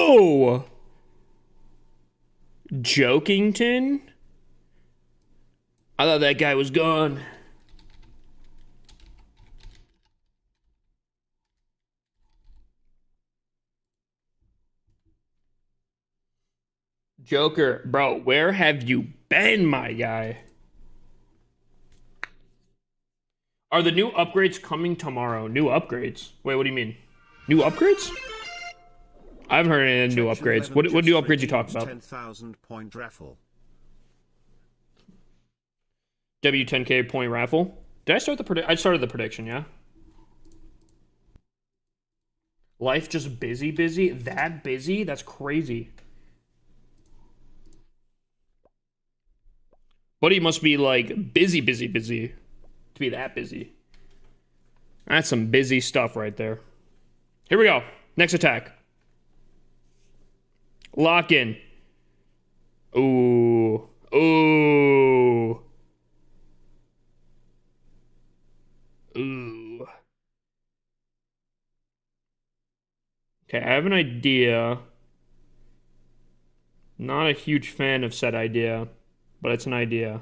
Whoa! Jokington? I thought that guy was gone. Joker, bro, where have you been, my guy? Are the new upgrades coming tomorrow? New upgrades? Wait, what do you mean? New upgrades? I haven't heard any new upgrades. What new upgrades you talking about? 10,000 point raffle. W10K point raffle. Did I start the prediction? I started the prediction, yeah. Life just busy? That busy? That's crazy. Buddy must be like busy to be that busy. That's some busy stuff right there. Here we go. Next attack. Lock in. Ooh. Ooh. Ooh. Okay, I have an idea. Not a huge fan of said idea, but it's an idea.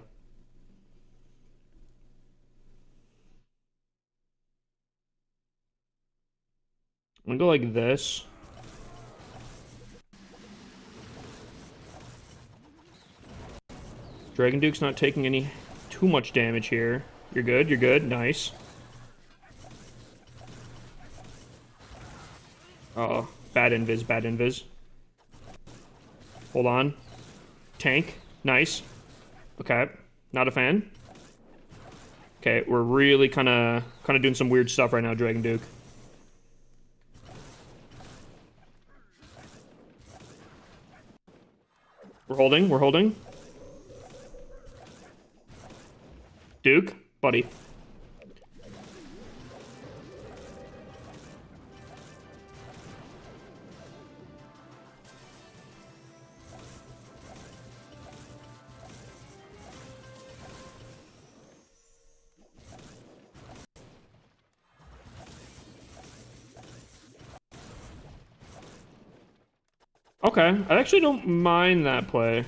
I'm gonna go like this. Dragon Duke's not taking any too much damage here. You're good, you're good, nice. Uh-oh, bad invis. Hold on. Tank, nice. Okay, not a fan. Okay, we're really kind of doing some weird stuff right now, Dragon Duke. We're holding. Duke, buddy. Okay, I actually don't mind that play.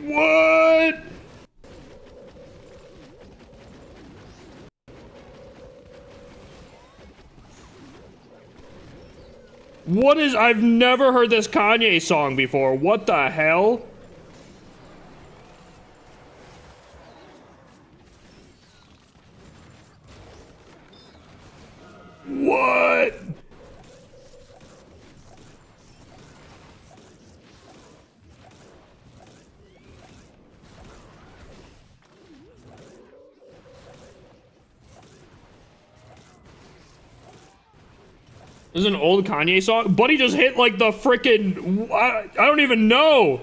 What? What is... I've never heard this Kanye song before. What the hell? What? This is an old Kanye song? Buddy just hit like the frickin'... I don't even know.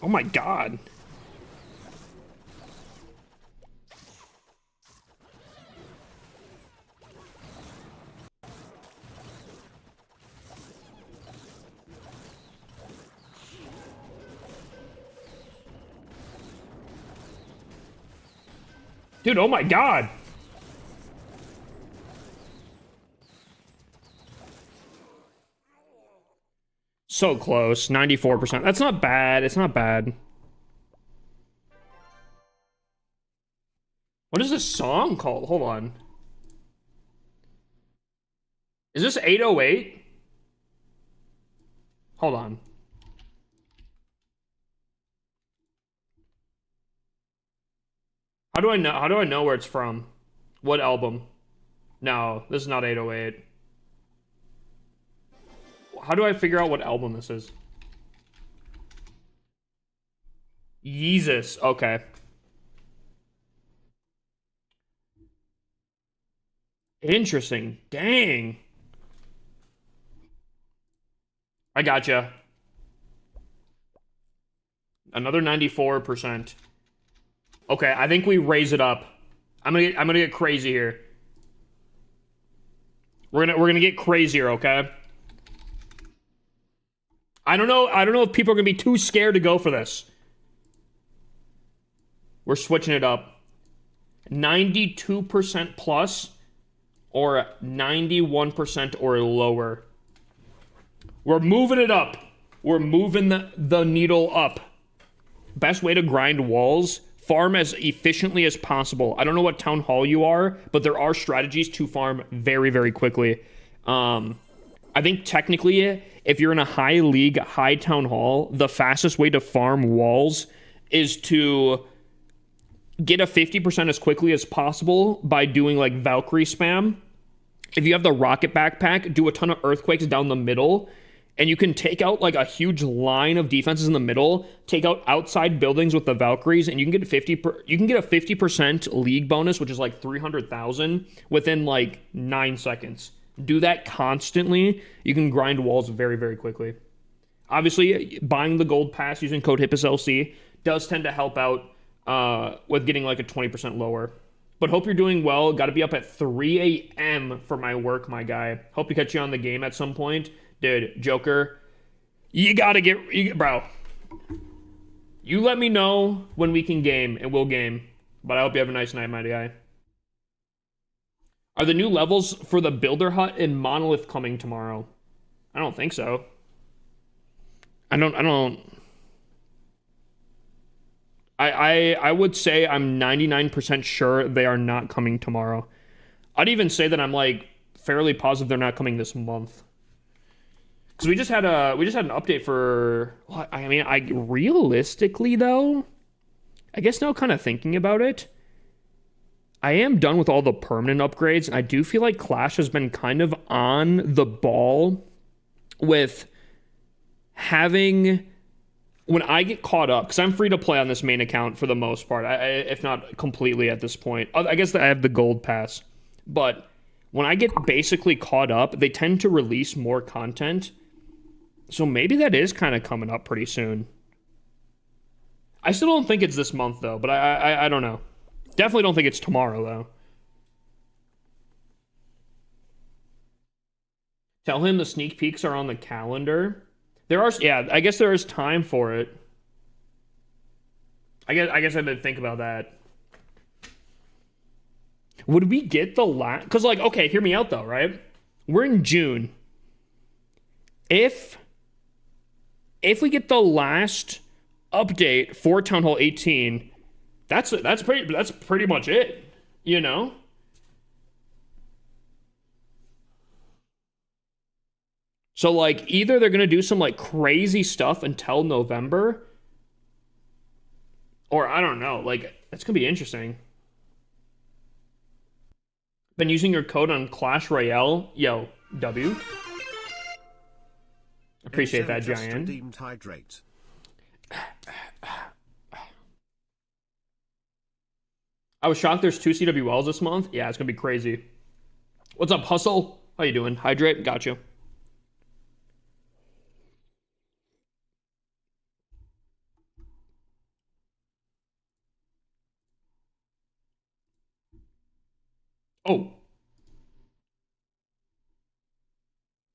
Oh my god. Dude, oh my god. So close. 94%. That's not bad. It's not bad. What is this song called? Hold on. Is this 808? Hold on. How do I know where it's from? What album? No, this is not 808. How do I figure out what album this is? Yeezus. Okay. Interesting. Dang. I gotcha. Another 94%. Okay, I think we raise it up. I'm gonna get crazy here. We're gonna get crazier, okay? I don't know if people are gonna be too scared to go for this. We're switching it up. 92% plus or 91% or lower. We're moving it up. We're moving the needle up. Best way to grind walls, farm as efficiently as possible. I don't know what town hall you are, but there are strategies to farm very, very quickly. I think technically, if you're in a high league, high town hall, the fastest way to farm walls is to get a 50% as quickly as possible by doing like Valkyrie spam. If you have the rocket backpack, do a ton of earthquakes down the middle, and you can take out like a huge line of defenses in the middle, take out outside buildings with the Valkyries, and you can get a 50% league bonus, which is like 300,000 within like 9 seconds. Do that constantly. You can grind walls very, very quickly. Obviously, buying the gold pass using code HIPPOSLC does tend to help out with getting like a 20% lower. But hope you're doing well. Got to be up at 3 a.m. for my work, my guy. Hope to catch you on the game at some point. Dude, Joker, you got to bro. You let me know when we can game, and we'll game. But I hope you have a nice night, my guy. Are the new levels for the Builder Hut and Monolith coming tomorrow? I don't think so. I would say I'm 99% sure they are not coming tomorrow. I'd even say that I'm like fairly positive they're not coming this month. Because we just had an update for, I mean, realistically though, I guess now kind of thinking about it, I am done with all the permanent upgrades. And I do feel like Clash has been kind of on the ball with having, when I get caught up, because I'm free to play on this main account for the most part, if not completely at this point. I guess that I have the gold pass. But when I get basically caught up, they tend to release more content. So maybe that is kind of coming up pretty soon. I still don't think it's this month, though, but I don't know. Definitely don't think it's tomorrow, though. Tell him the sneak peeks are on the calendar. There are, yeah, I guess there is time for it. I guess I didn't think about that. Would we get the last? Because, like, okay, hear me out, though, right? We're in June. If we get the last update for Town Hall 18, that's pretty much it, you know? So, like, either they're going to do some, like, crazy stuff until November, or I don't know. Like, that's going to be interesting. Been using your code on Clash Royale. Yo, W. Appreciate that, Giant. I was shocked there's 2 CWLs this month. Yeah, it's going to be crazy. What's up, Hustle? How you doing? Hydrate? Got you. Oh. Can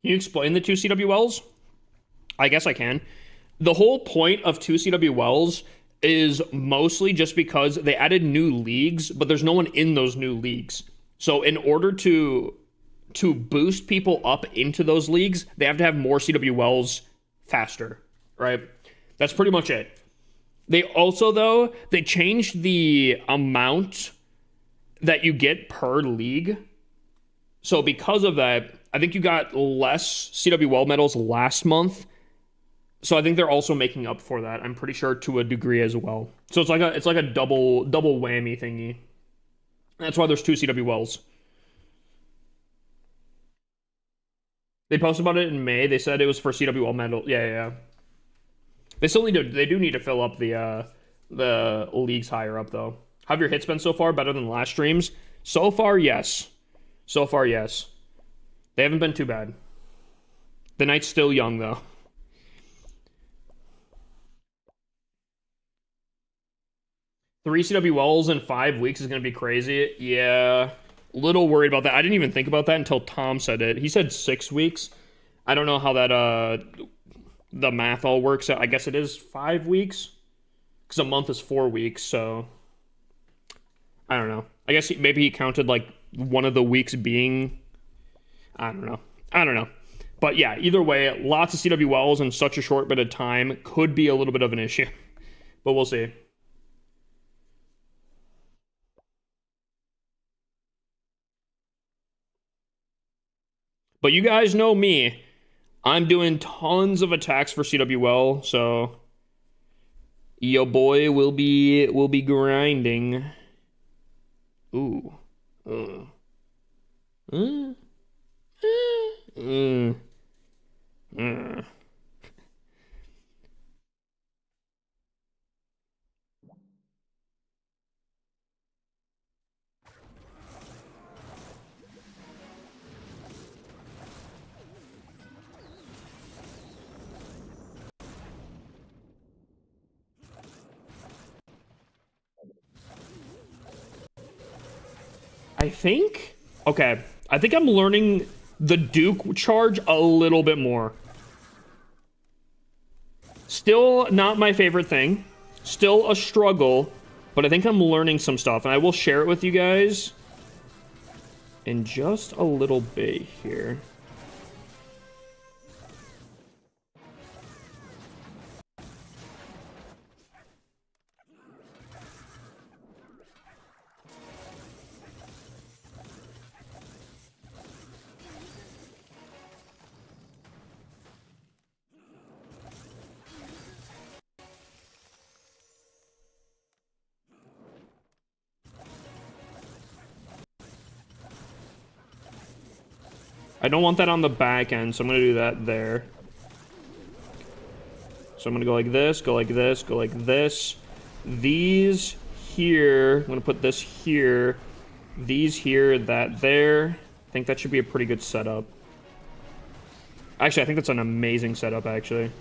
you explain the 2 CWLs? I guess I can. The whole point of 2 CWLs is mostly just because they added new leagues, but there's no one in those new leagues. So in order to boost people up into those leagues, they have to have more CWLs faster, right? That's pretty much it. They also, though, they changed the amount that you get per league. So because of that, I think you got less CWL medals last month. So I think they're also making up for that. I'm pretty sure to a degree as well. So it's like a double whammy thingy. That's why there's 2 CWLs. They posted about it in May. They said it was for CWL medal. Yeah. They do need to fill up the leagues higher up though. How have your hits been so far? Better than last streams? So far, yes. So far, yes. They haven't been too bad. The Knight's still young, though. Three CW Wells in 5 weeks is going to be crazy. Yeah. Little worried about that. I didn't even think about that until Tom said it. He said 6 weeks. I don't know how that, the math all works out. I guess it is 5 weeks. Because a month is 4 weeks, so... I don't know. I guess maybe he counted, like, one of the weeks being... I don't know. But yeah, either way, lots of CW Wells in such a short bit of time could be a little bit of an issue. But we'll see. But you guys know me. I'm doing tons of attacks for CWL, so yo boy will be grinding. Ooh. I think... Okay. I think I'm learning the Duke charge a little bit more. Still not my favorite thing. Still a struggle. But I think I'm learning some stuff. And I will share it with you guys in just a little bit here. I don't want that on the back end, so I'm going to do that there. So I'm going to go like this, go like this, go like this. These here, I'm going to put this here. These here, that there. I think that should be a pretty good setup. Actually, I think that's an amazing setup, actually.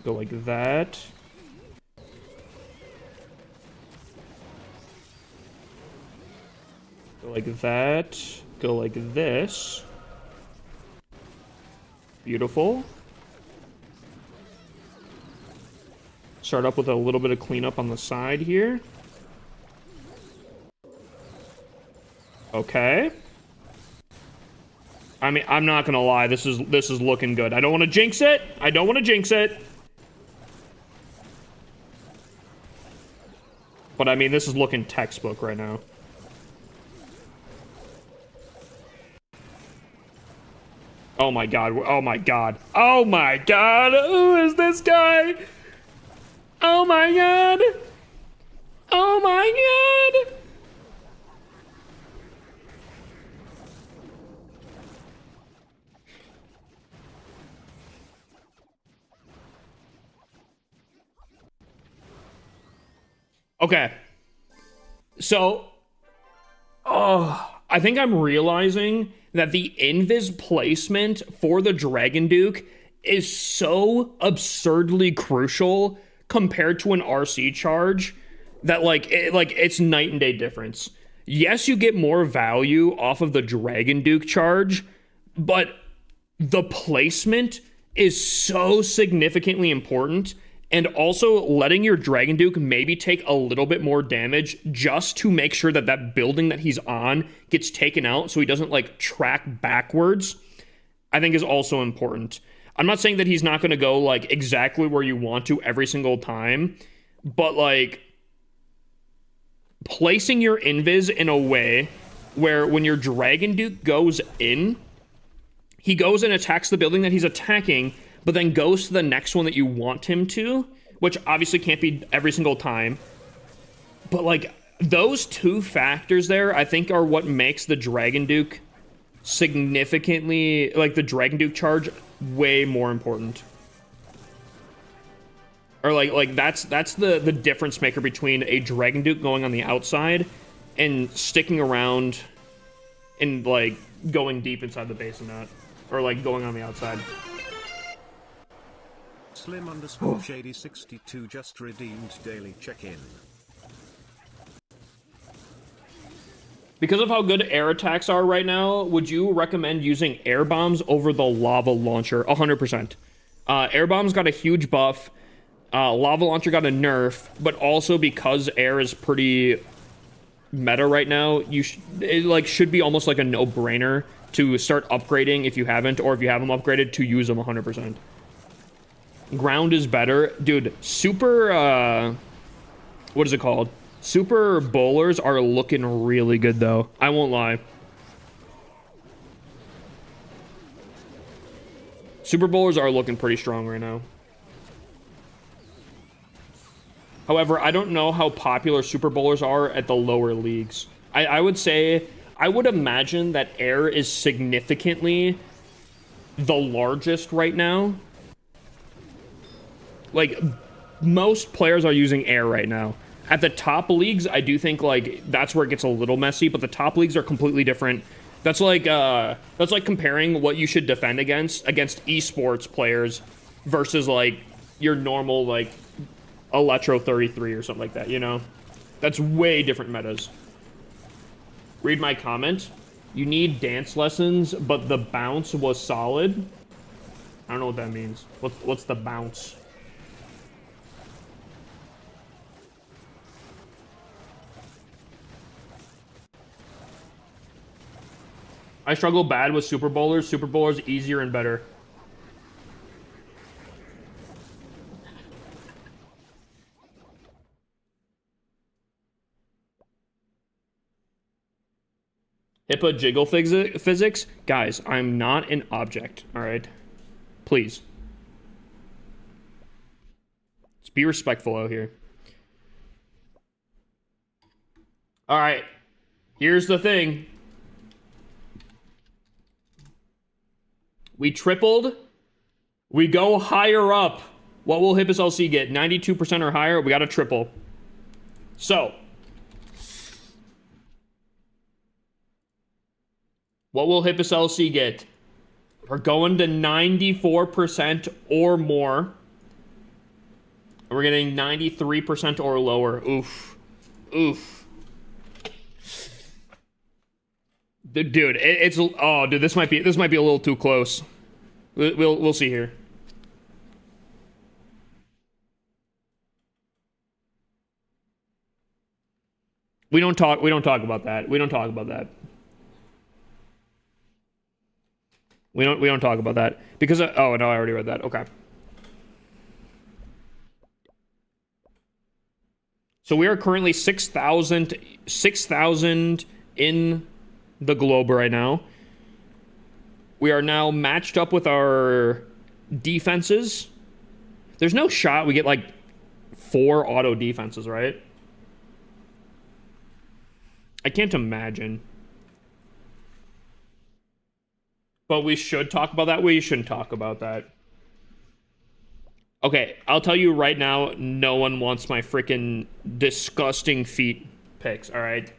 Go like that. Go like that. Go like this. Beautiful. Start up with a little bit of cleanup on the side here. Okay. I mean, I'm not gonna lie, this is looking good. I don't want to jinx it. I don't want to jinx it. But I mean, this is looking textbook right now. Oh my god, oh my god. Oh my god, who is this guy? Oh my god. Oh my god. Okay. So, I think I'm realizing that the invis placement for the Dragon Duke is so absurdly crucial compared to an RC charge that it's night and day difference. Yes, you get more value off of the Dragon Duke charge, but the placement is so significantly important. And also letting your Dragon Duke maybe take a little bit more damage just to make sure that that building that he's on gets taken out so he doesn't, like, track backwards, I think is also important. I'm not saying that he's not going to go, like, exactly where you want to every single time, but, like, placing your invis in a way where when your Dragon Duke goes in, he goes and attacks the building that he's attacking, but then goes to the next one that you want him to, which obviously can't be every single time. But, like, those two factors there, I think, are what makes the Dragon Duke significantly, like, the Dragon Duke charge way more important. Or like that's the difference maker between a Dragon Duke going on the outside and sticking around and like going deep inside the base and not, or like going on the outside. Slim underscore shady 62 just redeemed daily check-in. Because of how good air attacks are right now, would you recommend using air bombs over the lava launcher? 100%. Air bombs got a huge buff. Lava launcher got a nerf, but also because air is pretty meta right now, it like should be almost like a no-brainer to start upgrading if you haven't, or if you have them upgraded, to use them 100%. Ground is better. Dude, super, what is it called? Super bowlers are looking really good, though. I won't lie. Super bowlers are looking pretty strong right now. However, I don't know how popular super bowlers are at the lower leagues. I would say, I would imagine that air is significantly the largest right now. Like, most players are using air right now. At the top leagues, I do think, like, that's where it gets a little messy, but the top leagues are completely different. That's like comparing what you should defend against esports players versus, like, your normal, like, Electro 33 or something like that, you know? That's way different metas. Read my comment. You need dance lessons, but the bounce was solid. I don't know what that means. What's the bounce? I struggle bad with super bowlers. Super bowlers easier and better. HIPAA jiggle physics? Guys, I'm not an object, all right? Please. Let's be respectful out here. All right. Here's the thing. We tripled. We go higher up. What will Hippus LC get? 92% or higher? We got a triple. So. What will Hippus LC get? We're going to 94% or more. We're getting 93% or lower. Oof. Oof. Dude, it's oh, dude, this might be a little too close. We'll see here. We don't talk about that. We don't talk about that. We don't talk about that because oh no, I already read that. Okay. So we are currently 6,000 in the globe right now. We are now matched up with our defenses. There's no shot we get like 4 auto defenses, right? I can't imagine. But we should talk about that. We shouldn't talk about that. Okay, I'll tell you right now, no one wants my freaking disgusting feet pics, all right?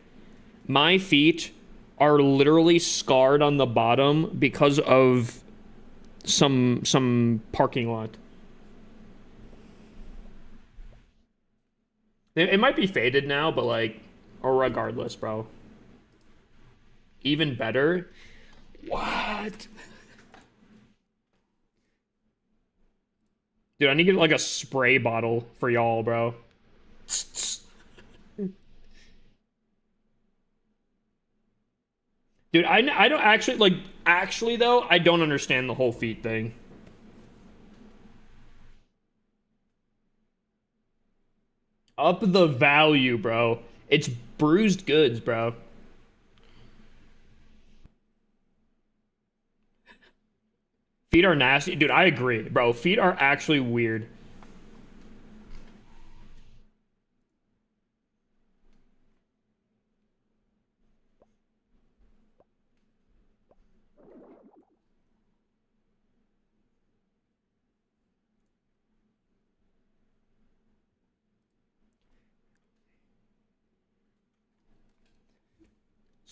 My feet are literally scarred on the bottom because of some parking lot. It might be faded now, but like, or regardless, bro. Even better. What? Dude, I need to get like a spray bottle for y'all, bro. Dude, I don't actually, like, actually though, I don't understand the whole feet thing. Up the value, bro. It's bruised goods, bro. Feet are nasty. Dude, I agree, bro. Feet are actually weird.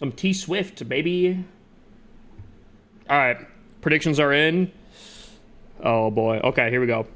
Some T Swift, baby. All right, predictions are in. Oh boy. Okay, here we go.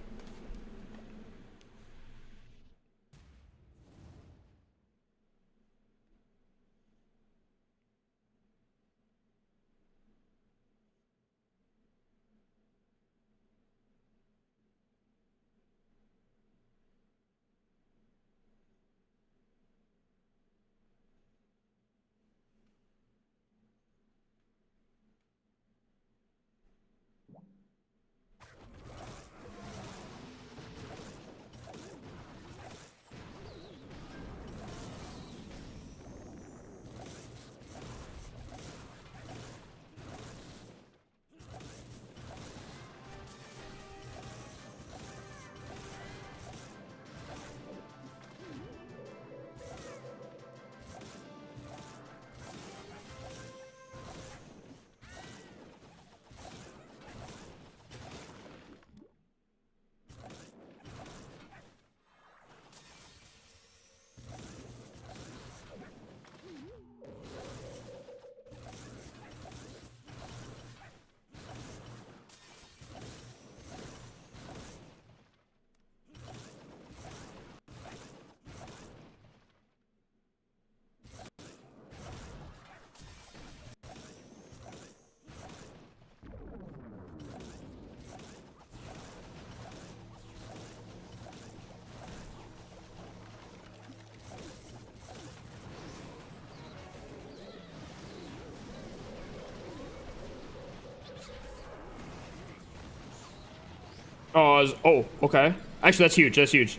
Oh, okay. Actually, that's huge. That's huge.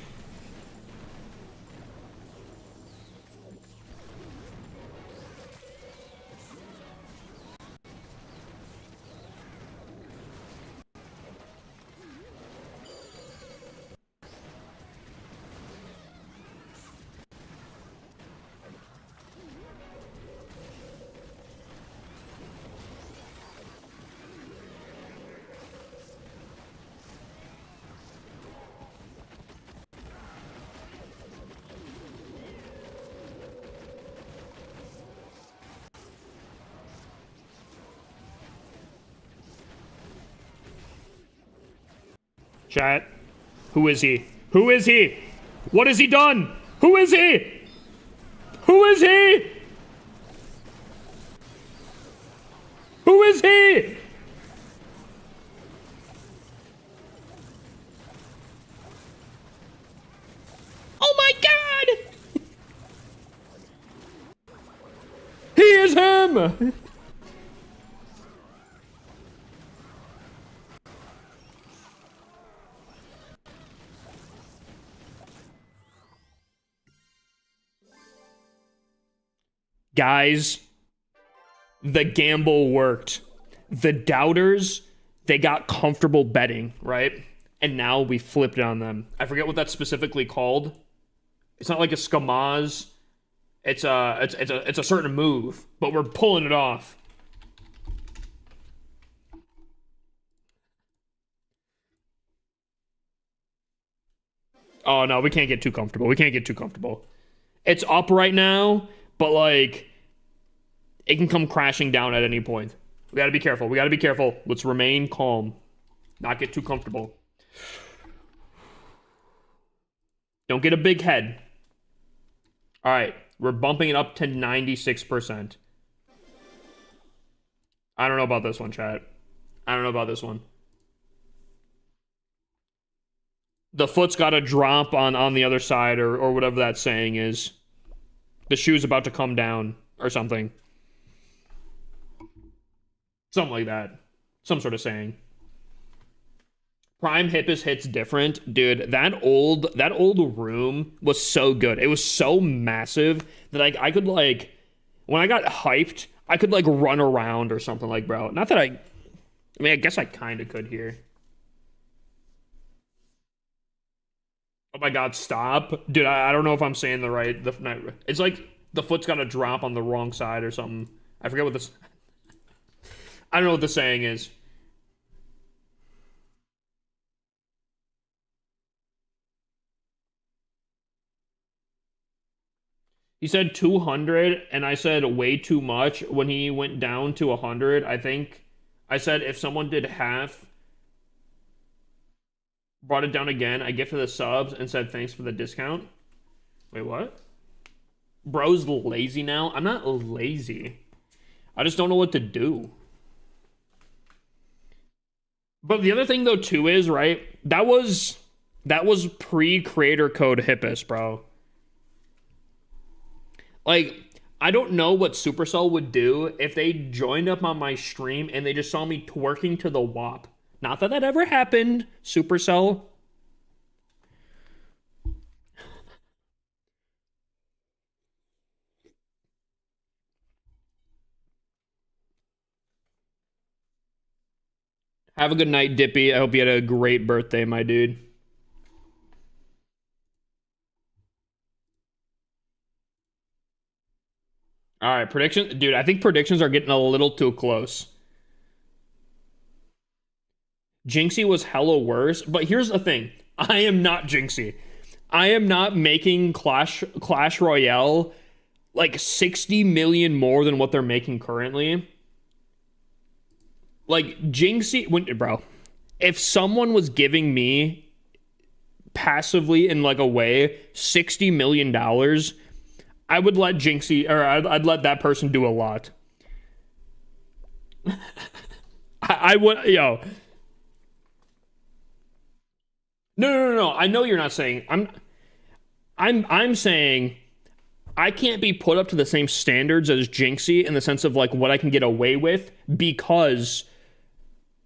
Chat. Who is he? Who is he? What has he done? Who is he? Who is he? Who is he? Oh my god! He is him! Guys, the gamble worked. The doubters, they got comfortable betting, right? And now we flipped it on them. I forget what that's specifically called. It's not like a skamaz. It's a certain move, but we're pulling it off. Oh no, we can't get too comfortable. We can't get too comfortable. It's up right now, but like it can come crashing down at any point. We gotta be careful. We gotta be careful. Let's remain calm. Not get too comfortable. Don't get a big head. All right, we're bumping it up to 96%. I don't know about this one, chat. I don't know about this one. The foot's got to drop on the other side or whatever that saying is. The shoe's about to come down or something. Something like that. Some sort of saying. Prime Hippus hits different. Dude, that old room was so good. It was so massive that I could like when I got hyped, I could like run around or something like, bro. Not that I mean, I guess I kind of could here. Oh my god, stop. Dude, I don't know if I'm saying it's like the foot's got to drop on the wrong side or something. I forget what this I don't know what the saying is. He said 200, and I said way too much. When he went down to 100, I think I said if someone did half, brought it down again, I gifted the subs and said thanks for the discount. Wait, what? Bro's lazy now? I'm not lazy. I just don't know what to do. But the other thing though too is, right? That was pre-creator code Hippus, bro. Like, I don't know what Supercell would do if they joined up on my stream and they just saw me twerking to the WAP. Not that that ever happened, Supercell. Have a good night, Dippy. I hope you had a great birthday, my dude. All right, prediction, dude. I think predictions are getting a little too close. Jinxie was hella worse, but here's the thing: I am not Jinxie. I am not making Clash Royale like 60 million more than what they're making currently. Like Jinxie, bro. If someone was giving me passively in like a way $60 million, I would let Jinxie, or I'd let that person do a lot. I would, yo. No. I know you're not saying. I'm saying I can't be put up to the same standards as Jinxie in the sense of like what I can get away with because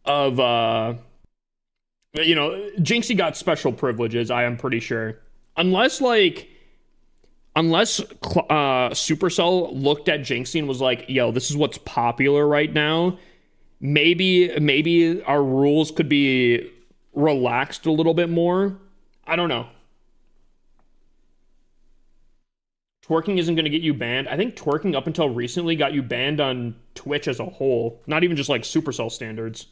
of Jinxie got special privileges, I am pretty sure. Unless Supercell looked at Jinxie and was like, yo, this is what's popular right now. Maybe our rules could be relaxed a little bit more. I don't know. Twerking isn't going to get you banned. I think twerking up until recently got you banned on Twitch as a whole. Not even just like Supercell standards.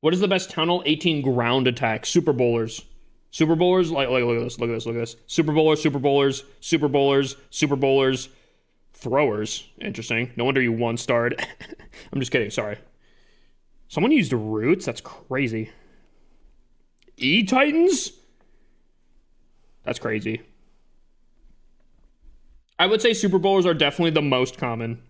What is the best Town Hall 18 ground attack? Super Bowlers. Super Bowlers, like look at this, look at this, look at this. Super Bowlers, Super Bowlers, Super Bowlers, Super Bowlers, Throwers. Interesting. No wonder you one-starred. I'm just kidding, sorry. Someone used Roots? That's crazy. E-Titans? That's crazy. I would say Super Bowlers are definitely the most common.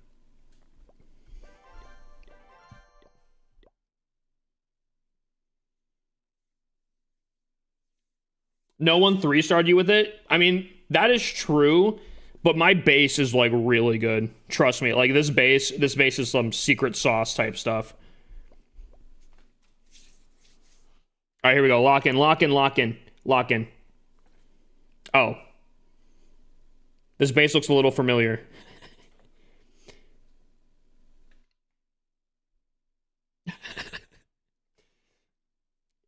No one 3-starred you with it? I mean, that is true, but my base is like really good. Trust me, like this base is some secret sauce type stuff. All right, here we go. Lock in, lock in, lock in, lock in. Oh. This base looks a little familiar.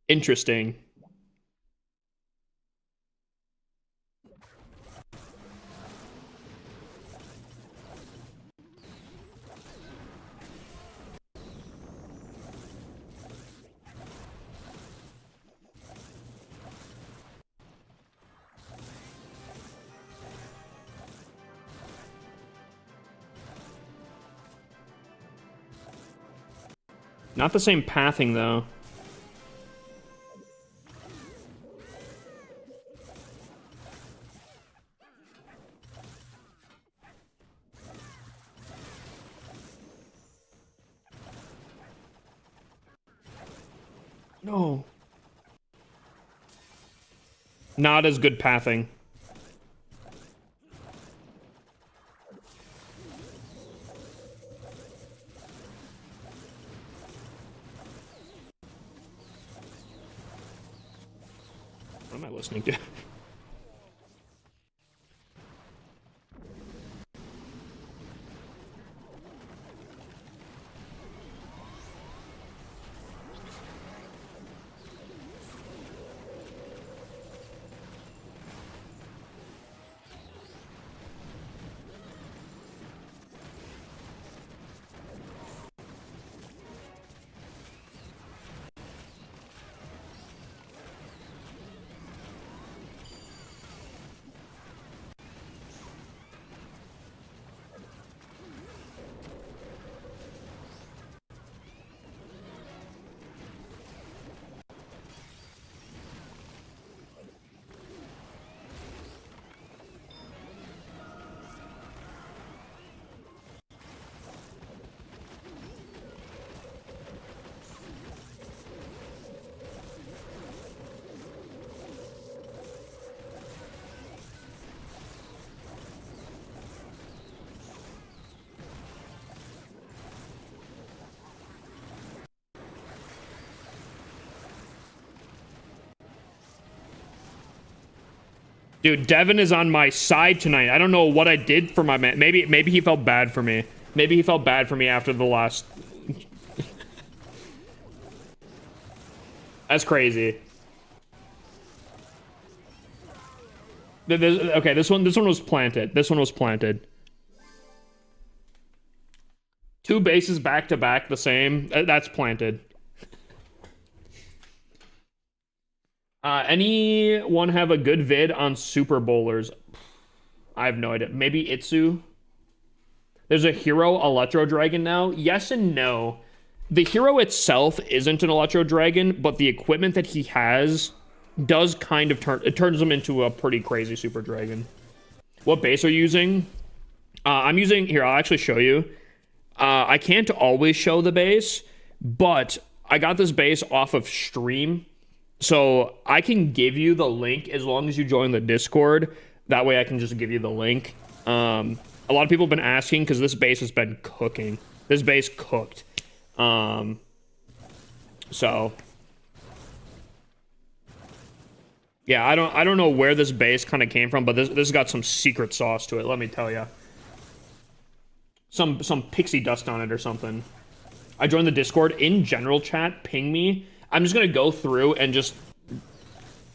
Interesting. Not the same pathing, though. No. Not as good pathing. What am I listening to? Dude, Devin is on my side tonight. I don't know what I did for my man. Maybe he felt bad for me. Maybe he felt bad for me after the last... That's crazy. Okay, this one was planted. This one was planted. 2 bases back to back the same. That's planted. Anyone have a good vid on Super Bowlers? I have no idea. Maybe Itsu? There's a hero Electro Dragon now. Yes and no. The hero itself isn't an Electro Dragon, but the equipment that he has does kind of turns him into a pretty crazy Super Dragon. What base are you using? I'm using... Here, I'll actually show you. I can't always show the base, but I got this base off of stream. So I can give you the link as long as you join the Discord. That way I can just give you the link. A lot of people have been asking because this base has been cooking. This base cooked. So yeah, I don't know where this base kind of came from, but this has got some secret sauce to it, let me tell you. Some pixie dust on it or something. I joined the Discord. In general chat, ping me. I'm just gonna go through and just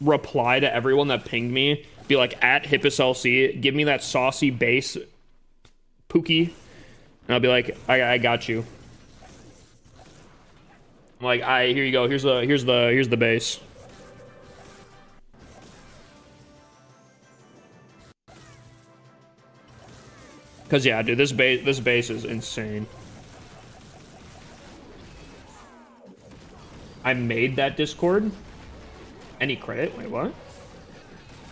reply to everyone that pinged me. Be like, @HippusLC, give me that saucy base, Pookie. And I'll be like, I got you. I'm like, here you go. Here's the base. Cause yeah, dude, this base is insane. I made that Discord. Any credit? Wait, what?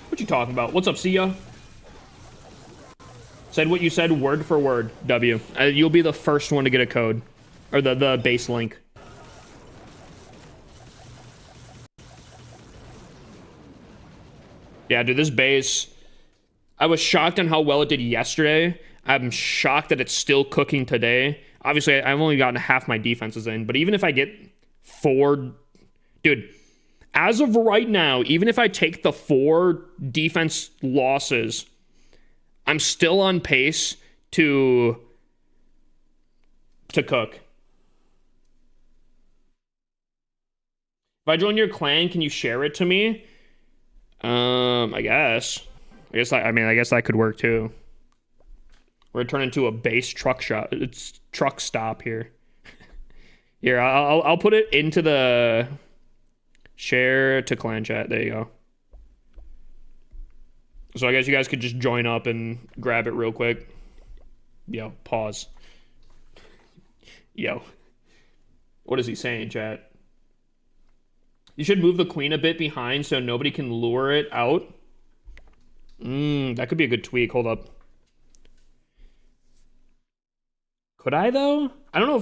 What you talking about? What's up, Sia? Said what you said word for word, W. You'll be the first one to get a code. Or the base link. Yeah, dude, this base... I was shocked on how well it did yesterday. I'm shocked that it's still cooking today. Obviously, I've only gotten half my defenses in. But even if I get 4... Dude, as of right now, even if I take the 4 defense losses... I'm still on pace to cook. If I join your clan, can you share it to me? I guess that could work too. We're turning into a base truck shop. It's truck stop here. Here, I'll put it into the share to clan chat. There you go. So I guess you guys could just join up and grab it real quick. Yo, pause. Yo. What is he saying, chat? You should move the queen a bit behind so nobody can lure it out. That could be a good tweak. Hold up. Could I, though? I don't know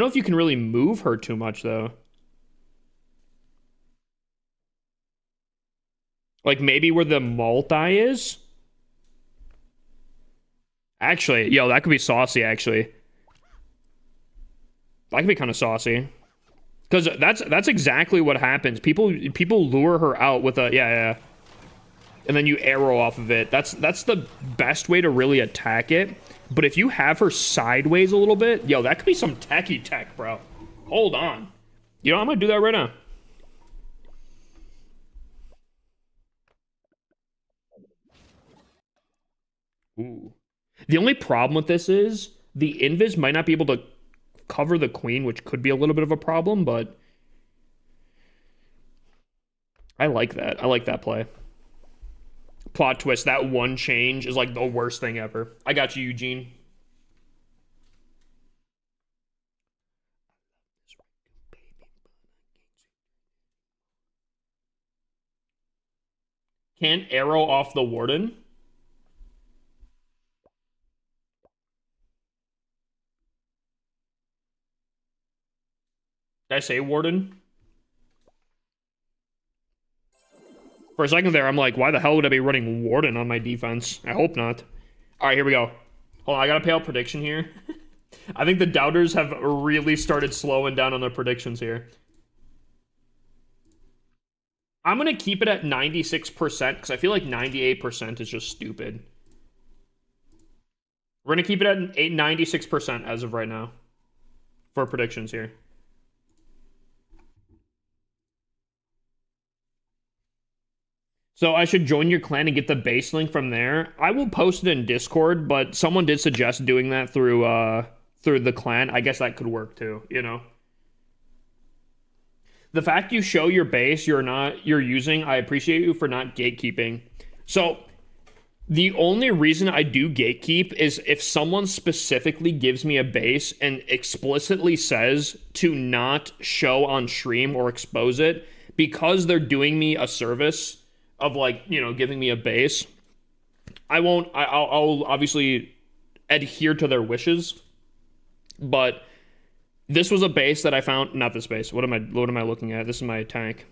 if you can really move her too much, though. Like, maybe where the multi is? Actually, yo, that could be saucy, actually. That could be kind of saucy. Because that's exactly what happens. People lure her out with a... Yeah. And then you arrow off of it. That's the best way to really attack it. But if you have her sideways a little bit... Yo, that could be some techie tech, bro. Hold on. You know, I'm going to do that right now. Ooh. The only problem with this is the invis might not be able to cover the queen, which could be a little bit of a problem, but I like that. I like that play. Plot twist, that one change is like the worst thing ever. I got you, Eugene. Can't arrow off the warden? Did I say warden? For a second there, I'm like, why the hell would I be running warden on my defense? I hope not. All right, here we go. Hold on, I gotta pay out prediction here. I think the doubters have really started slowing down on their predictions here. I'm gonna keep it at 96% because I feel like 98% is just stupid. We're gonna keep it at 96% as of right now for predictions here. So I should join your clan and get the base link from there. I will post it in Discord, but someone did suggest doing that through the clan. I guess that could work too, you know. The fact you show your base you're using, I appreciate you for not gatekeeping. So the only reason I do gatekeep is if someone specifically gives me a base and explicitly says to not show on stream or expose it because they're doing me a service of, like, you know, giving me a base. I'll obviously adhere to their wishes, but this was a base that I found, not this base. What am I looking at? This is my tank.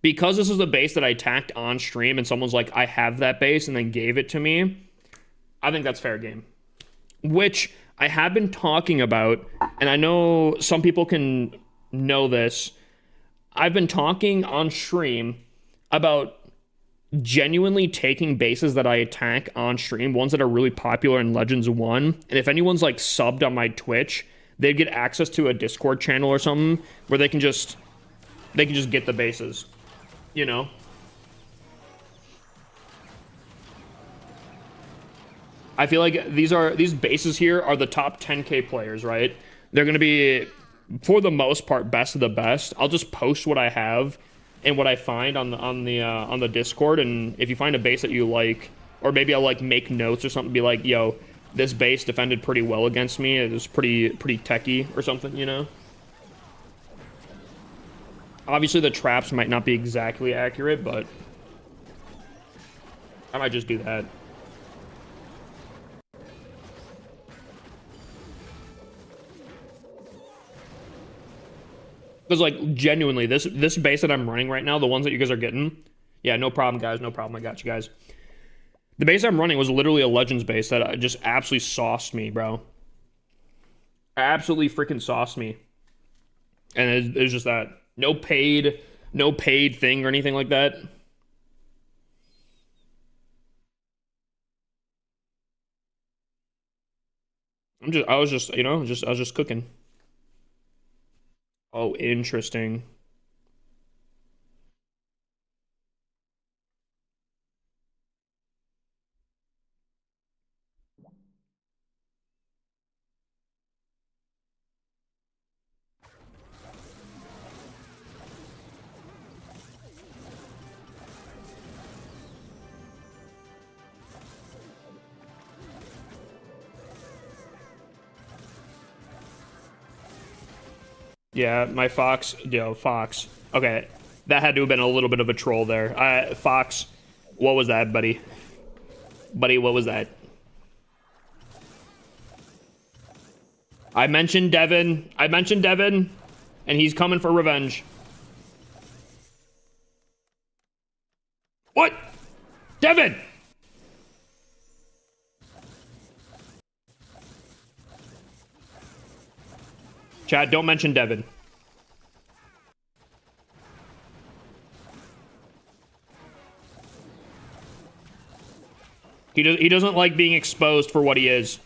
Because this is a base that I tacked on stream and someone's like, I have that base, and then gave it to me, I think that's fair game. Which I have been talking about, and I know some people can know this. I've been talking on stream about genuinely taking bases that I attack on stream, ones that are really popular in Legends 1, and if anyone's like subbed on my Twitch, they'd get access to a Discord channel or something where they can just get the bases, you know? I feel like these bases here are the top 10k players, right? They're gonna be, for the most part, best of the best. I'll just post what I have and what I find on the Discord, and if you find a base that you like, or maybe I'll like make notes or something, be like, yo, this base defended pretty well against me. It was pretty techy or something, you know? Obviously the traps might not be exactly accurate, but I might just do that. Because, like, genuinely, this base that I'm running right now, the ones that you guys are getting, yeah, no problem, guys, no problem, I got you guys. The base I'm running was literally a Legends base that just absolutely sauced me, bro. Absolutely freaking sauced me. And it's just that. No paid thing or anything like that. I was just cooking. Oh, interesting. Yeah, my Fox, Fox. Okay, that had to have been a little bit of a troll there. Fox, what was that, buddy? Buddy, what was that? I mentioned Devin, and he's coming for revenge. What? Devin! Chad, don't mention Devin. He doesn't like being exposed for what he is.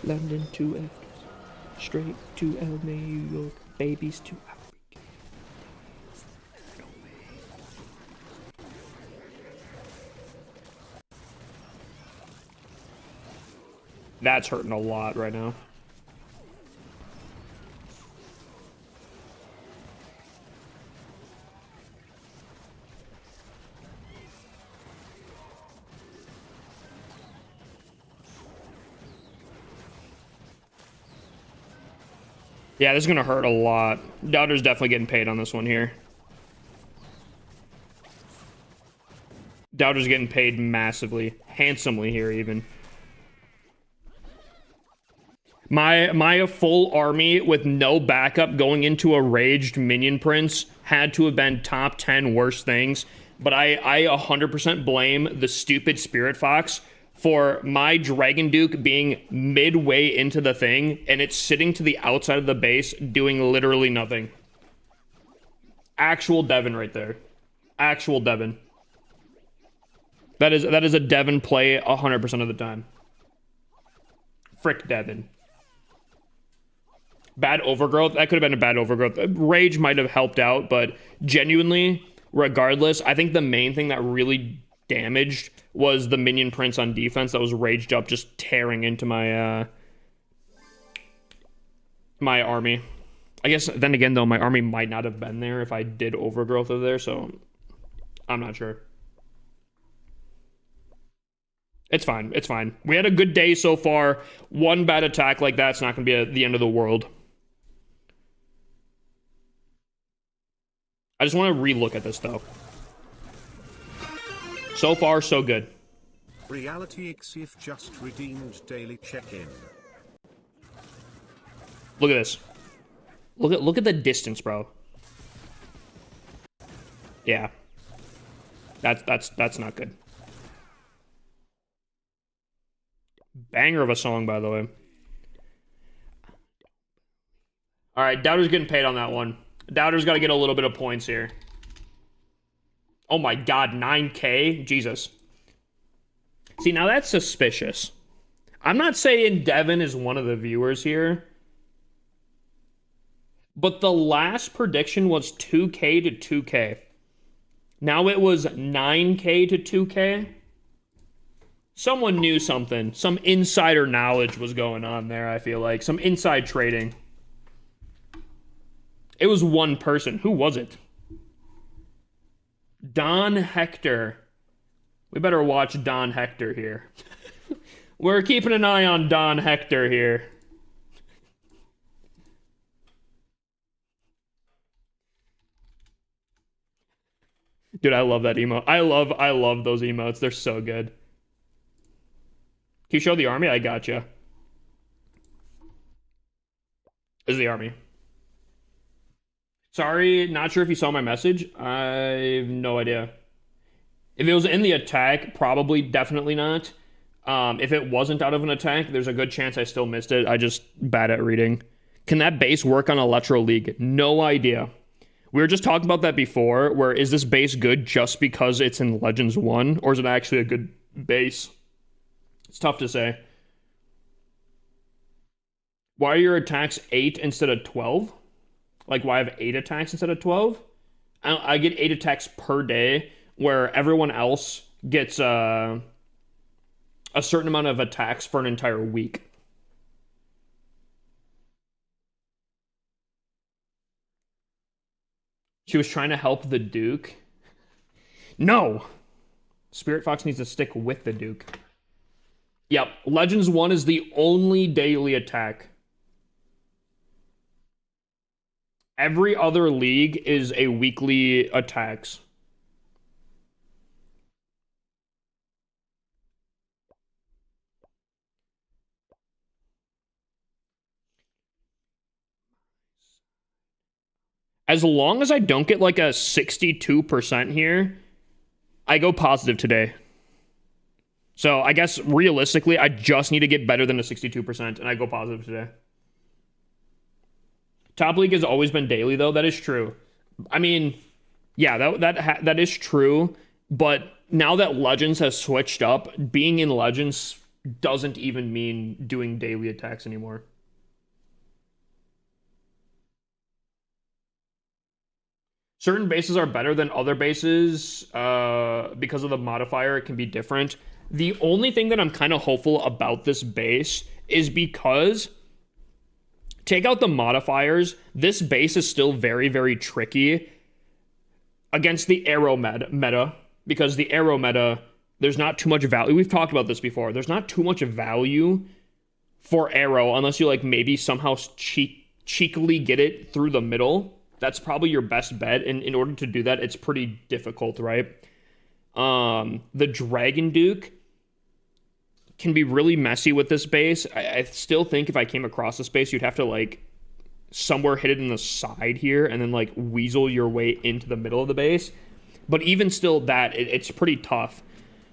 London to F, straight to LA, New York, babies to Africa. That's hurting a lot right now. Yeah, this is gonna hurt a lot. Doubter's definitely getting paid on this one here. Doubter's getting paid massively, handsomely here even. My full army with no backup going into a raged minion prince had to have been top 10 worst things. But I 100% blame the stupid Spirit Fox for my Dragon Duke being midway into the thing and it's sitting to the outside of the base doing literally nothing. Actual Devon right there. Actual Devon. That is a Devon play 100% of the time. Frick Devon. Bad overgrowth. That could have been a bad overgrowth. Rage might have helped out, but genuinely, regardless, I think the main thing that really damaged was the minion prince on defense that was raged up, just tearing into my my army. I guess then again though, my army might not have been there if I did overgrowth of there, so I'm not sure. It's fine. It's fine. We had a good day so far. One bad attack like that's not going to be the end of the world. I just want to relook at this, though. So far, so good. Reality Xif just redeemed daily check-in. Look at this. Look at the distance, bro. Yeah. That's not good. Banger of a song, by the way. All right, Doubter's getting paid on that one. Doubter's got to get a little bit of points here. Oh my god, 9K? Jesus. See, now that's suspicious. I'm not saying Devon is one of the viewers here. But the last prediction was 2K to 2K. Now it was 9K to 2K. Someone knew something. Some insider knowledge was going on there, I feel like. Some inside trading. It was one person. Who was it? Don Hector. We better watch Don Hector here. We're keeping an eye on Don Hector here. Dude, I love that emote. I love those emotes. They're so good. Can you show the army? I gotcha. This is the army. Sorry, not sure if you saw my message. I have no idea. If it was in the attack, probably, definitely not. If it wasn't out of an attack, there's a good chance I still missed it. I just bad at reading. Can that base work on Electro League? No idea. We were just talking about that before, where is this base good just because it's in Legends 1? Or is it actually a good base? It's tough to say. Why are your attacks 8 instead of 12? Like, why have 8 attacks instead of 12? I get 8 attacks per day, where everyone else gets a certain amount of attacks for an entire week. She was trying to help the Duke. No! Spirit Fox needs to stick with the Duke. Yep, Legends 1 is the only daily attack. Every other league is a weekly attacks. As long as I don't get like a 62% here, I go positive today. So I guess realistically, I just need to get better than a 62% and I go positive today. Top League has always been daily though. That is true. I mean, yeah, that is true. But now that Legends has switched up, being in Legends doesn't even mean doing daily attacks anymore. Certain bases are better than other bases because of the modifier. It can be different. The only thing that I'm kind of hopeful about this base is because, take out the modifiers, this base is still very, very tricky against the arrow meta, because the arrow meta, there's not too much value. We've talked about this before. There's not too much value for arrow unless you like maybe somehow cheat cheekily get it through the middle, that's probably your best bet. And in order to do that, it's pretty difficult, right? The Dragon Duke can be really messy with this base. I still think if I came across this base, you'd have to like somewhere hit it in the side here and then like weasel your way into the middle of the base. But even still that, it's pretty tough.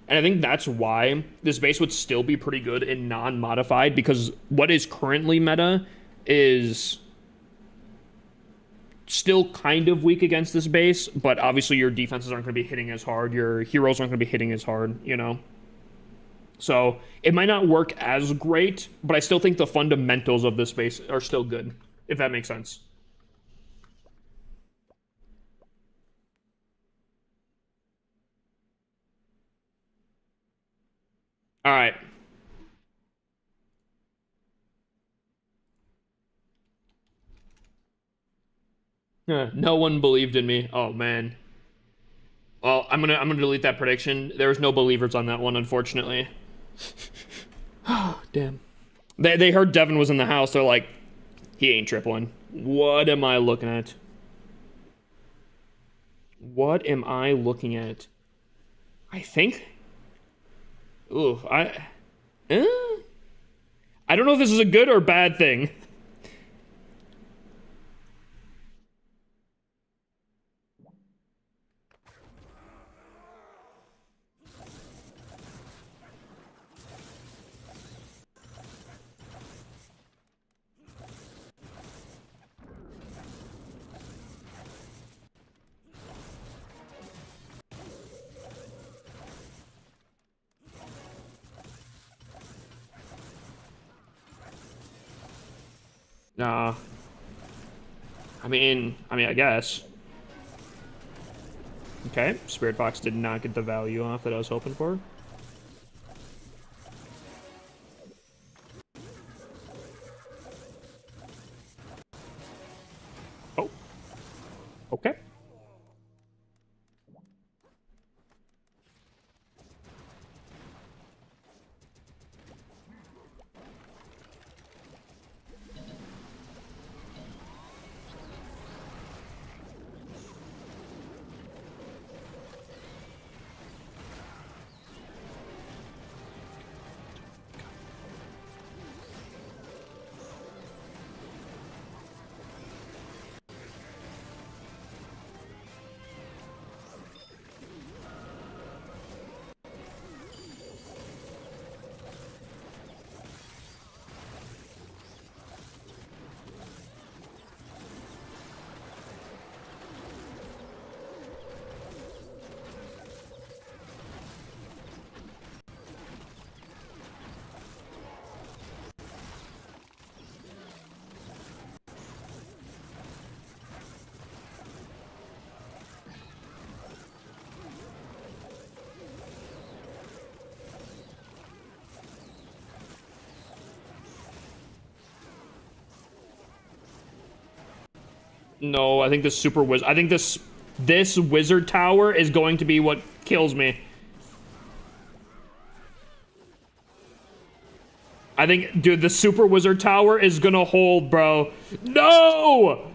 And I think that's why this base would still be pretty good in non-modified, because what is currently meta is still kind of weak against this base, but obviously your defenses aren't going to be hitting as hard. Your heroes aren't going to be hitting as hard, you know? So it might not work as great, but I still think the fundamentals of this base are still good, if that makes sense. All right. No one believed in me. Oh man. Well, I'm gonna delete that prediction. There was no believers on that one, unfortunately. Oh, damn. They heard Devin was in the house. They're like, he ain't tripling. What am I looking at? What am I looking at? I think. Ooh, I don't know if this is a good or bad thing. Nah. I mean, I guess. Okay, Spirit Fox did not get the value off that I was hoping for. Oh. Okay. No, I think this super wizard. I think this wizard tower is going to be what kills me. I think, dude, the super wizard tower is gonna hold, bro. No!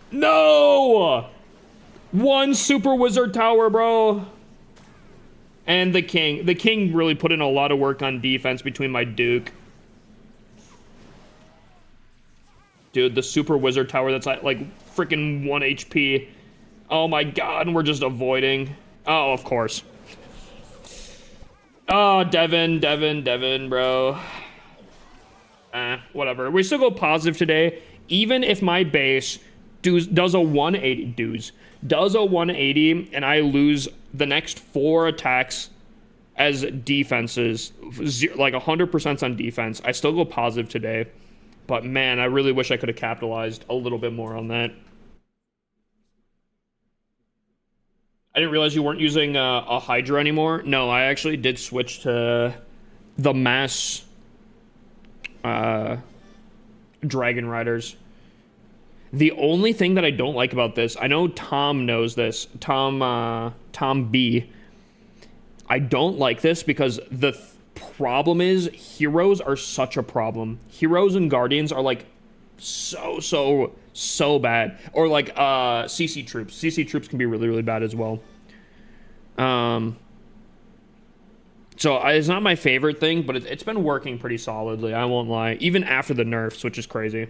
No! One super wizard tower, bro. And the king. The king really put in a lot of work on defense between my Duke. Dude, the super wizard tower that's like freaking 1 HP. Oh my god, and we're just avoiding. Oh, of course. Oh, Devin, bro. Whatever. We still go positive today. Even if my base does a 180 and I lose the next 4 attacks as defenses, like 100% on defense, I still go positive today. But man, I really wish I could have capitalized a little bit more on that. I didn't realize you weren't using a Hydra anymore. No, I actually did switch to the mass Dragon Riders. The only thing that I don't like about this, I know Tom knows this, Tom B. I don't like this because the problem is heroes are such a problem. Heroes and guardians are like So bad. Or like CC troops. CC troops can be really bad as well. So it's not my favorite thing, but it's been working pretty solidly. I won't lie. Even after the nerfs, which is crazy.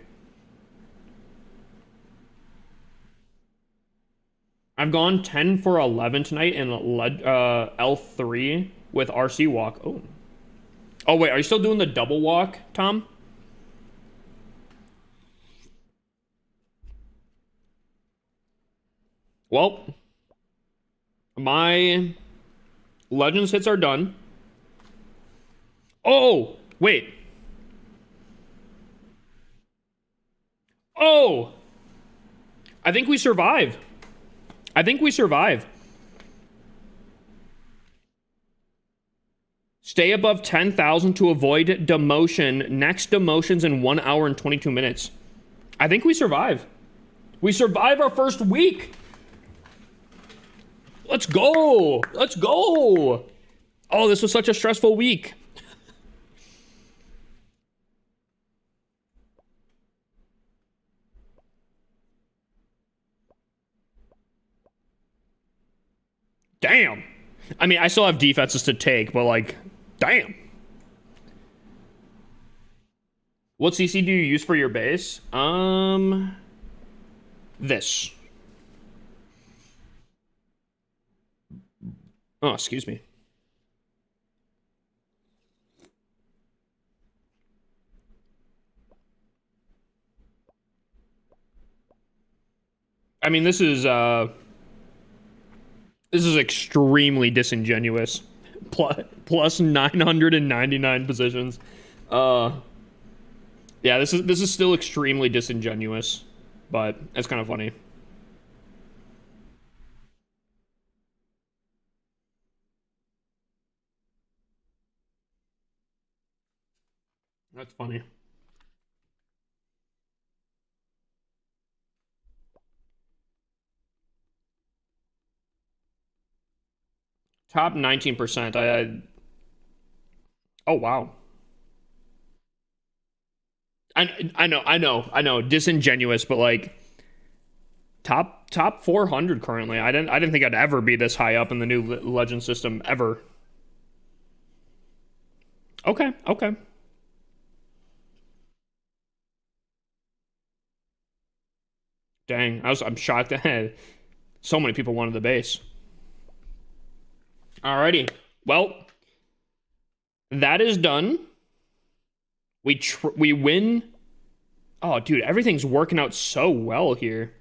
I've gone 10 for 11 tonight in L3 with RC walk. Oh. Oh, wait. Are you still doing the double walk, Tom? Well, my Legends hits are done. Oh, wait. Oh! I think we survive. I think we survive. Stay above 10,000 to avoid demotion. Next demotion's in 1 hour and 22 minutes. I think we survive. We survive our first week. Let's go. Let's go. Oh, this was such a stressful week. Damn. I mean, I still have defenses to take, but like, damn. What CC do you use for your base? This. Oh, excuse me. I mean, this is extremely disingenuous. Plus 999 positions. Yeah, this is still extremely disingenuous, but it's kind of funny. That's funny. Top 19%. Oh wow. I know. Disingenuous, but like top 400 currently. I didn't think I'd ever be this high up in the new legend system ever. Okay, okay. Dang, I'm shocked that so many people wanted the base. Alrighty. Well, that is done. We win. Oh, dude, everything's working out so well here.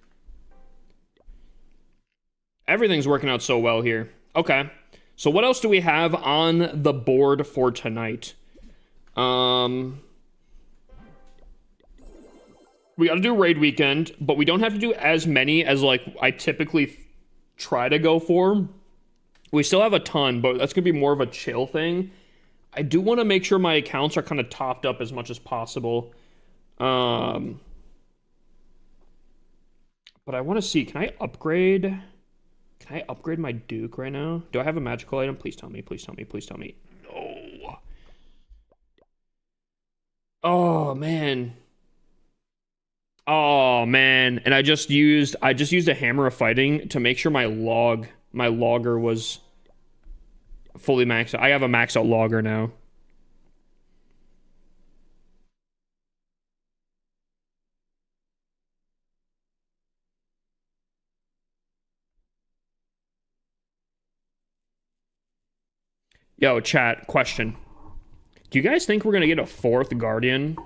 Everything's working out so well here. Okay. So what else do we have on the board for tonight? We got to do raid weekend, but we don't have to do as many as like I typically try to go for. We still have a ton, but that's going to be more of a chill thing. I do want to make sure my accounts are kind of topped up as much as possible. But I want to see, can I upgrade my Duke right now? Do I have a magical item? Please tell me, please tell me, please tell me. No. Oh man. Oh man. And I just used a hammer of fighting to make sure my logger was fully maxed out. I have a maxed out logger now. Yo, chat, question. Do you guys think we're gonna get a fourth Guardian?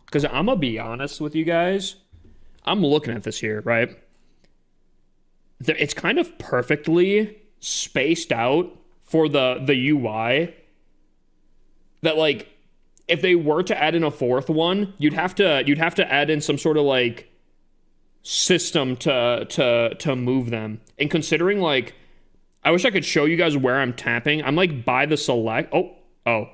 Because I'm gonna be honest with you guys. I'm looking at this here, right? It's kind of perfectly spaced out for the UI. That like, if they were to add in a fourth one, you'd have to add in some sort of like system to move them. And considering like, I wish I could show you guys where I'm tapping. I'm like by the select. Oh. Oh.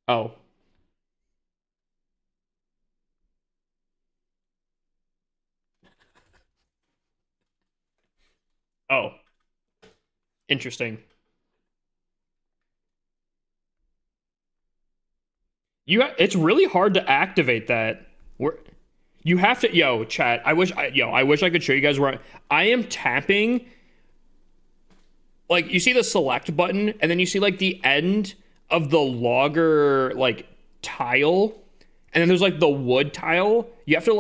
Oh. Interesting. It's really hard to activate that. You have to, yo, chat. I wish I could show you guys where I am tapping. Like, you see the select button, and then you see like the end of the logger like tile, and then there's like the wood tile. You have to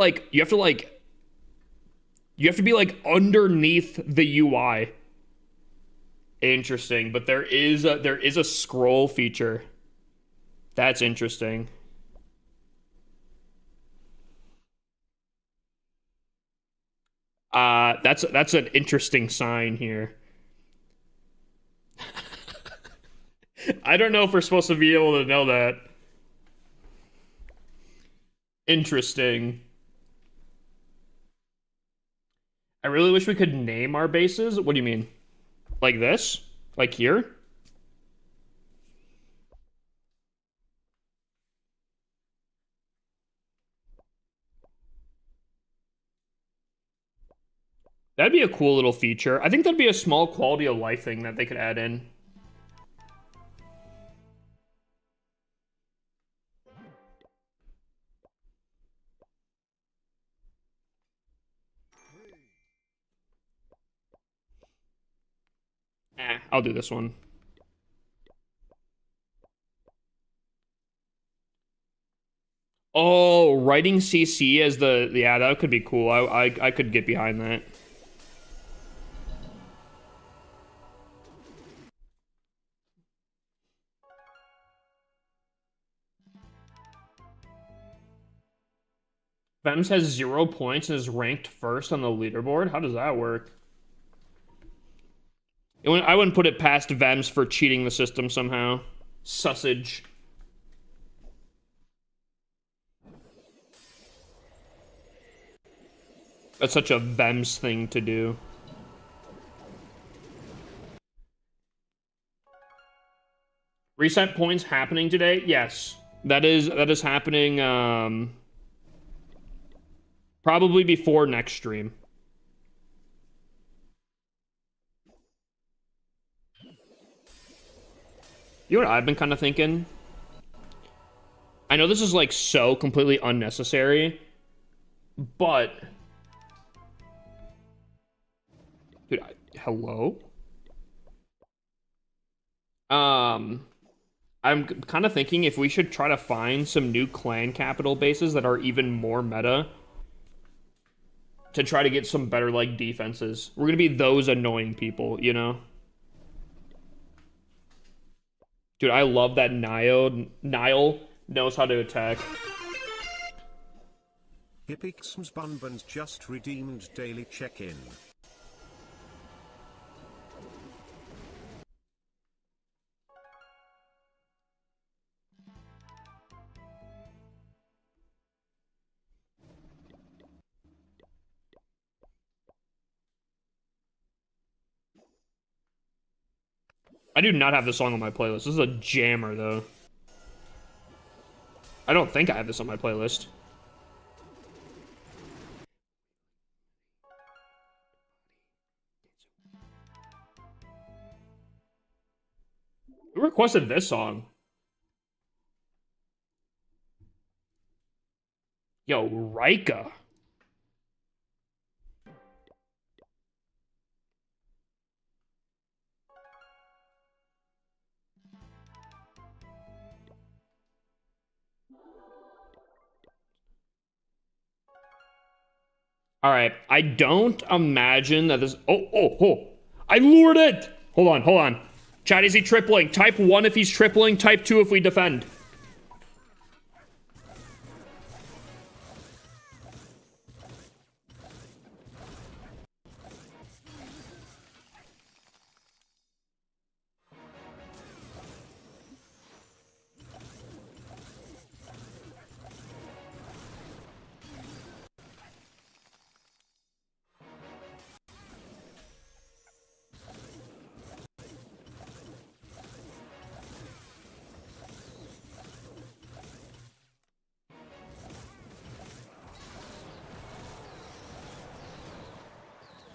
be like underneath the UI. Interesting, but there is a scroll feature. That's interesting. That's an interesting sign here. I don't know if we're supposed to be able to know that. Interesting. I really wish we could name our bases. What do you mean? Like this? Like here? That'd be a cool little feature. I think that'd be a small quality of life thing that they could add in. I'll do this one. Oh, writing CC as yeah, that could be cool. I could get behind that. Vems has 0 points and is ranked first on the leaderboard. How does that work? I wouldn't put it past Vems for cheating the system somehow. Sausage. That's such a Vems thing to do. Reset points happening today? Yes. That is happening probably before next stream. You know what I've been kind of thinking? I know this is like so completely unnecessary, but dude, hello? I'm kind of thinking if we should try to find some new clan capital bases that are even more meta to try to get some better like defenses. We're gonna be those annoying people, you know? Dude, I love that Nile knows how to attack. Hippixms Bunbuns just redeemed daily check-in. I do not have this song on my playlist. This is a jammer, though. I don't think I have this on my playlist. Who requested this song? Yo, Rika. All right, I don't imagine that this... Oh. I lured it! Hold on. Chat, is he tripling? Type 1 if he's tripling, type 2 if we defend.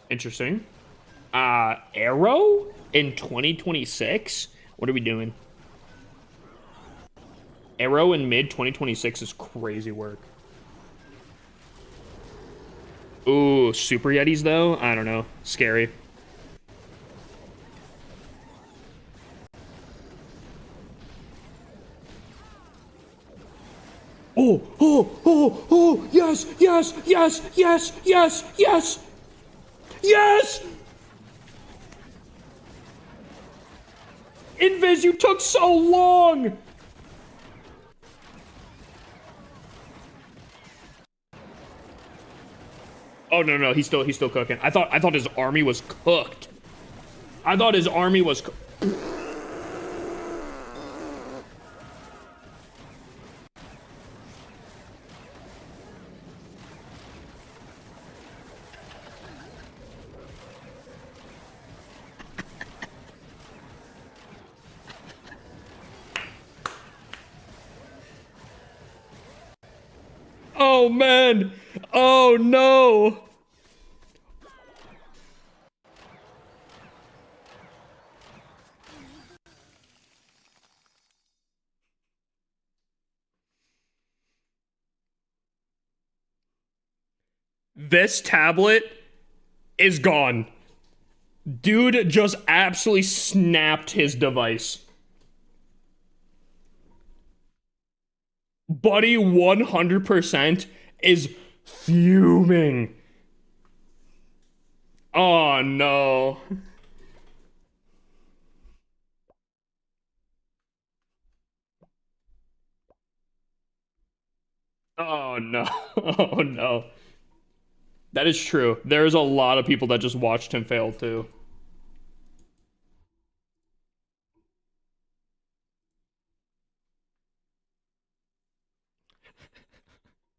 Interesting. Arrow in 2026? What are we doing? Arrow in mid 2026 is crazy work. Ooh, Super Yetis though? I don't know. Scary. Oh, oh, oh, oh, yes, yes, yes, yes, yes, yes, yes! Invis, you took so long! Oh no, no, he's still cooking. I thought his army was cooked. I thought his army was Oh man! Oh no! This tablet is gone. Dude just absolutely snapped his device. Buddy 100% is fuming. Oh no. Oh no. Oh no. That is true. There's a lot of people that just watched him fail too.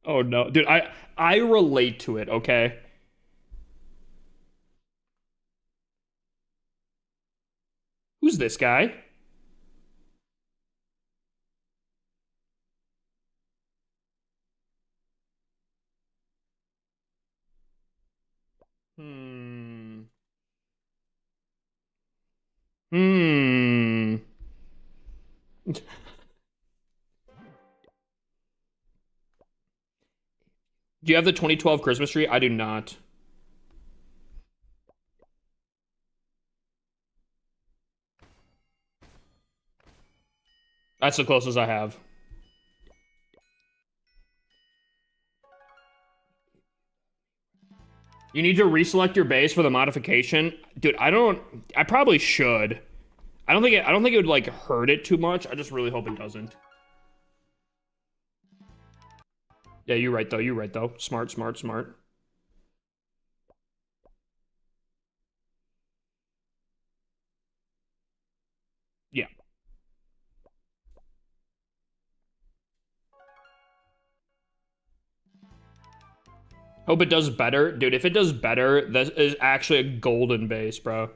Oh no. Dude, I relate to it, okay? Who's this guy? Hmm. Hmm. Do you have the 2012 Christmas tree? I do not. That's the closest I have. You need to reselect your base for the modification. Dude, I probably should. I don't think it would like hurt it too much. I just really hope it doesn't. Yeah, you're right though. You're right though. Smart, smart, smart. Yeah. Hope it does better. Dude, if it does better, that is actually a golden base, bro.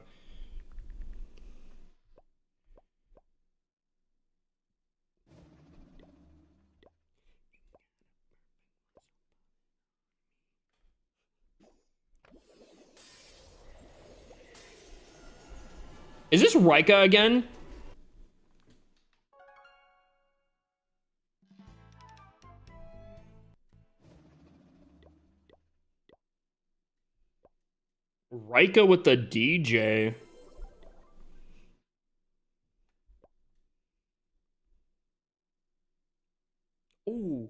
Is this Rika again? Rika with the DJ. Ooh.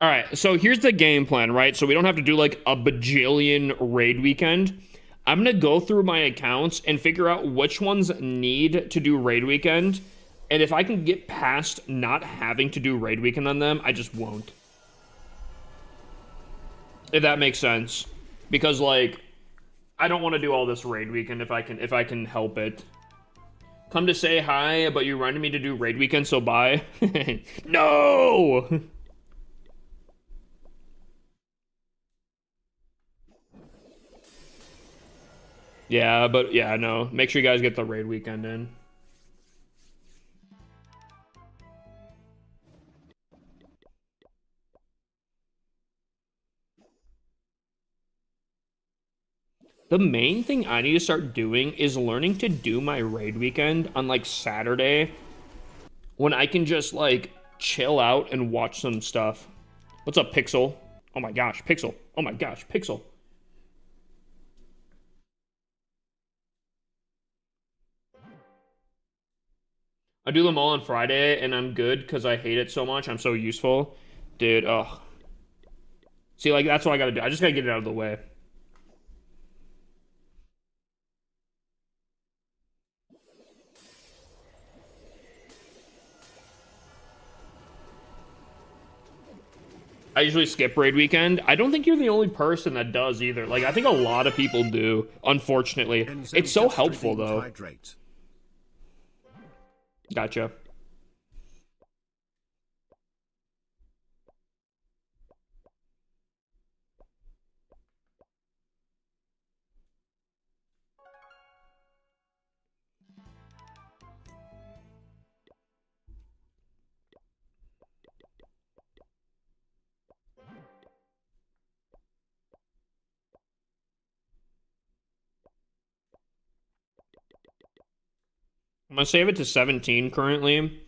All right, so here's the game plan, right? So we don't have to do like a bajillion raid weekend. I'm gonna go through my accounts and figure out which ones need to do raid weekend. And if I can get past not having to do raid weekend on them, I just won't. If that makes sense. Because like I don't want to do all this raid weekend if I can help it. Come to say hi, but you reminded me to do raid weekend, so bye. No! Yeah, but yeah, no. Make sure you guys get the raid weekend in. The main thing I need to start doing is learning to do my raid weekend on like Saturday when I can just like chill out and watch some stuff. What's up, Pixel? Oh my gosh, Pixel. Oh my gosh, Pixel. I do them all on Friday and I'm good because I hate it so much. I'm so useful. Dude, ugh. See, like, that's what I gotta do. I just gotta get it out of the way. I usually skip raid weekend. I don't think you're the only person that does either. Like, I think a lot of people do, unfortunately. Enzo It's so just helpful, redeemed though. hydrate. Gotcha. I'm gonna save it to 17 currently,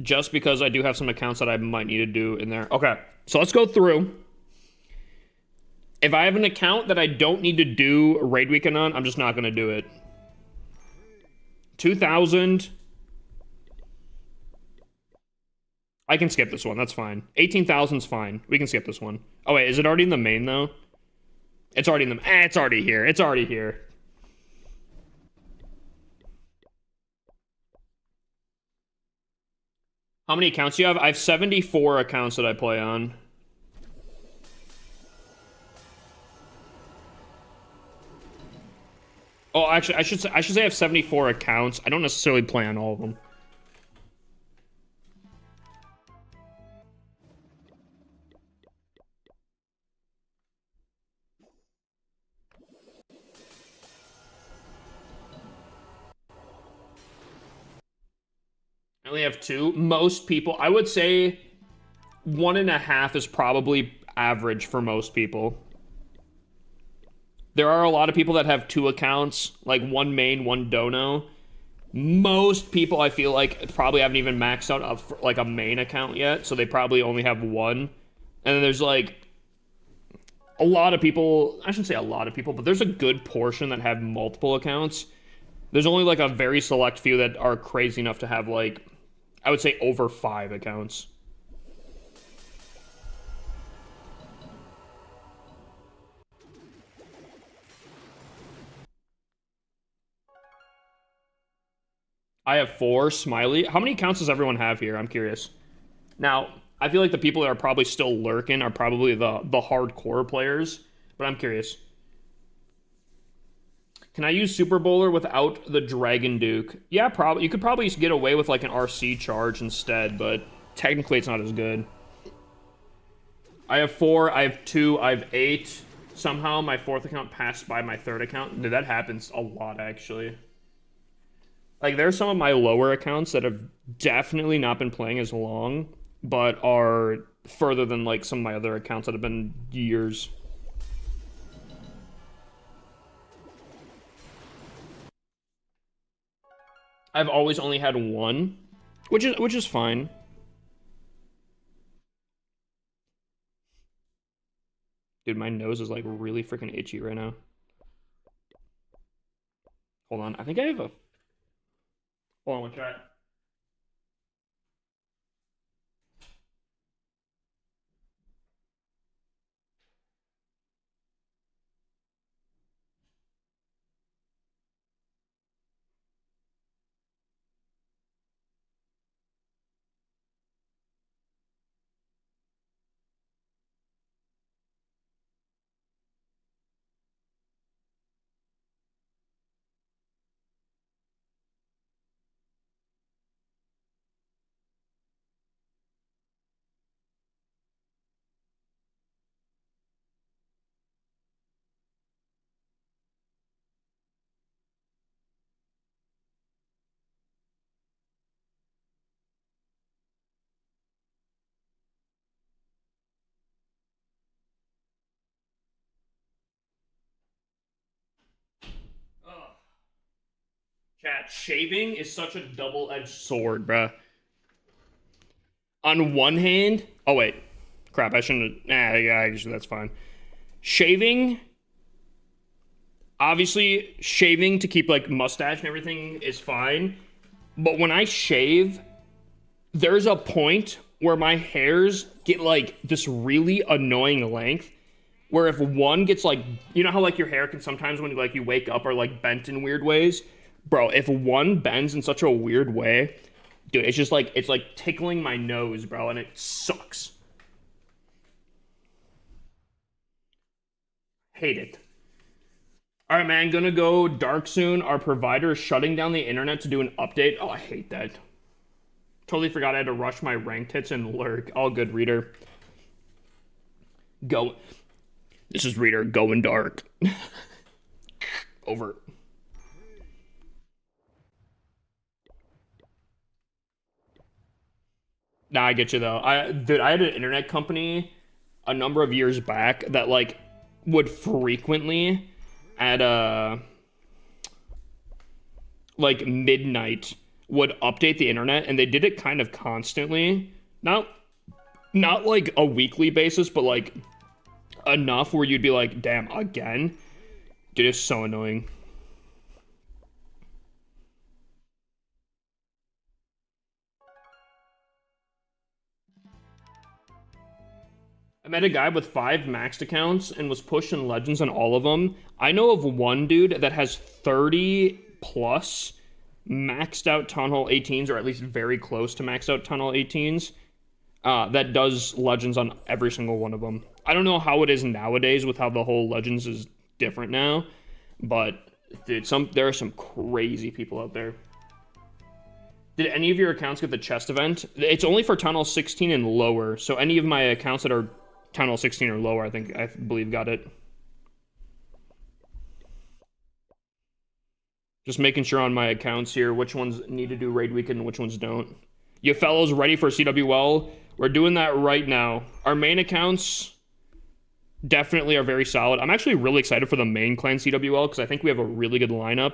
just because I do have some accounts that I might need to do in there. Okay, so let's go through. If I have an account that I don't need to do raid weekend on, I'm just not gonna do it. 2,000. I can skip this one. That's fine. 18,000's fine. We can skip this one. Oh wait, is it already in the main though? It's already in the. It's already here. It's already here. How many accounts do you have? I have 74 accounts that I play on. Oh, actually, I should say I have 74 accounts. I don't necessarily play on all of them. I only have two. Most people, I would say 1.5 is probably average for most people. There are a lot of people that have two accounts, like one main, one dono. Most people, I feel like, probably haven't even maxed out like a main account yet, so they probably only have one. And then there's like a lot of people, I shouldn't say a lot of people, but there's a good portion that have multiple accounts. There's only like a very select few that are crazy enough to have like, I would say over 5 accounts. I have 4. Smiley. How many accounts does everyone have here? I'm curious. Now, I feel like the people that are probably still lurking are probably the hardcore players, but I'm curious. Can I use Super Bowler without the Dragon Duke? Yeah, probably. You could probably get away with like an RC charge instead, but technically it's not as good. I have 4, I have 2, I have 8. Somehow my 4th account passed by my 3rd account. Dude, that happens a lot, actually. Like, there's some of my lower accounts that have definitely not been playing as long, but are further than, like, some of my other accounts that have been years. I've always only had one, which is fine. Dude, my nose is, like, really freaking itchy right now. Hold on. I think I have a... Hold on, one chat. Chat, shaving is such a double-edged sword, bruh. On one hand, oh wait, crap, I shouldn't have, yeah, actually that's fine. Shaving, obviously shaving to keep like mustache and everything is fine, but when I shave, there's a point where my hairs get like this really annoying length where if one gets like, you know how like your hair can sometimes when like you wake up are like bent in weird ways? Bro, if one bends in such a weird way, dude, it's just like, it's like tickling my nose, bro, and it sucks. Hate it. All right, man, gonna go dark soon. Our provider is shutting down the internet to do an update. Oh, I hate that. Totally forgot I had to rush my ranked hits and lurk. All good, Reader. Go. This is Reader going dark. Over. Nah, I get you though. Dude, I had an internet company a number of years back that like would frequently at like midnight would update the internet, and they did it kind of constantly. Not like a weekly basis, but like enough where you'd be like, damn, again? Dude, it's so annoying. I met a guy with 5 maxed accounts and was pushing legends on all of them. I know of one dude that has 30 plus maxed out Town Hall 18s, or at least very close to maxed out Town Hall 18s, that does legends on every single one of them. I don't know how it is nowadays with how the whole legends is different now, but dude, there are some crazy people out there. Did any of your accounts get the chest event? It's only for Town Hall 16 and lower, so any of my accounts that are Town Hall 16 or lower, I believe got it. Just making sure on my accounts here which ones need to do raid weekend and which ones don't. You fellows ready for CWL? We're doing that right now. Our main accounts definitely are very solid. I'm actually really excited for the main clan CWL because I think we have a really good lineup.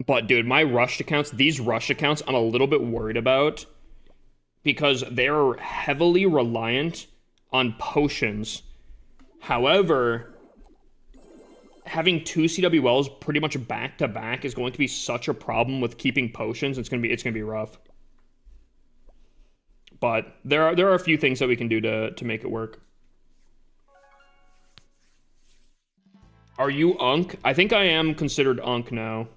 But dude, my rushed accounts, these rushed accounts, I'm a little bit worried about because they're heavily reliant on potions. However, having 2 CWLs pretty much back to back is going to be such a problem with keeping potions. It's gonna be rough. But there are a few things that we can do to make it work. Are you Unk? I think I am considered Unk now.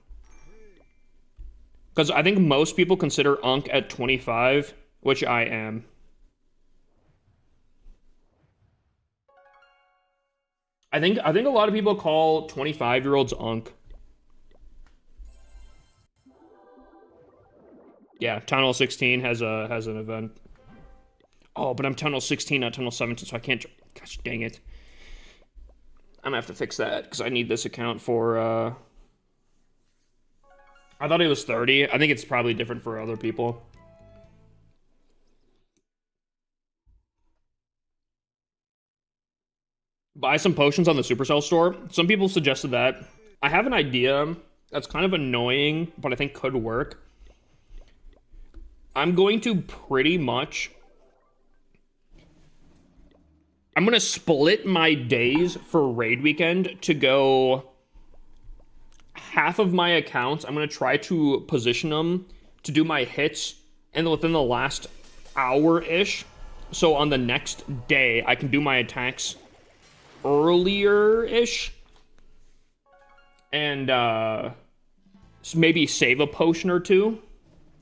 Because I think most people consider Unk at 25, which I am. I think a lot of people call 25-year-olds Unk. Yeah, Town Hall 16 has an event. Oh, but I'm Town Hall 16, not Town Hall 17, so I can't. Gosh, dang it. I'm gonna have to fix that because I need this account for. I thought it was 30. I think it's probably different for other people. Buy some potions on the Supercell store. Some people suggested that. I have an idea that's kind of annoying, but I think could work. I'm going to pretty much... I'm going to split my days for raid weekend to go... half of my accounts, I'm going to try to position them to do my hits and within the last hour-ish. So on the next day, I can do my attacks earlier-ish. And maybe save a potion or two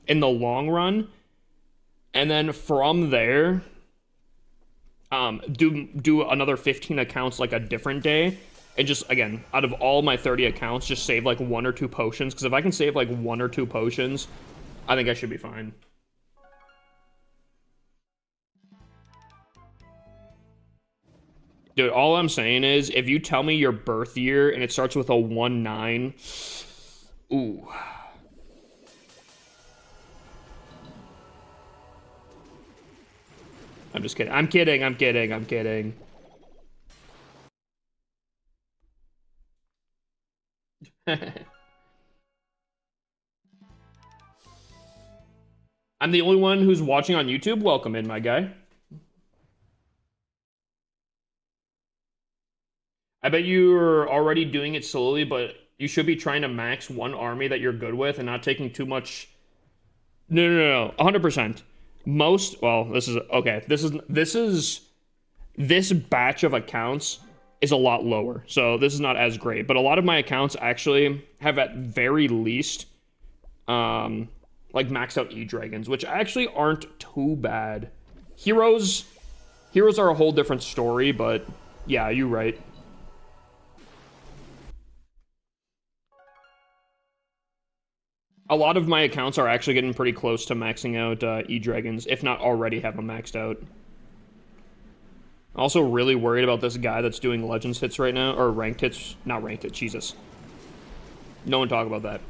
in the long run. And then from there, do another 15 accounts like a different day. And just, again, out of all my 30 accounts, just save like 1 or 2 potions. Because if I can save like 1 or 2 potions, I think I should be fine. Dude, all I'm saying is, if you tell me your birth year and it starts with a 1-9, ooh. I'm just kidding. I'm kidding. I'm the only one who's watching on YouTube. Welcome in, my guy. I bet you're already doing it slowly, but you should be trying to max one army that you're good with and not taking too much. No. 100%. Well, this is okay. This batch of accounts is a lot lower, so this is not as great. But a lot of my accounts actually have at very least, like maxed out E-Dragons, which actually aren't too bad. Heroes are a whole different story, but yeah, you're right. A lot of my accounts are actually getting pretty close to maxing out E-Dragons, if not already have them maxed out. Also really worried about this guy that's doing Legends hits right now, or ranked hits. Not ranked hits, Jesus. No one talk about that.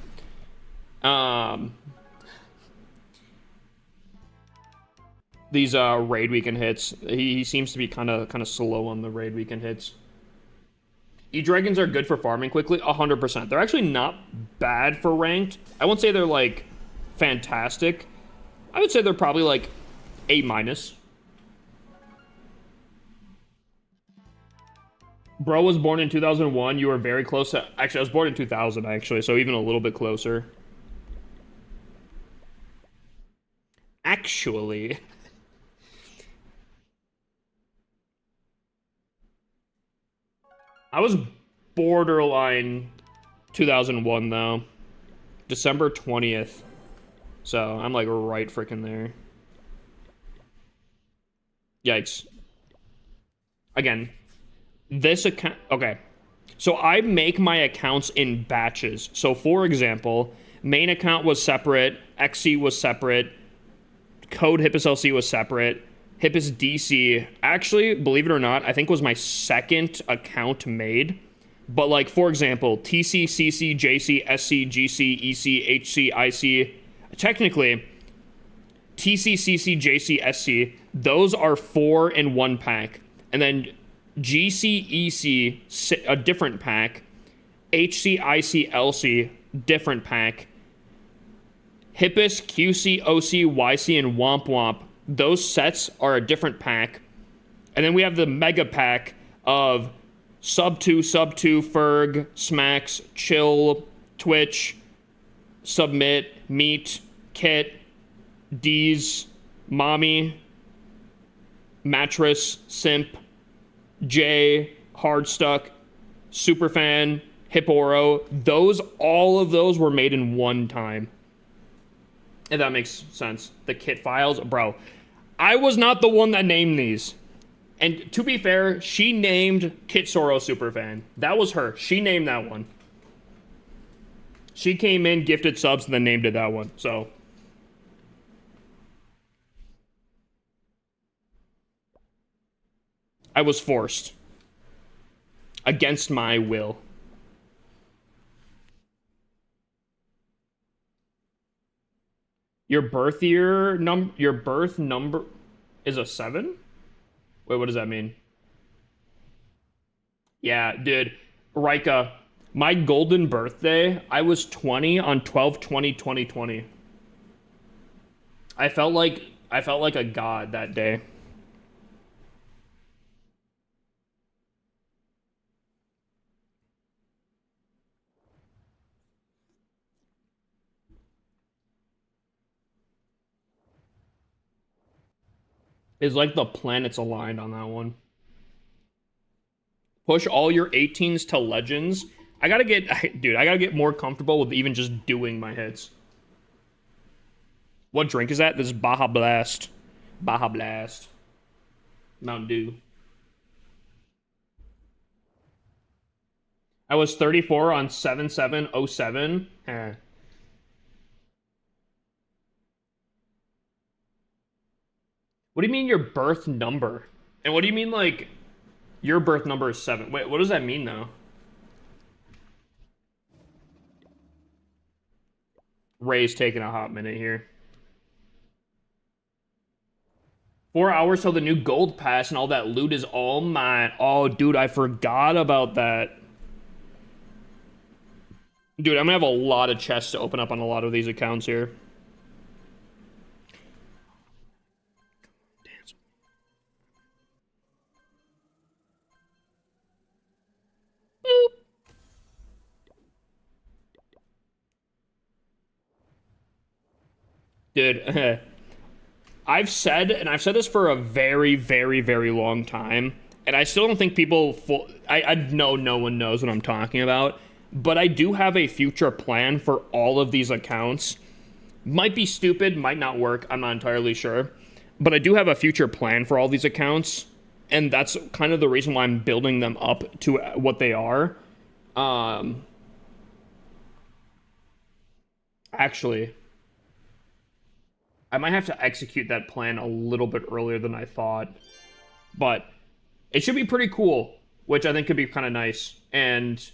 These raid weekend hits. He seems to be kind of slow on the raid weekend hits. E-Dragons are good for farming quickly, 100%. They're actually not bad for ranked. I won't say they're, like, fantastic. I would say they're probably, like, A-. Bro was born in 2001. You were very close to... Actually, I was born in 2000, actually, so even a little bit closer. Actually... I was borderline 2001, though. December 20th. So, I'm, like, right freaking there. Yikes. Again, this account... Okay. So, I make my accounts in batches. So, for example, main account was separate, XC was separate, code HippisLC was separate, Hippus DC, actually, believe it or not, I think was my second account made. But, like, for example, TC, CC, JC, SC, GC, EC, HC, IC, technically, TC, CC, JC, SC, those are 4 in one pack. And then GC, EC, a different pack. HC, IC, LC, different pack. Hippus, QC, OC, YC, and Womp Womp. Those sets are a different pack. And then we have the mega pack of Sub 2, Ferg, Smacks, Chill, Twitch, Submit, Meat, Kit, D's, Mommy, Mattress, Simp, J, Hardstuck, Superfan, Hipporo. All of those were made in one time. If that makes sense. The kit files, bro. I was not the one that named these. And to be fair, she named Kit Soro Superfan. That was her. She named that one. She came in, gifted subs, and then named it that one. So. I was forced. Against my will. Your birth number is a 7? Wait, what does that mean? Yeah, dude. Rika, my golden birthday, I was 20 on 12/20/2020. I felt like a god that day. It's like the planets aligned on that one. Push all your 18s to legends. I gotta get more comfortable with even just doing my hits. What drink is that? This is Baja Blast. Baja Blast. Mountain Dew. I was 34 on 7/7/07. What do you mean your birth number? And what do you mean, like, your birth number is 7? Wait, what does that mean, though? Ray's taking a hot minute here. 4 hours till the new gold pass and all that loot is all mine. Oh, dude, I forgot about that. Dude, I'm gonna have a lot of chests to open up on a lot of these accounts here. Dude, I've said, and I've said this for a very, very, very long time, and I still don't think people I know no one knows what I'm talking about, but I do have a future plan for all of these accounts. Might be stupid, might not work, I'm not entirely sure. But I do have a future plan for all these accounts, and that's kind of the reason why I'm building them up to what they are. Um, Actually, I might have to execute that plan a little bit earlier than I thought. But it should be pretty cool, which I think could be kind of nice. And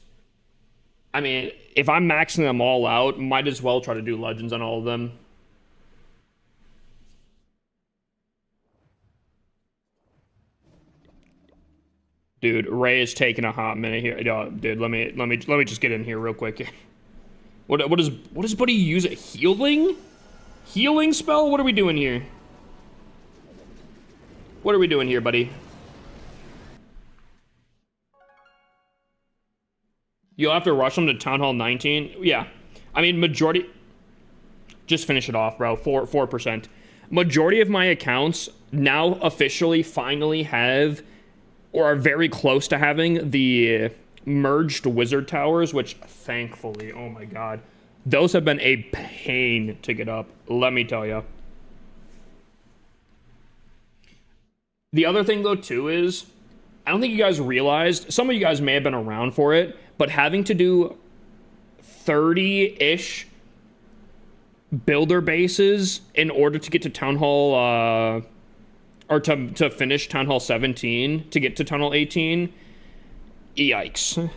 I mean, if I'm maxing them all out, might as well try to do legends on all of them. Dude, Ray is taking a hot minute here. Yo, dude, let me just get in here real quick. What is Buddy use? A healing? Healing spell? What are we doing here? What are we doing here, buddy? You'll have to rush them to Town Hall 19. Yeah. I mean, majority... Just finish it off, bro. 4%. Majority of my accounts now officially finally have, or are very close to having, the merged wizard towers, which thankfully, oh my god, those have been a pain to get up, let me tell you. The other thing, though, too, is I don't think you guys realized, some of you guys may have been around for it, but having to do 30-ish builder bases in order to get to Town Hall, or to finish Town Hall 17, to get to Town Hall 18, yikes.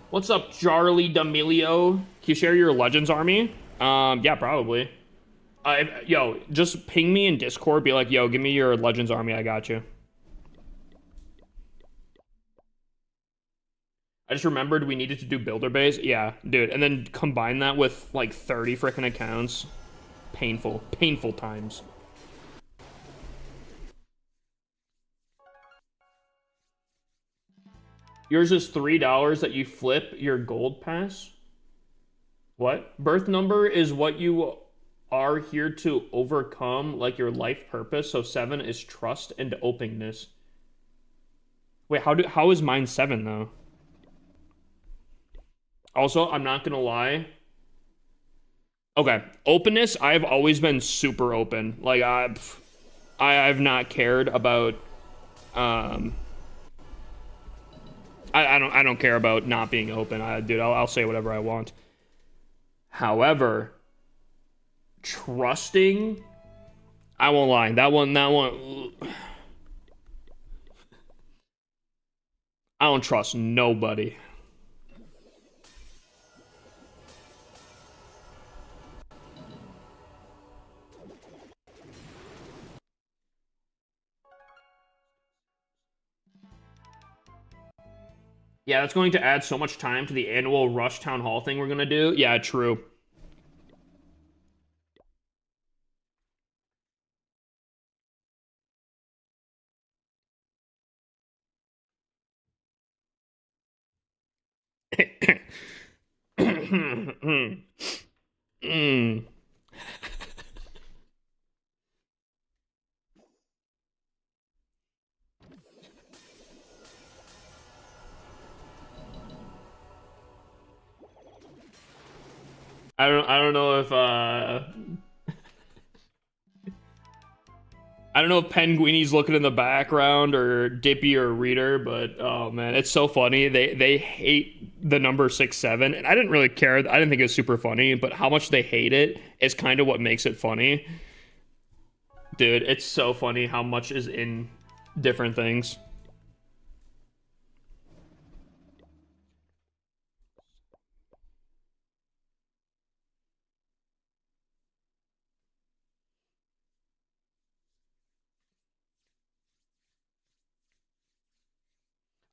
What's up, Charlie D'Amelio? Can you share your Legends army? Yeah, probably. Yo, just ping me in Discord, be like, yo, give me your Legends army, I got you. I just remembered we needed to do builder base. Yeah, dude. And then combine that with like 30 freaking accounts. Painful. Painful times. Yours is $3 that you flip your gold pass? What? Birth number is what you are here to overcome, like your life purpose. So 7 is trust and openness. Wait, how is mine 7 though? Also, I'm not gonna lie. Okay, openness. I've always been super open. Like I've not cared about. I don't care about not being open. Dude, I'll say whatever I want. However, trusting. I won't lie. That one. I don't trust nobody. Yeah, that's going to add so much time to the annual Rush Town Hall thing we're gonna do. Yeah, true. Mm. I don't know if I don't know if Penguini's looking in the background or Dippy or Reader, but oh man, it's so funny. They hate the number 6-7, and I didn't really care. I didn't think it was super funny, but how much they hate it is kind of what makes it funny. Dude, it's so funny how much is in different things.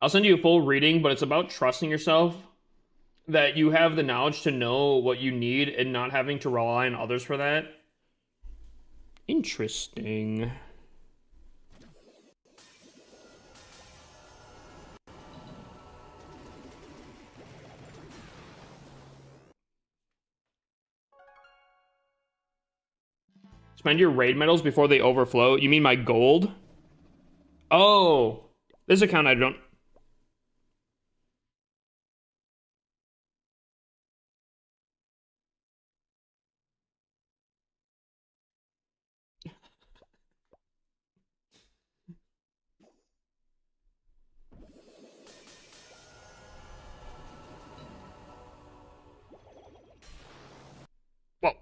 I'll send you a full reading, but it's about trusting yourself, that you have the knowledge to know what you need and not having to rely on others for that. Interesting. Spend your raid medals before they overflow. You mean my gold? Oh, this account I don't. Well,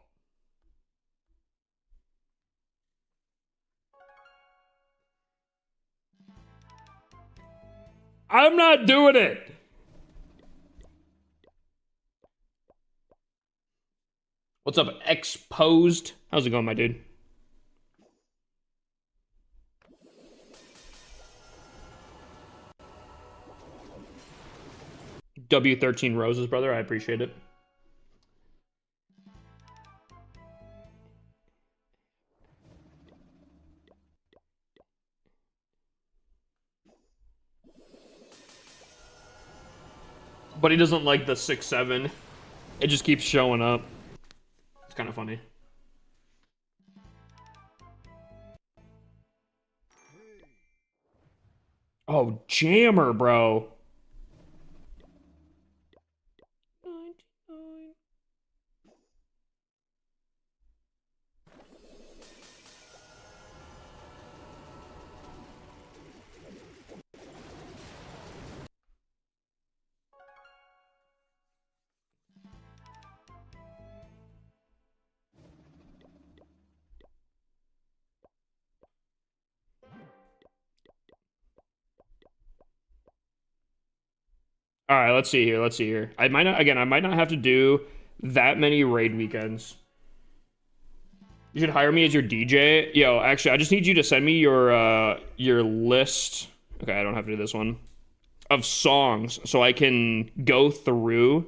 I'm not doing it. What's up, Exposed? How's it going, my dude? W13 Roses, brother. I appreciate it. But he doesn't like the 6-7. It just keeps showing up. It's kind of funny. Oh, Jammer, bro. All right, let's see here. Let's see here. I might not, again, I might not have to do that many raid weekends. You should hire me as your DJ. Yo, actually, I just need you to send me your list. Okay, I don't have to do this one. Of songs so I can go through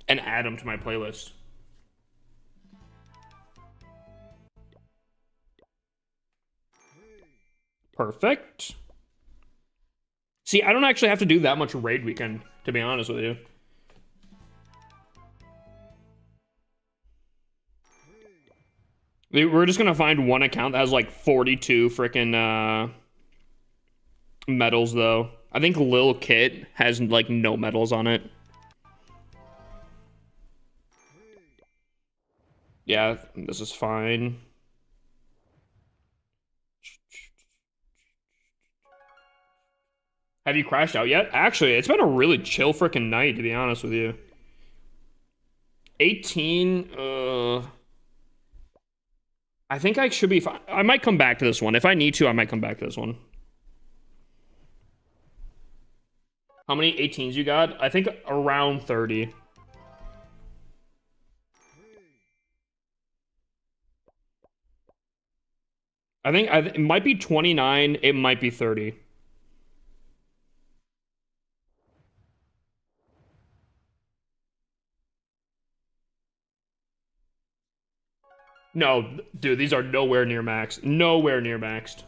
and add them to my playlist. Perfect. See, I don't actually have to do that much raid weekend, to be honest with you. We're just gonna find one account that has like 42 freaking medals, though. I think Lil Kit has like no medals on it. Yeah, this is fine. Have you crashed out yet? Actually, it's been a really chill freaking night, to be honest with you. 18, I think I should be fine. I might come back to this one. If I need to, I might come back to this one. How many 18s you got? I think around 30. I think it might be 29. It might be 30. No, dude, these are nowhere near max. Nowhere near maxed.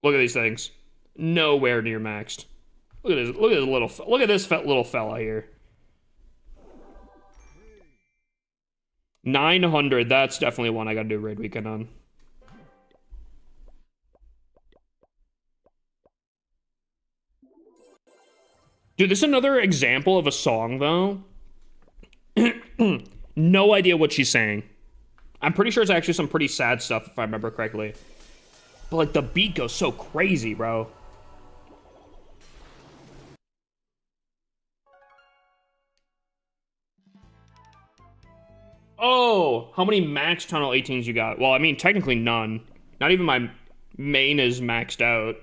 Look at these things. Nowhere near maxed. Look at this. Look at this little. Look at this little fella here. 900. That's definitely one I gotta do raid weekend on. Dude, this is another example of a song, though. No idea what she's saying. I'm pretty sure it's actually some pretty sad stuff, if I remember correctly. But, like, the beat goes so crazy, bro. Oh, how many max tunnel 18s you got? Well, I mean, technically none. Not even my main is maxed out.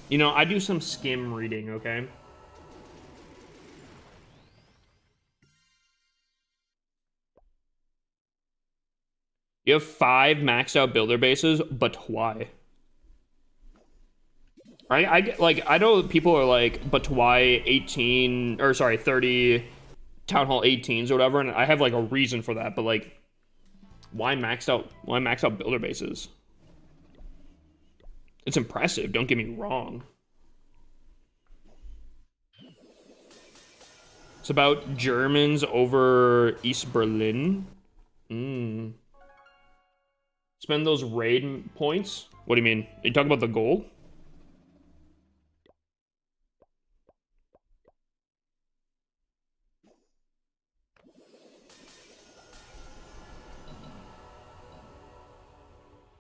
You know, I do some skim reading, okay? You have 5 maxed out builder bases, but why? I get, like, I know people are like, but why 18 or sorry 30 Town Hall 18s or whatever, and I have like a reason for that, but like, why max out builder bases? It's impressive, don't get me wrong. It's about Germans over East Berlin. Spend those raid points? What do you mean? Are you talking about the gold?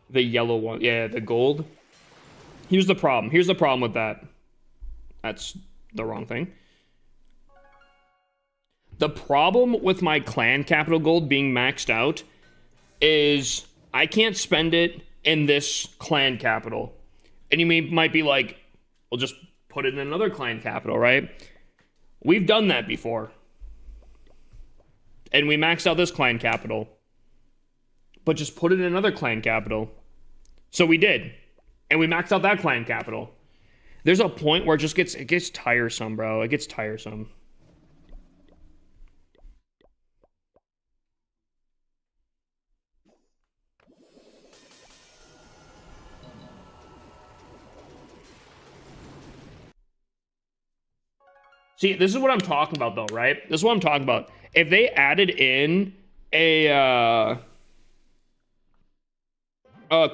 The yellow one. Yeah, the gold. Here's the problem. Here's the problem with that. That's the wrong thing. The problem with my clan capital gold being maxed out is I can't spend it in this clan capital. And you might be like, well, just put it in another clan capital, right? We've done that before. And we maxed out this clan capital. But just put it in another clan capital. So we did. And we maxed out that clan capital. There's a point where it gets tiresome, bro. It gets tiresome. See, this is what I'm talking about, though, right? This is what I'm talking about. If they added in a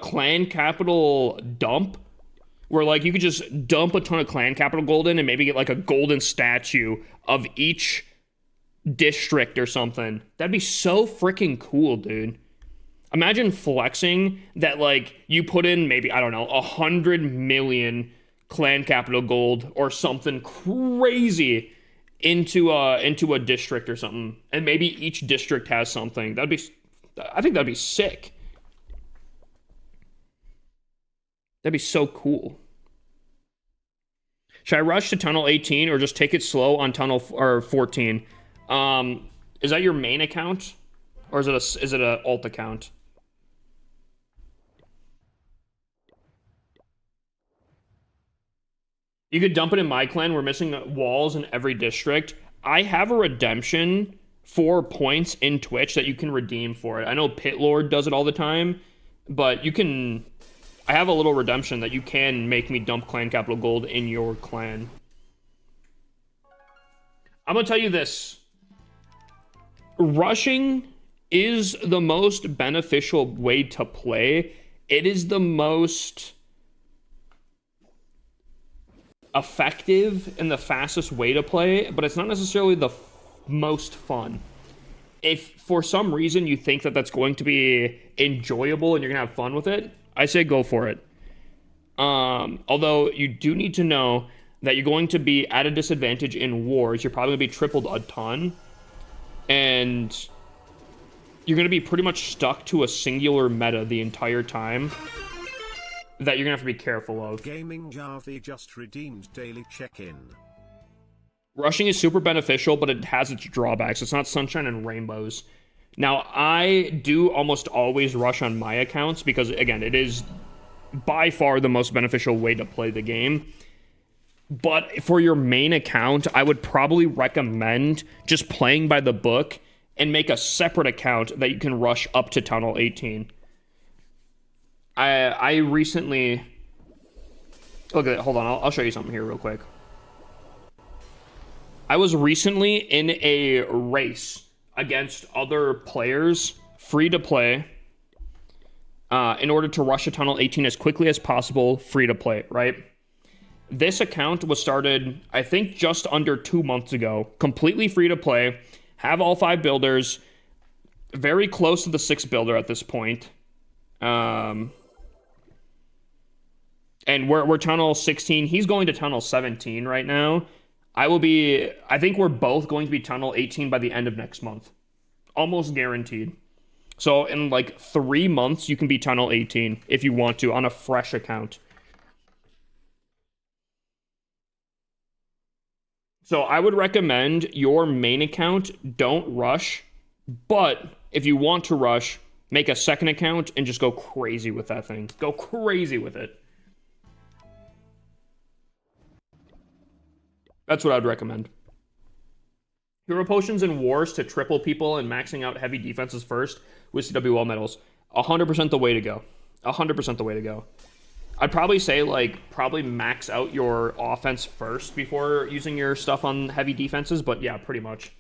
clan capital dump, where like you could just dump a ton of clan capital gold in and maybe get like a golden statue of each district or something, that'd be so freaking cool, dude. Imagine flexing that like you put in maybe, I don't know, 100 million clan capital gold or something crazy into a district or something, and maybe each district has something. I think that'd be sick. That'd be so cool. Should I rush to tunnel 18 or just take it slow on tunnel 14? Is that your main account, or is it a alt account? You could dump it in my clan. We're missing walls in every district. I have a redemption for points in Twitch that you can redeem for it. I know Pit Lord does it all the time, but you can... I have a little redemption that you can make me dump clan capital gold in your clan. I'm gonna tell you this. Rushing is the most beneficial way to play. It is the most effective and the fastest way to play, but it's not necessarily the most fun. If for some reason you think that that's going to be enjoyable and you're gonna have fun with it, I say go for it. Although you do need to know that you're going to be at a disadvantage in wars. You're probably gonna be tripled a ton, and you're gonna be pretty much stuck to a singular meta the entire time that you're gonna have to be careful of. Gaming Jarvie just redeemed daily check-in. Rushing is super beneficial, but it has its drawbacks. It's not sunshine and rainbows. Now, I do almost always rush on my accounts because, again, it is by far the most beneficial way to play the game. But for your main account, I would probably recommend just playing by the book and make a separate account that you can rush up to Tunnel 18. I recently... Look at that. Hold on. I'll show you something here real quick. I was recently in a race against other players, free to play, in order to rush a Tunnel 18 as quickly as possible, free to play, right? This account was started, I think, just under 2 months ago. Completely free to play. Have all 5 builders. Very close to the 6th builder at this point. And we're Tunnel 16. He's going to Tunnel 17 right now. I think we're both going to be Tunnel 18 by the end of next month. Almost guaranteed. So in like 3 months, you can be Tunnel 18 if you want to on a fresh account. So I would recommend your main account, don't rush. But if you want to rush, Make a second account and just go crazy with that thing. Go crazy with it. That's what I'd recommend. Hero potions and wars to triple people and maxing out heavy defenses first with CWL medals. 100% the way to go. 100% the way to go. I'd probably say, like, probably max out your offense first before using your stuff on heavy defenses, but yeah, pretty much.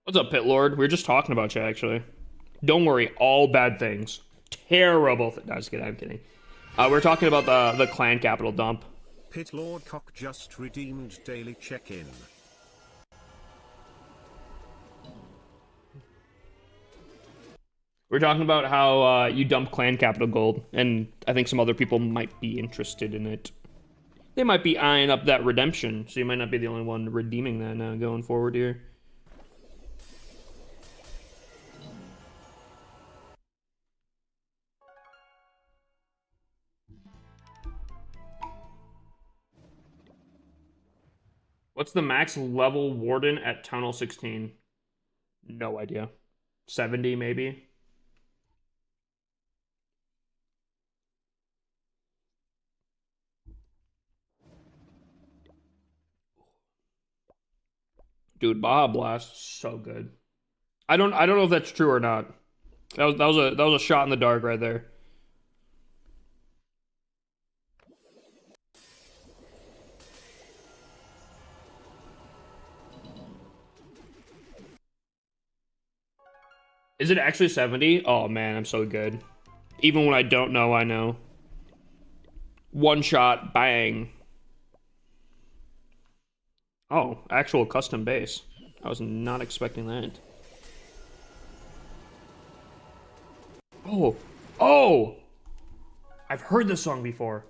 What's up, Pit Lord? We were just talking about you, actually. Don't worry, all bad things. Terrible. No, just kidding. I'm kidding. We're talking about the clan capital dump. Pit Lord Cock just redeemed daily check-in. We're talking about how you dump clan capital gold, and I think some other people might be interested in it. They might be eyeing up that redemption, so you might not be the only one redeeming that now going forward here. What's the max level warden at Tunnel 16? No idea. 70 maybe? Dude, Baja Blast, so good. I don't know if that's true or not. That was a shot in the dark right there. Is it actually 70? Oh man, I'm so good. Even when I don't know, I know. One shot, bang. Oh, actual custom base. I was not expecting that. Oh, oh! I've heard this song before.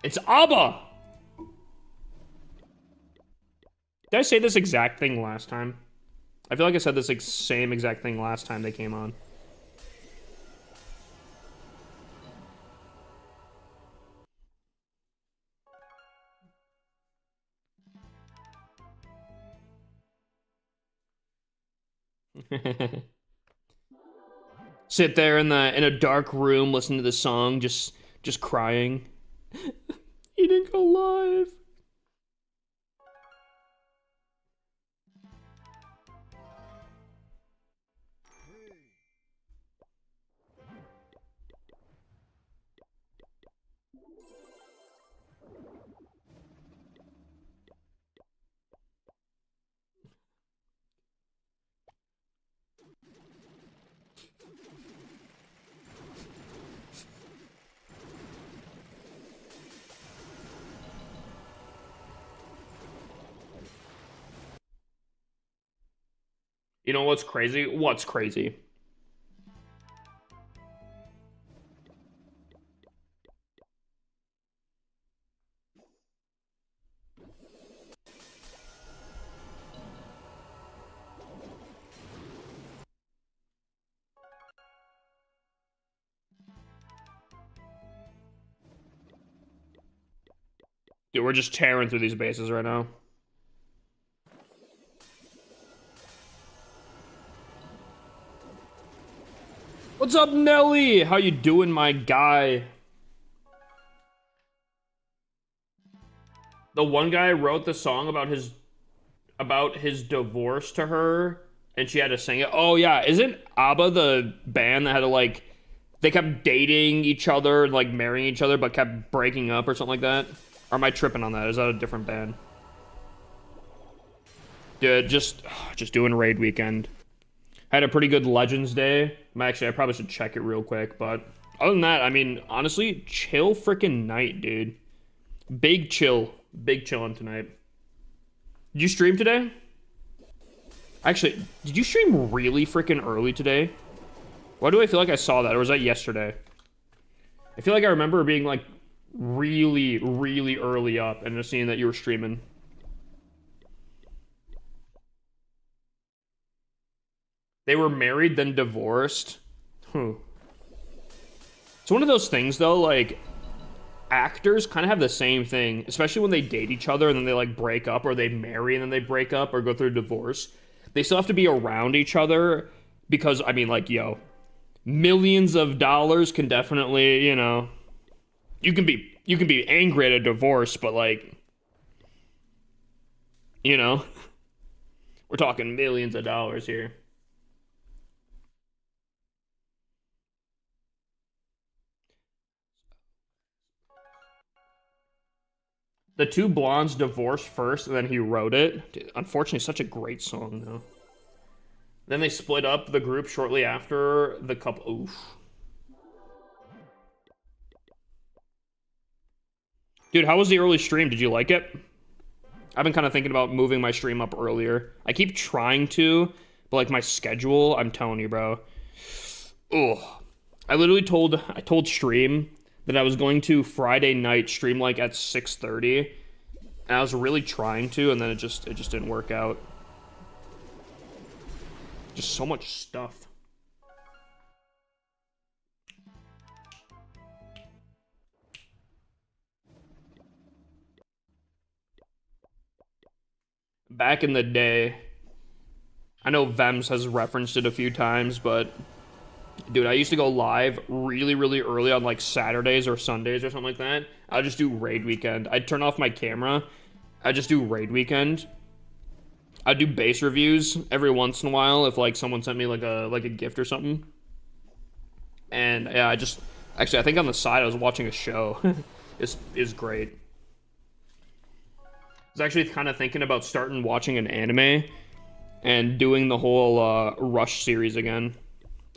It's ABBA! Did I say this exact thing last time? I feel like I said this same exact thing last time they came on. Sit there in a dark room, listen to the song, just crying. He didn't go live. You know what's crazy? What's crazy? Dude, we're just tearing through these bases right now. What's up, Nelly? How you doing, my guy? The one guy wrote the song about his divorce to her, and she had to sing it. Oh yeah, isn't ABBA the band that had to like they kept dating each other and like marrying each other, but kept breaking up or something like that? Or am I tripping on that? Is that a different band? Dude, just doing raid weekend. Had a pretty good Legends day. Actually, I probably should check it real quick, but other than that, I mean, honestly, chill freaking night, dude. Big chill. Big chillin' tonight. Did you stream today? Actually, did you stream really freaking early today? Why do I feel like I saw that, or was that yesterday? I feel like I remember being like really, really early up and just seeing that you were streaming. They were married, then divorced. It's one of those things, though, like, actors kind of have the same thing, especially when they date each other and then they, like, break up, or they marry and then they break up or go through a divorce. They still have to be around each other because, I mean, like, yo, millions of dollars can definitely, you know, you can be angry at a divorce, but, like, you know, we're talking millions of dollars here. The two blondes divorced first, and then he wrote it. Dude, unfortunately, such a great song, though. Then they split up the group shortly after the couple. Oof. Dude, how was the early stream? Did you like it? I've been kind of thinking about moving my stream up earlier. I keep trying to, but like my schedule, I'm telling you, bro. Oh, I told stream that I was going to Friday night stream like at 6:30, and I was really trying to, and then it just didn't work out. Just so much stuff. Back in the day, I know Vems has referenced it a few times, but dude, I used to go live really, really early on like Saturdays or Sundays or something like that. I'd just do raid weekend. I'd turn off my camera. I'd just do raid weekend. I'd do base reviews every once in a while if like someone sent me like a gift or something. And yeah, I think on the side I was watching a show. It's great. I was actually kind of thinking about starting watching an anime and doing the whole Rush series again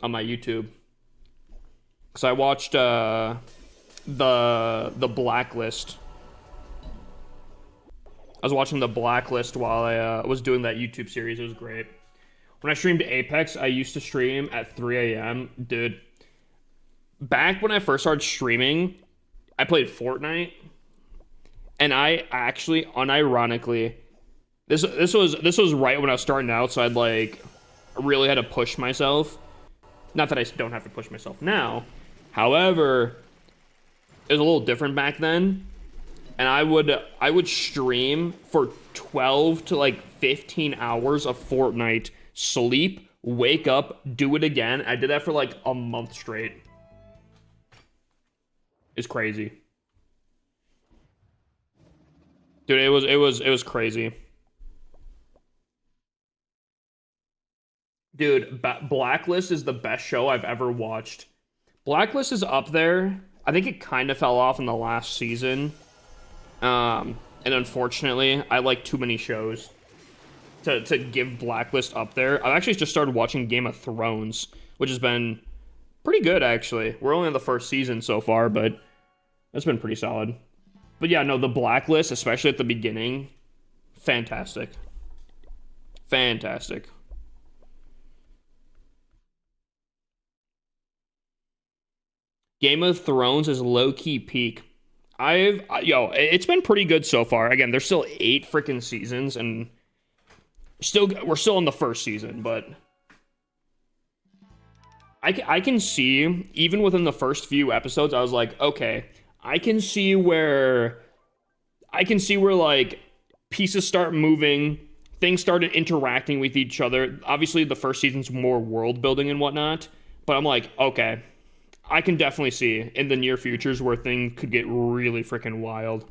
on my YouTube. Because I watched the Blacklist. I was watching the Blacklist while I was doing that YouTube series. It was great. When I streamed Apex, I used to stream at 3 a.m. Dude, back when I first started streaming, I played Fortnite. And I actually, unironically, this was right when I was starting out, so I'd like really had to push myself. Not that I don't have to push myself now. However, it was a little different back then. And I would stream for 12 to like 15 hours of Fortnite, sleep, wake up, do it again. I did that for like a month straight. It's crazy. Dude, it was crazy. Dude, Blacklist is the best show I've ever watched. Blacklist is up there. I think it kind of fell off in the last season. And unfortunately, I like too many shows to give Blacklist up there. I've actually just started watching Game of Thrones, which has been pretty good, actually. We're only on the first season so far, but it's been pretty solid. But yeah, no, the Blacklist, especially at the beginning, fantastic. Fantastic. Game of Thrones is low-key peak. It's been pretty good so far. Again, there's still 8 freaking seasons, and we're still in the first season, but I can see, even within the first few episodes, I was like, okay, I can see where like pieces start moving, things started interacting with each other. Obviously, the first season's more world building and whatnot, but I'm like, okay, I can definitely see in the near futures where things could get really freaking wild.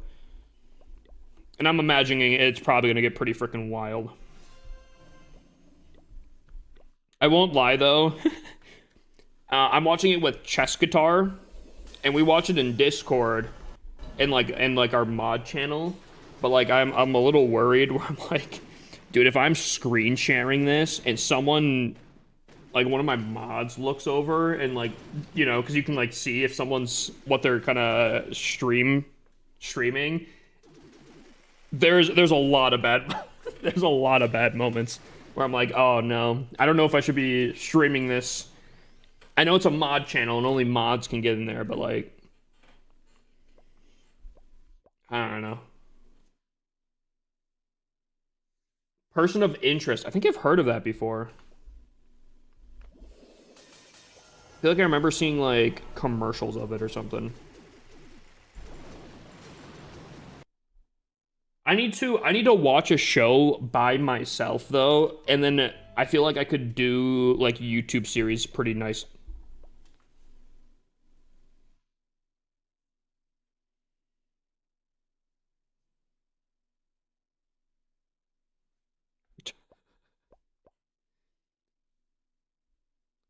And I'm imagining it's probably going to get pretty freaking wild. I won't lie, though. I'm watching it with Chess Guitar, and we watch it in Discord, in like our mod channel. But like I'm a little worried where I'm like, dude, if I'm screen sharing this and someone like one of my mods looks over and like, you know, because you can like see if someone's what they're kind of streaming. There's a lot of bad there's a lot of bad moments where I'm like, oh no, I don't know if I should be streaming this. I know it's a mod channel and only mods can get in there, but like, I don't know. Person of interest. I think I've heard of that before. I feel like I remember seeing like commercials of it or something. I need to watch a show by myself though, and then I feel like I could do like YouTube series pretty nice.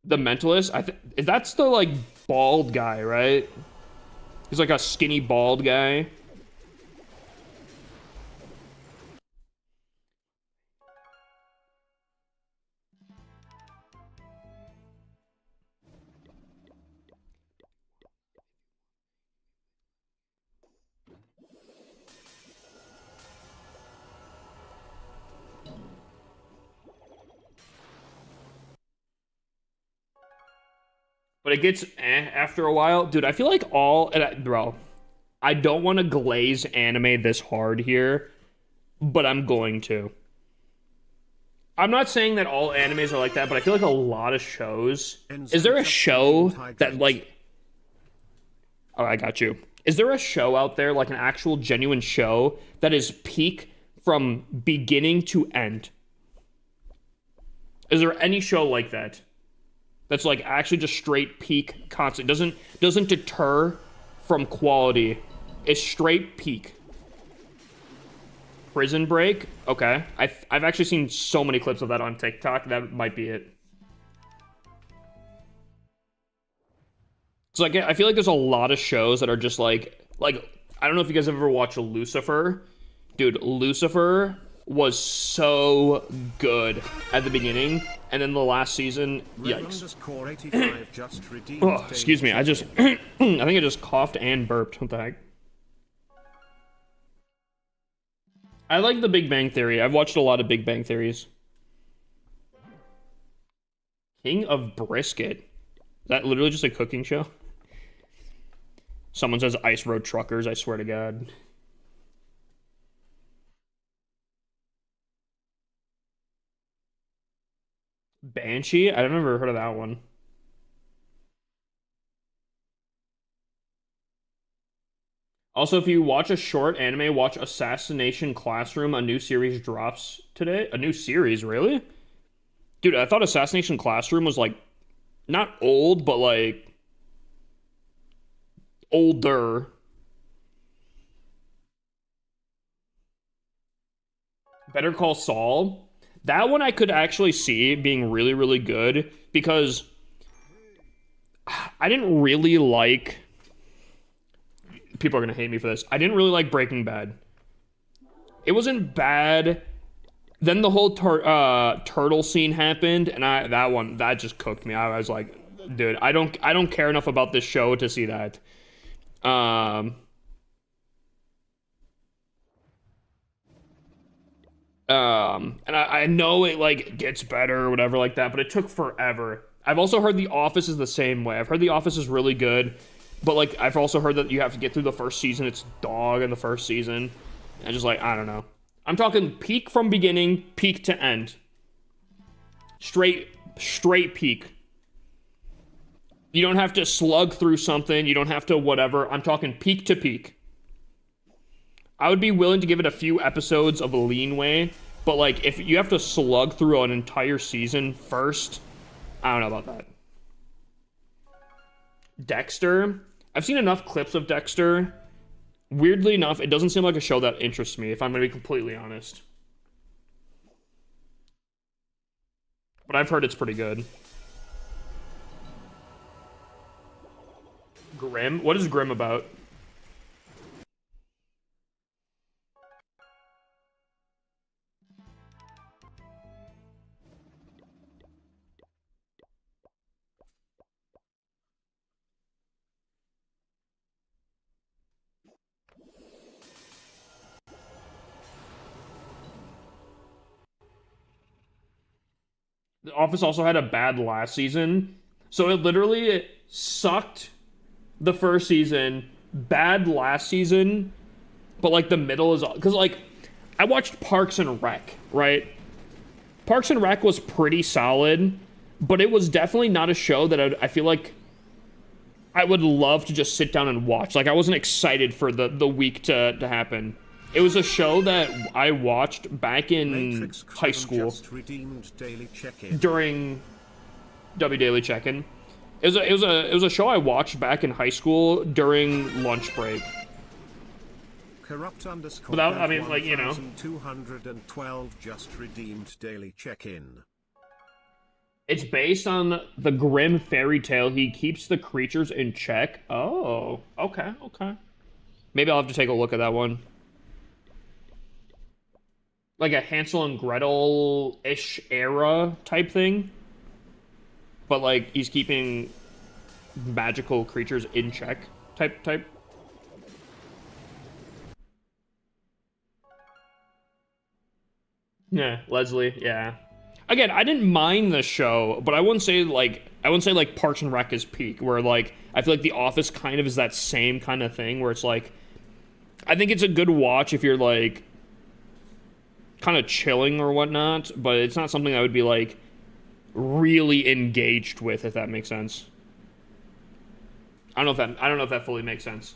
The Mentalist, that's the like bald guy, right? He's like a skinny bald guy. But it gets after a while, dude. I feel like bro. I don't want to glaze anime this hard here, but I'm going to. I'm not saying that all animes are like that, but I feel like a lot of shows. Is there a show that like? Oh, I got you. Is there a show out there like an actual genuine show that is peak from beginning to end? Is there any show like that? That's like actually just straight peak constant. Doesn't deter from quality. It's straight peak. Prison Break. Okay. I've actually seen so many clips of that on TikTok. That might be it. So like I feel like there's a lot of shows that are just like I don't know if you guys have ever watched Lucifer. Dude, Lucifer was so good at the beginning, and then the last season, yikes. Oh, excuse me, I think I just coughed and burped. What the heck? I like the Big Bang Theory. I've watched a lot of Big Bang Theories. King of Brisket. Is that literally just a cooking show? Someone says Ice Road Truckers, I swear to God. Banshee? I've never heard of that one. Also, if you watch a short anime, watch Assassination Classroom. A new series drops today. A new series, really? Dude, I thought Assassination Classroom was like not old, but like older. Better Call Saul. That one I could actually see being really, really good because I didn't really like. People are gonna hate me for this. I didn't really like Breaking Bad. It wasn't bad. Then the whole turtle scene happened, and that just cooked me. I was like, dude, I don't care enough about this show to see that. Um, and I know it like gets better or whatever like that, but it took forever. I've also heard The Office is the same way. I've heard The Office is really good, but like I've also heard that you have to get through the first season. It's dog in the first season, and just like I don't know. I'm talking peak from beginning, peak to end. Straight peak. You don't have to slug through something. You don't have to whatever. I'm talking peak to peak. I would be willing to give it a few episodes of a leanway, but like if you have to slug through an entire season first, I don't know about that. Dexter. I've seen enough clips of Dexter. Weirdly enough, it doesn't seem like a show that interests me, if I'm going to be completely honest. But I've heard it's pretty good. Grimm? What is Grimm about? The Office also had a bad last season. So it literally sucked the first season, bad last season, but like the middle is because like I watched Parks and Rec, right? Parks and Rec was pretty solid, but it was definitely not a show that I feel like I would love to just sit down and watch. Like I wasn't excited for the week to happen. It was a show that I watched back in Matrix high Crew school just redeemed daily check-in. during W Daily Check-in. It was a show I watched back in high school during lunch break. Corrupt underscore Without, I mean, like, you know. 1212 just redeemed daily check-in. It's based on the grim fairy tale. He keeps the creatures in check. Oh, okay, okay. Maybe I'll have to take a look at that one. Like a Hansel and Gretel-ish era type thing. But like he's keeping magical creatures in check type. Yeah, Leslie, yeah. Again, I didn't mind the show, but I wouldn't say like Parks and Rec is peak, where like I feel like The Office kind of is that same kind of thing where it's like I think it's a good watch if you're like kind of chilling or whatnot, but it's not something I would be like really engaged with, if that makes sense. I don't know if that fully makes sense.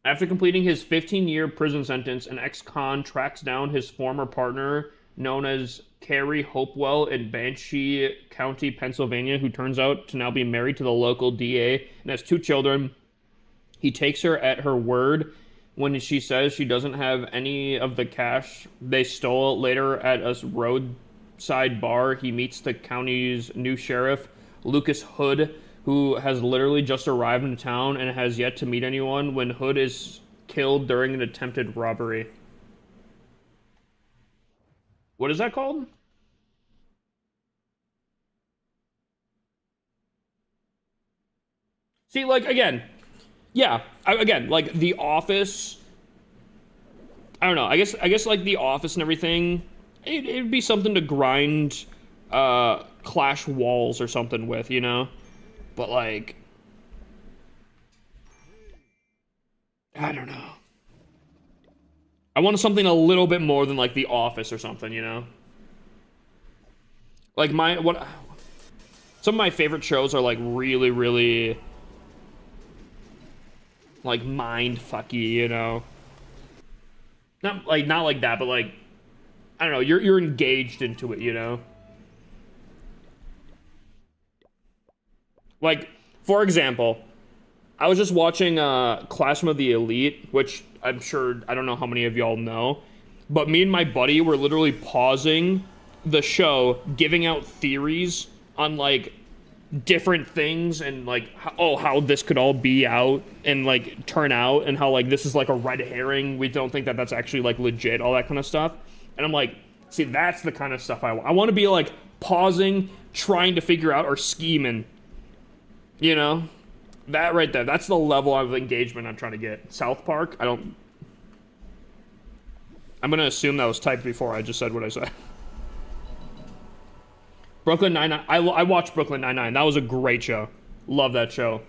After completing his 15-year prison sentence, an ex-con tracks down his former partner, known as Carrie Hopewell, in Banshee County, Pennsylvania, who turns out to now be married to the local DA and has 2 children. He takes her at her word when she says she doesn't have any of the cash they stole. Later at a roadside bar, he meets the county's new sheriff, Lucas Hood, who has literally just arrived in town and has yet to meet anyone when Hood is killed during an attempted robbery. What is that called? See, like, again, yeah, again, like The Office. I don't know. I guess like The Office and everything. It'd be something to grind, Clash walls or something with, you know. But like, I don't know. I wanted something a little bit more than like The Office or something, you know. Like some of my favorite shows are like really like mind fucky, you know. Not like that, but like I don't know, you're engaged into it, you know. Like, for example, I was just watching Classroom of the Elite, which I'm sure I don't know how many of y'all know, but me and my buddy were literally pausing the show, giving out theories on like different things and like how this could all be out and like turn out and how like this is like a red herring, we don't think that that's actually like legit, all that kind of stuff. And I'm like, see, that's the kind of stuff I want to be like pausing, trying to figure out, or scheming, you know. That right there, that's the level of engagement I'm trying to get. South Park, I'm gonna assume that was typed before I just said what I said. Brooklyn Nine-Nine. I watched Brooklyn Nine-Nine. That was a great show. Love that show.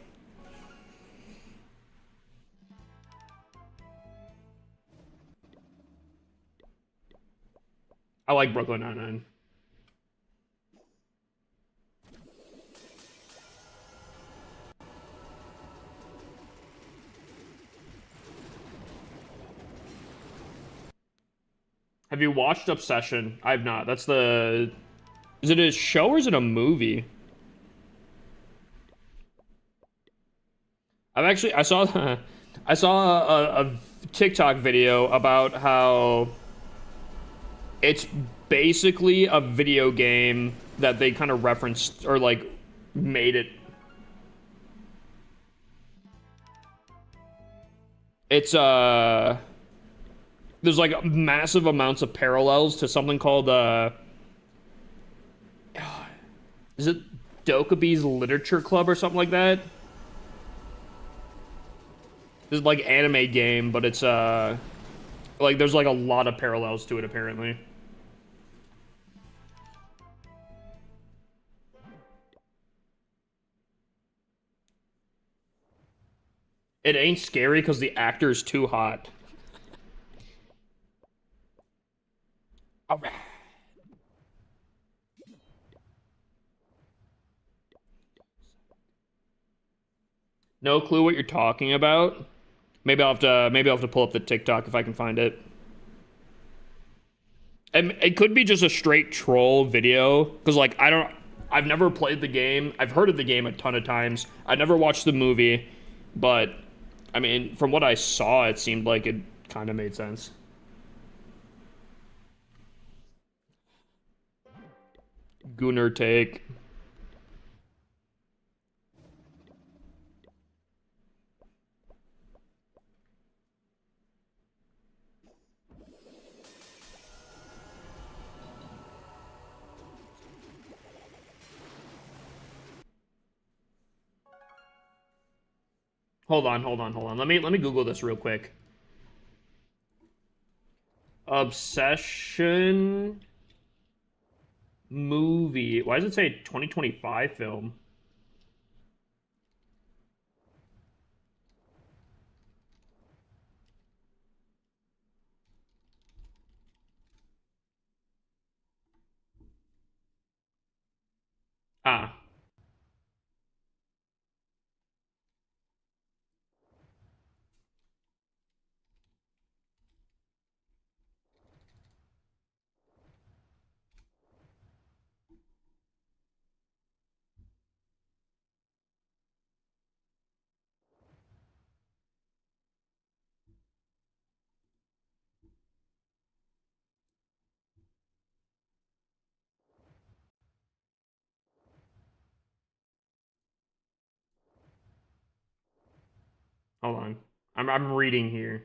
I like Brooklyn Nine-Nine. Have you watched Obsession? I've not. That's the... Is it a show or is it a movie? I saw I saw a TikTok video about how it's basically a video game that they kind of referenced or like made it. It's there's like massive amounts of parallels to something called is it Dokabee's Literature Club or something like that? This is like anime game, but it's like there's like a lot of parallels to it apparently. It ain't scary because the actor's too hot. Alright. No clue what you're talking about. Maybe I'll have to pull up the TikTok if I can find it. And it could be just a straight troll video because like I've never played the game. I've heard of the game a ton of times. I never watched the movie, but I mean, from what I saw, it seemed like it kind of made sense. Gunnar take. Hold on. Let me Google this real quick. Obsession movie. Why does it say 2025 film? Ah, hold on. I'm reading here.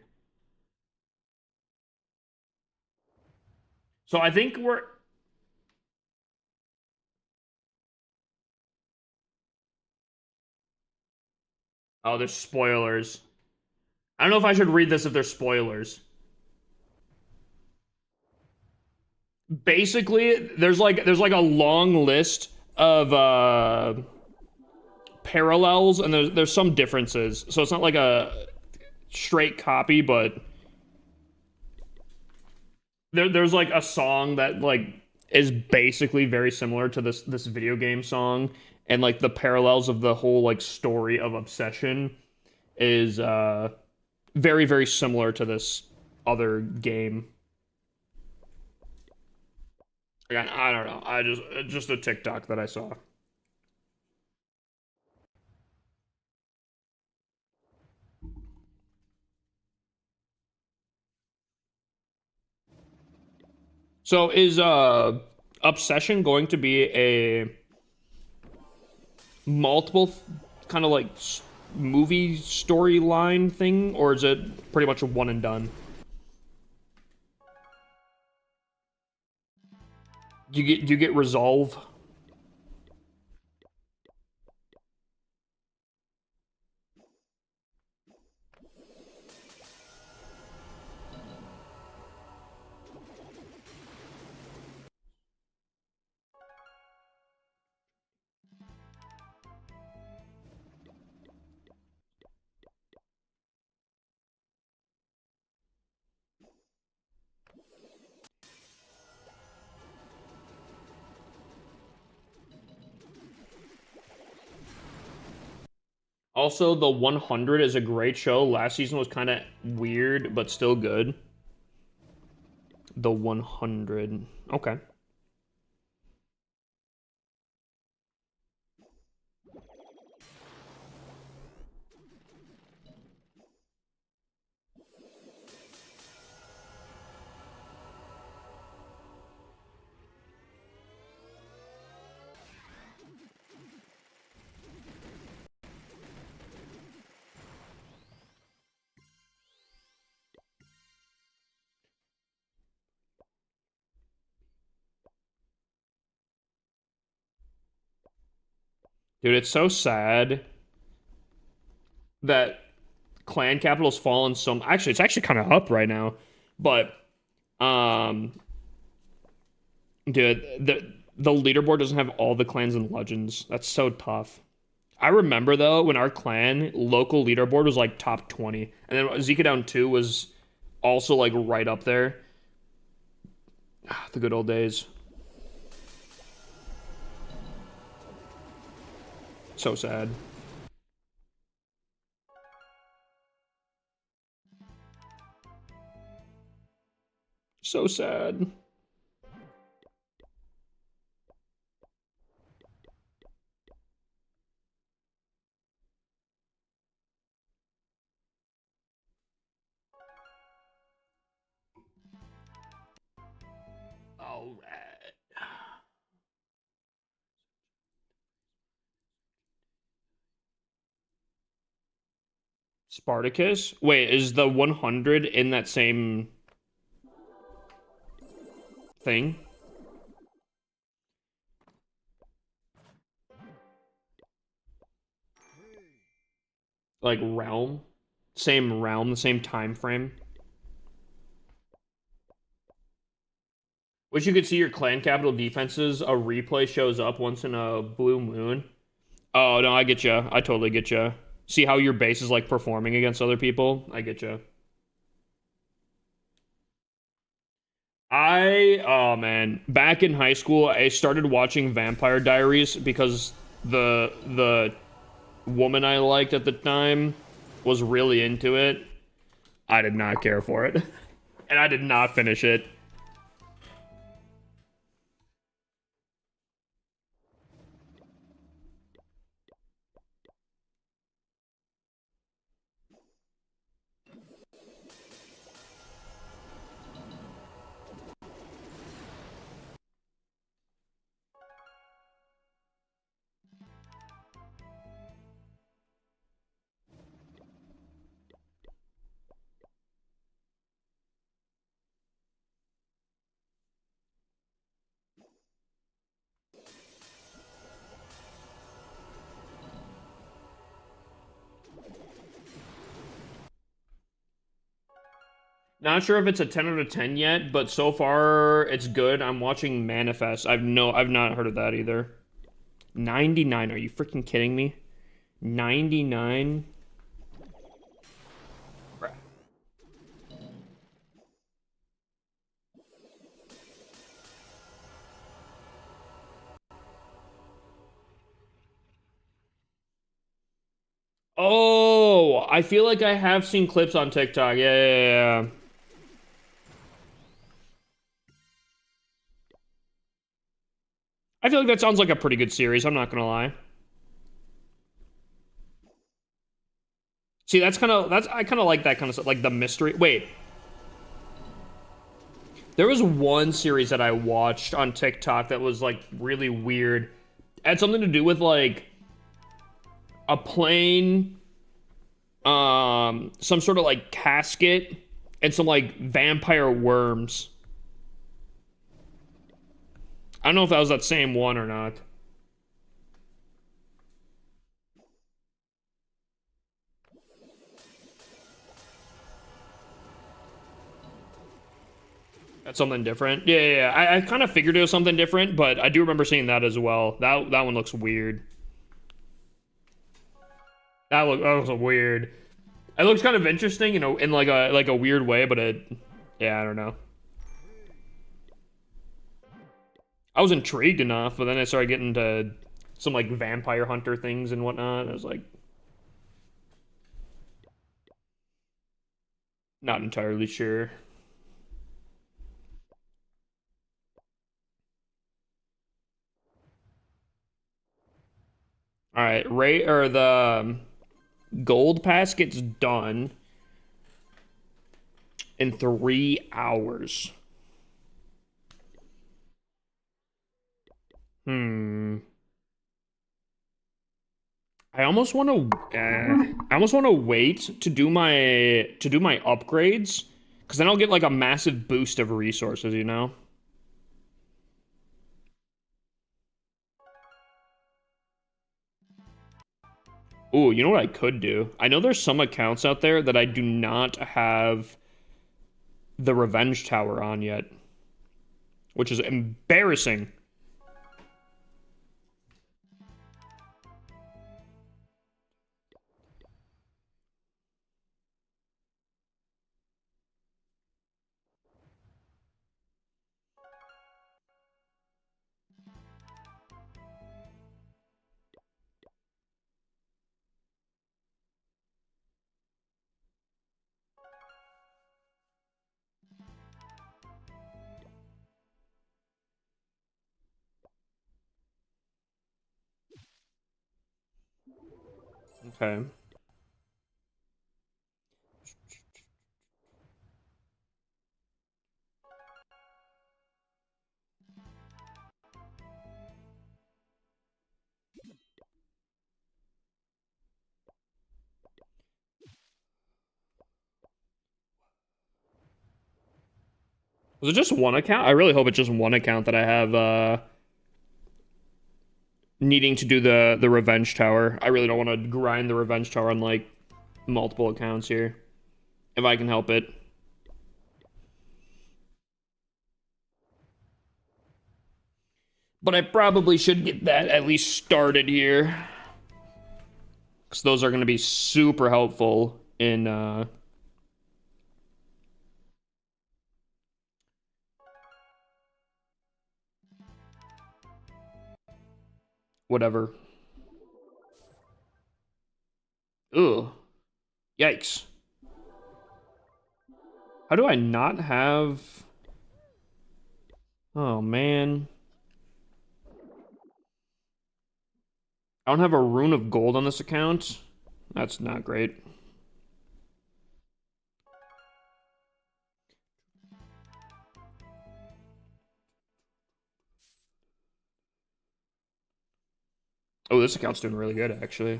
So I think we're oh, there's spoilers. I don't know if I should read this if there's spoilers. Basically, there's like a long list of parallels and there's some differences. So it's not like a straight copy, but there's like a song that like is basically very similar to this video game song, and like the parallels of the whole like story of Obsession is very very similar to this other game. Again, I don't know. I just a TikTok that I saw. So is Obsession going to be a multiple kind of like movie storyline thing, or is it pretty much a one and done? Do you get Resolve? Also, the 100 is a great show. Last season was kind of weird, but still good. The 100. Okay. Dude, it's so sad that clan capital's fallen some. Actually, it's actually kind of up right now, but dude, the leaderboard doesn't have all the clans and legends. That's so tough. I remember though when our clan local leaderboard was like top 20, and then Zika Down 2 was also like right up there. The good old days. So sad. So sad. All right. Spartacus? Wait, is the 100 in that same thing? Like realm? Same realm, the same time frame? Wish you could see your clan capital defenses. A replay shows up once in a blue moon. Oh, no, I get you. I totally get you. See how your base is like performing against other people? I get you. Oh man, back in high school, I started watching Vampire Diaries because the woman I liked at the time was really into it. I did not care for it, and I did not finish it. Not sure if it's a 10 out of 10 yet, but so far it's good. I'm watching Manifest. I've not heard of that either. 99, are you freaking kidding me? 99? Oh, I feel like I have seen clips on TikTok. Yeah. I feel like that sounds like a pretty good series, I'm not gonna lie. See, I kind of like that kind of stuff, like the mystery. Wait, there was one series that I watched on TikTok that was like really weird. It had something to do with like a plane, some sort of like casket, and some like vampire worms. I don't know if that was that same one or not. That's something different. Yeah. I kind of figured it was something different, but I do remember seeing that as well. That one looks weird. That looks weird. It looks kind of interesting, you know, in like a weird way, but yeah, I don't know. I was intrigued enough, but then I started getting into some like vampire hunter things and whatnot. I was like, not entirely sure. All right, Ray or the gold pass gets done in 3 hours. Hmm. I almost want to. I almost want to wait to do my upgrades, because then I'll get like a massive boost of resources. You know. Ooh, you know what I could do? I know there's some accounts out there that I do not have the Revenge Tower on yet, which is embarrassing. Okay. Was it just one account? I really hope it's just one account that I have needing to do the Revenge Tower. I really don't want to grind the Revenge Tower on like multiple accounts here, if I can help it. But I probably should get that at least started here, because those are going to be super helpful in whatever. Ugh. Yikes. How do I not have... Oh, man. I don't have a Rune of Gold on this account. That's not great. Oh, this account's doing really good, actually.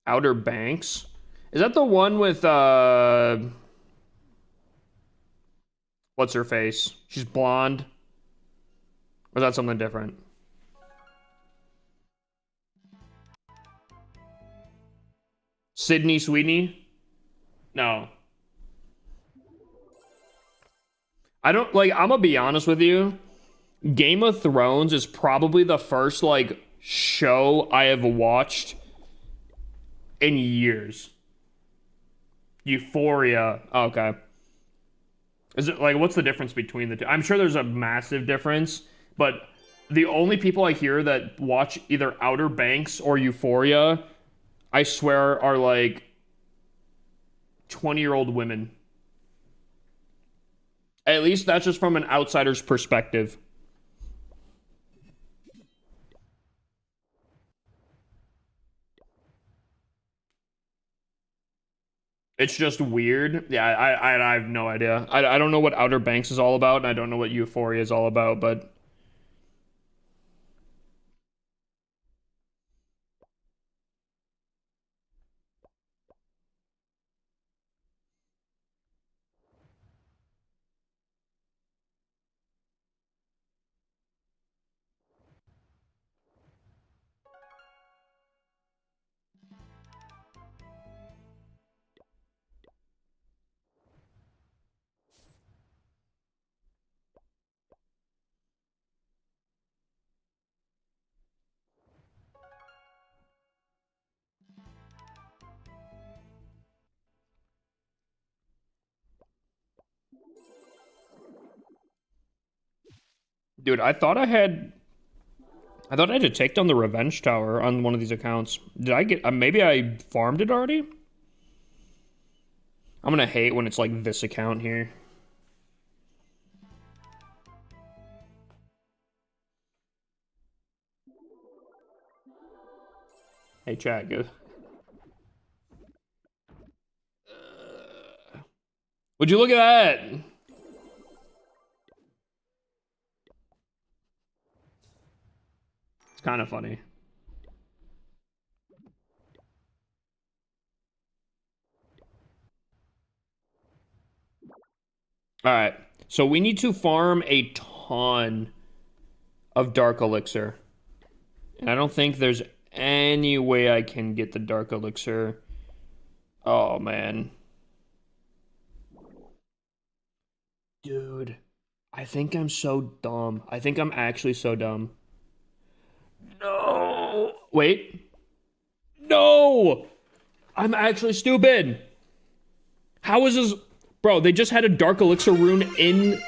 Outer Banks? Is that the one with, what's her face? She's blonde? Or is that something different? Sydney Sweeney? No. I don't, like, I'm gonna be honest with you. Game of Thrones is probably the first, like, show I have watched in years. Euphoria. Oh, okay. Is it, like, what's the difference between the two? I'm sure there's a massive difference, but the only people I hear that watch either Outer Banks or Euphoria, I swear, are, like, 20-year-old women. At least that's just from an outsider's perspective. It's just weird. Yeah, I have no idea. I don't know what Outer Banks is all about, and I don't know what Euphoria is all about, but... Dude, I thought I had to take down the Revenge Tower on one of these accounts. Did I get... maybe I farmed it already? I'm gonna hate when it's like this account here. Hey, chat, good. Would you look at that? It's kind of funny. All right. So we need to farm a ton of Dark Elixir. And I don't think there's any way I can get the Dark Elixir. Oh, man. Dude, I think I'm so dumb. I think I'm actually so dumb. No. Wait. No. I'm actually stupid. How is this? Bro, they just had a Dark Elixir rune in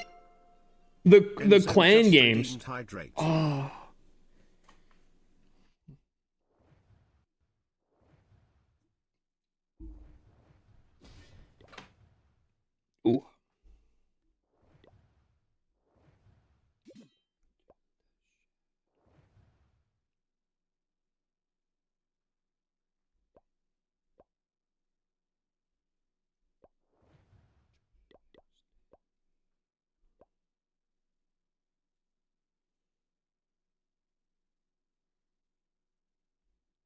the Enzo clan just games. redeemed hydrate. Oh. Ooh.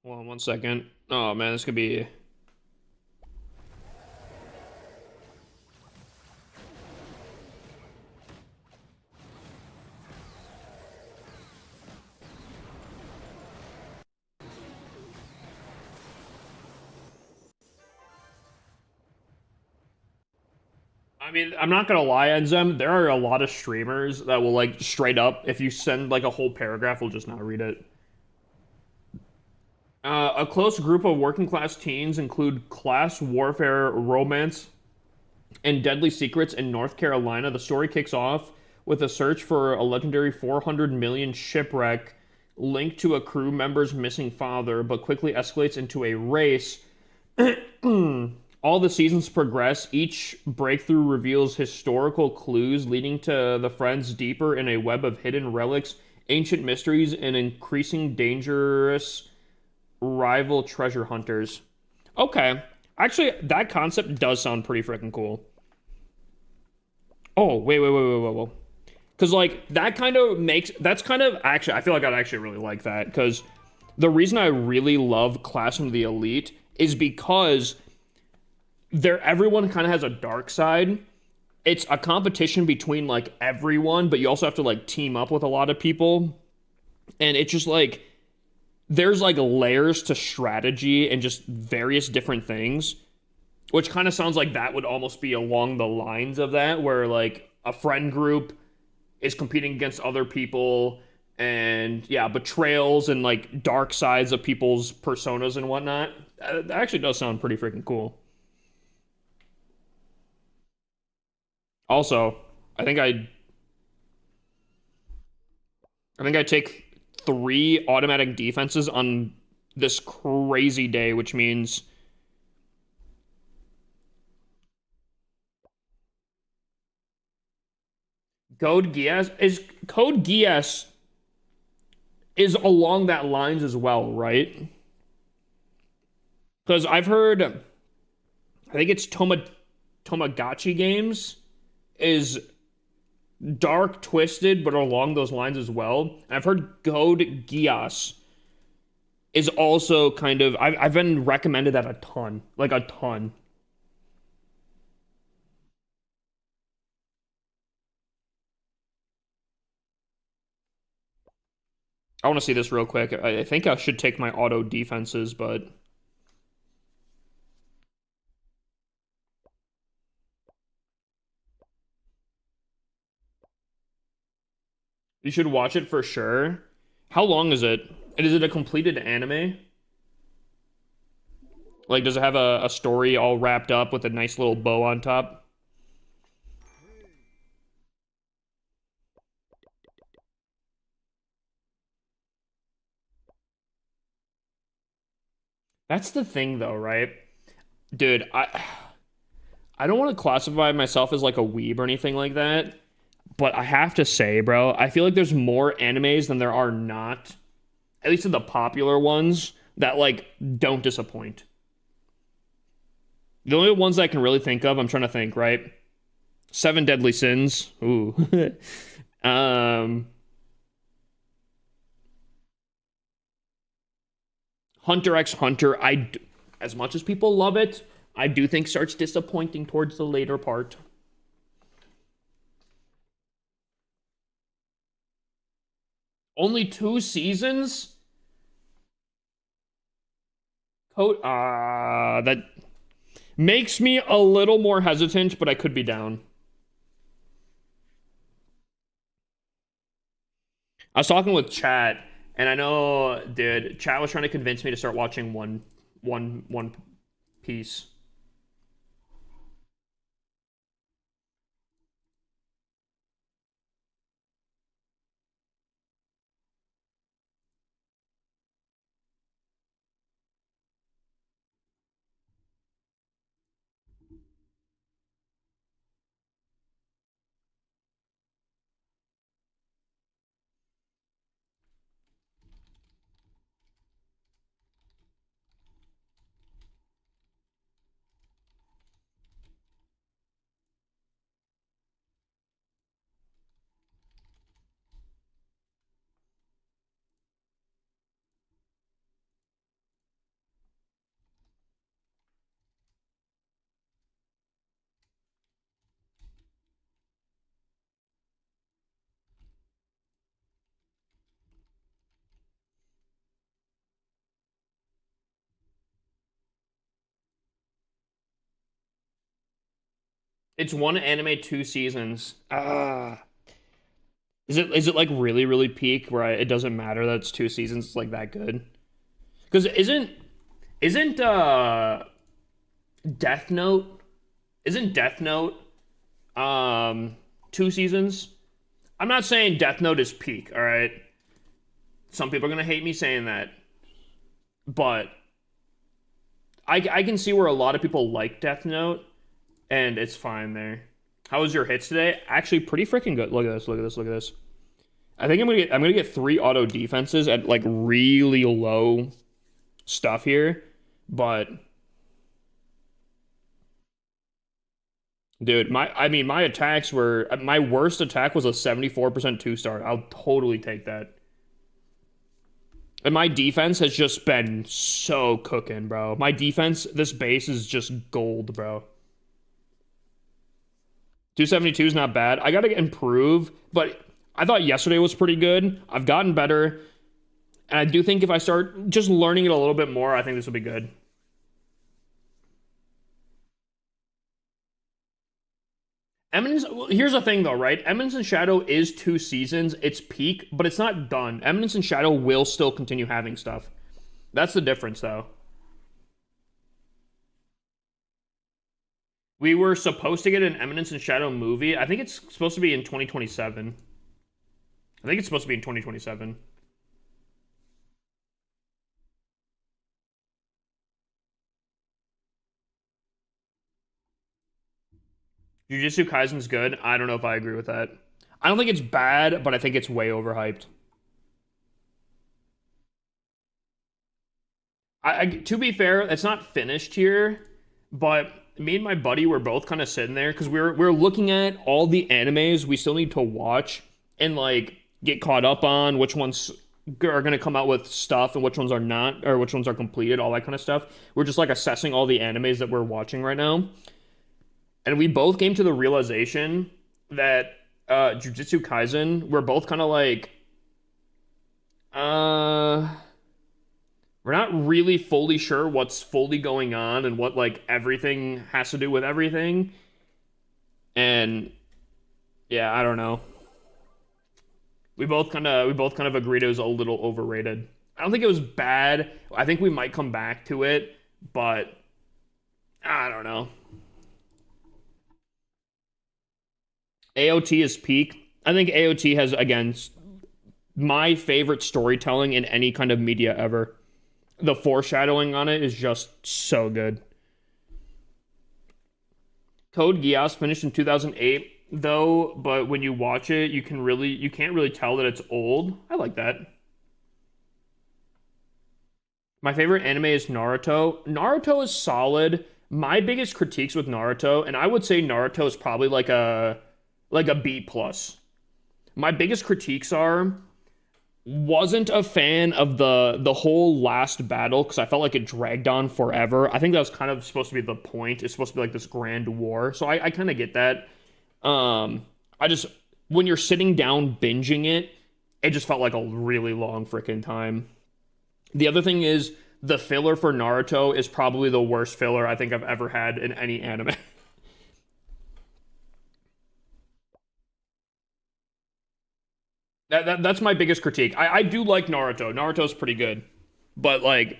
Hold on 1 second. Oh man, this could be. I mean, I'm not gonna lie, Enzem. There are a lot of streamers that will like straight up, if you send like a whole paragraph, will just not read it. A close group of working class teens include class warfare, romance, and deadly secrets in North Carolina. The story kicks off with a search for a legendary 400 million shipwreck linked to a crew member's missing father, but quickly escalates into a race. All the seasons progress. Each breakthrough reveals historical clues leading to the friends deeper in a web of hidden relics, ancient mysteries, and increasing dangerous rival treasure hunters. Okay. Actually, that concept does sound pretty freaking cool. Oh, wait. Because, like, that kind of makes... That's kind of... Actually, I feel like I'd actually really like that. Because the reason I really love Classroom of the Elite is because everyone kind of has a dark side. It's a competition between, like, everyone, but you also have to, like, team up with a lot of people. And it's just, like... There's, like, layers to strategy and just various different things. Which kind of sounds like that would almost be along the lines of that, where like a friend group is competing against other people, and yeah, betrayals and like dark sides of people's personas and whatnot. That actually does sound pretty freaking cool. Also, I think I take 3 automatic defenses on this crazy day, which means Code Geass is along that lines as well, right? Because I've heard, I think it's Tomagotchi Games is dark, twisted, but along those lines as well. And I've heard Code Geass is also kind of, I've been recommended that a ton, like a ton. I want to see this real quick. I think I should take my auto defenses, but you should watch it for sure. How long is it? And is it a completed anime? Like, does it have a story all wrapped up with a nice little bow on top? That's the thing, though, right? Dude, I don't want to classify myself as like a weeb or anything like that, but I have to say, bro, I feel like there's more animes than there are not, at least in the popular ones, that like don't disappoint. The only ones I can really think of, I'm trying to think, right? Seven Deadly Sins. Ooh. um, Hunter x Hunter. As much as people love it, I do think starts disappointing towards the later part. Only 2 seasons? That makes me a little more hesitant, but I could be down. I was talking with Chat, and I know, dude, Chat was trying to convince me to start watching One Piece. It's one anime, 2 seasons. Is it like really really peak where it doesn't matter that it's 2 seasons? It's like that good? Because isn't Death Note isn't Death Note 2 seasons? I'm not saying Death Note is peak. All right, some people are gonna hate me saying that, but I can see where a lot of people like Death Note, and it's fine there. How was your hits today? Actually, pretty freaking good. Look at this. Look at this. Look at this. I think I'm gonna get 3 auto defenses at like really low stuff here, but dude, my attacks were my worst attack was a 74% 2-star. I'll totally take that. And my defense has just been so cooking, bro. My defense, this base is just gold, bro. 272 is not bad. I gotta improve, but I thought yesterday was pretty good. I've gotten better. And I do think if I start just learning it a little bit more, I think this will be good. Eminence, well, here's the thing though, right? Eminence and Shadow is 2 seasons. It's peak, but it's not done. Eminence and Shadow will still continue having stuff. That's the difference though. We were supposed to get an Eminence and Shadow movie. I think it's supposed to be in 2027. I think it's supposed to be in 2027. Jujutsu Kaisen's good. I don't know if I agree with that. I don't think it's bad, but I think it's way overhyped. To be fair, it's not finished here, but me and my buddy were both kind of sitting there because we're looking at all the animes we still need to watch and like get caught up on which ones are going to come out with stuff and which ones are not, or which ones are completed, all that kind of stuff. We're just like assessing all the animes that we're watching right now. And we both came to the realization that Jujutsu Kaisen, we're both kind of like, uh, we're not really fully sure what's fully going on and what like everything has to do with everything. And yeah, I don't know. We both kind of agreed it was a little overrated. I don't think it was bad. I think we might come back to it, but I don't know. AOT is peak. I think AOT has again my favorite storytelling in any kind of media ever. The foreshadowing on it is just so good. Code Geass finished in 2008 though, but when you watch it, you can't really tell that it's old. I like that. My favorite anime is Naruto. Naruto is solid. My biggest critiques with Naruto, and I would say Naruto is probably like a B plus. My biggest critiques are wasn't a fan of the whole last battle because I felt like it dragged on forever. I think that was kind of supposed to be the point. It's supposed to be like this grand war. So I kind of get that. I just when you're sitting down binging it, it just felt like a really long freaking time. The other thing is the filler for Naruto is probably the worst filler I think I've ever had in any anime. That's my biggest critique. I do like Naruto. Naruto's pretty good. But like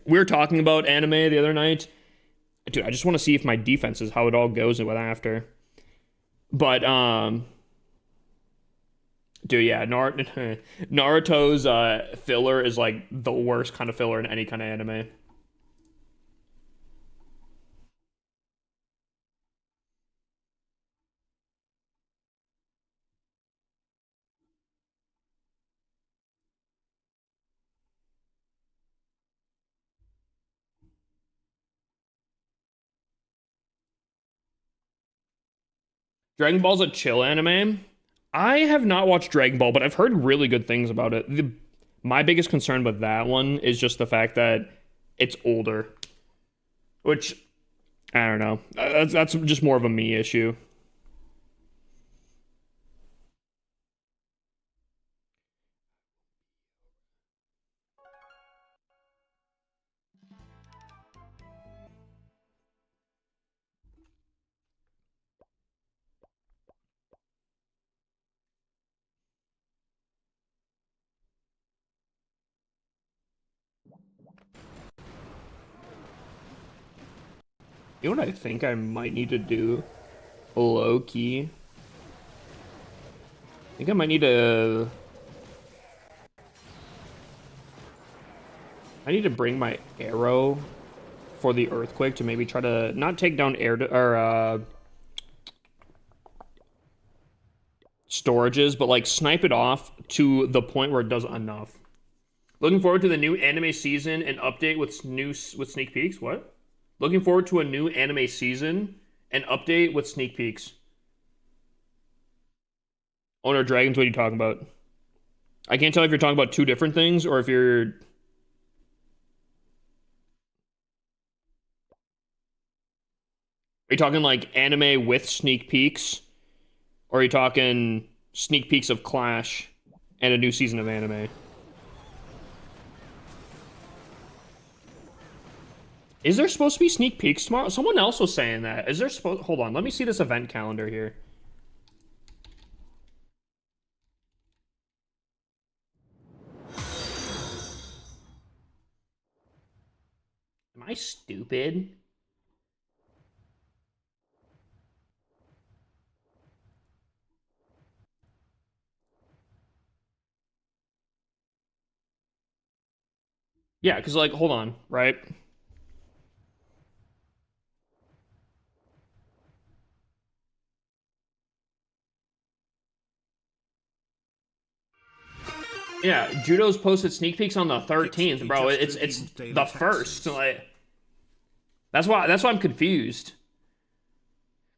we were talking about anime the other night. Dude, I just want to see if my defense is how it all goes with after. But dude, yeah, Naruto's filler is like the worst kind of filler in any kind of anime. Dragon Ball's a chill anime. I have not watched Dragon Ball, but I've heard really good things about it. My biggest concern with that one is just the fact that it's older, which I don't know. That's just more of a me issue. You know what I think I might need to do? Low key. I think I might need to. I need to bring my arrow for the earthquake to maybe try to not take down storages, but like snipe it off to the point where it does enough. Looking forward to the new anime season and update with sneak peeks. What? Looking forward to a new anime season and update with sneak peeks. Owner Dragons, what are you talking about? I can't tell if you're talking about two different things or if you're. Are you talking like anime with sneak peeks? Or are you talking sneak peeks of Clash and a new season of anime? Is there supposed to be sneak peeks tomorrow? Someone else was saying that. Is there supposed... Hold on, let me see this event calendar here. Am I stupid? Yeah, because, like, hold on, right? Yeah, Judo's posted sneak peeks on the 13th, bro. It's the first. Like, that's why I'm confused.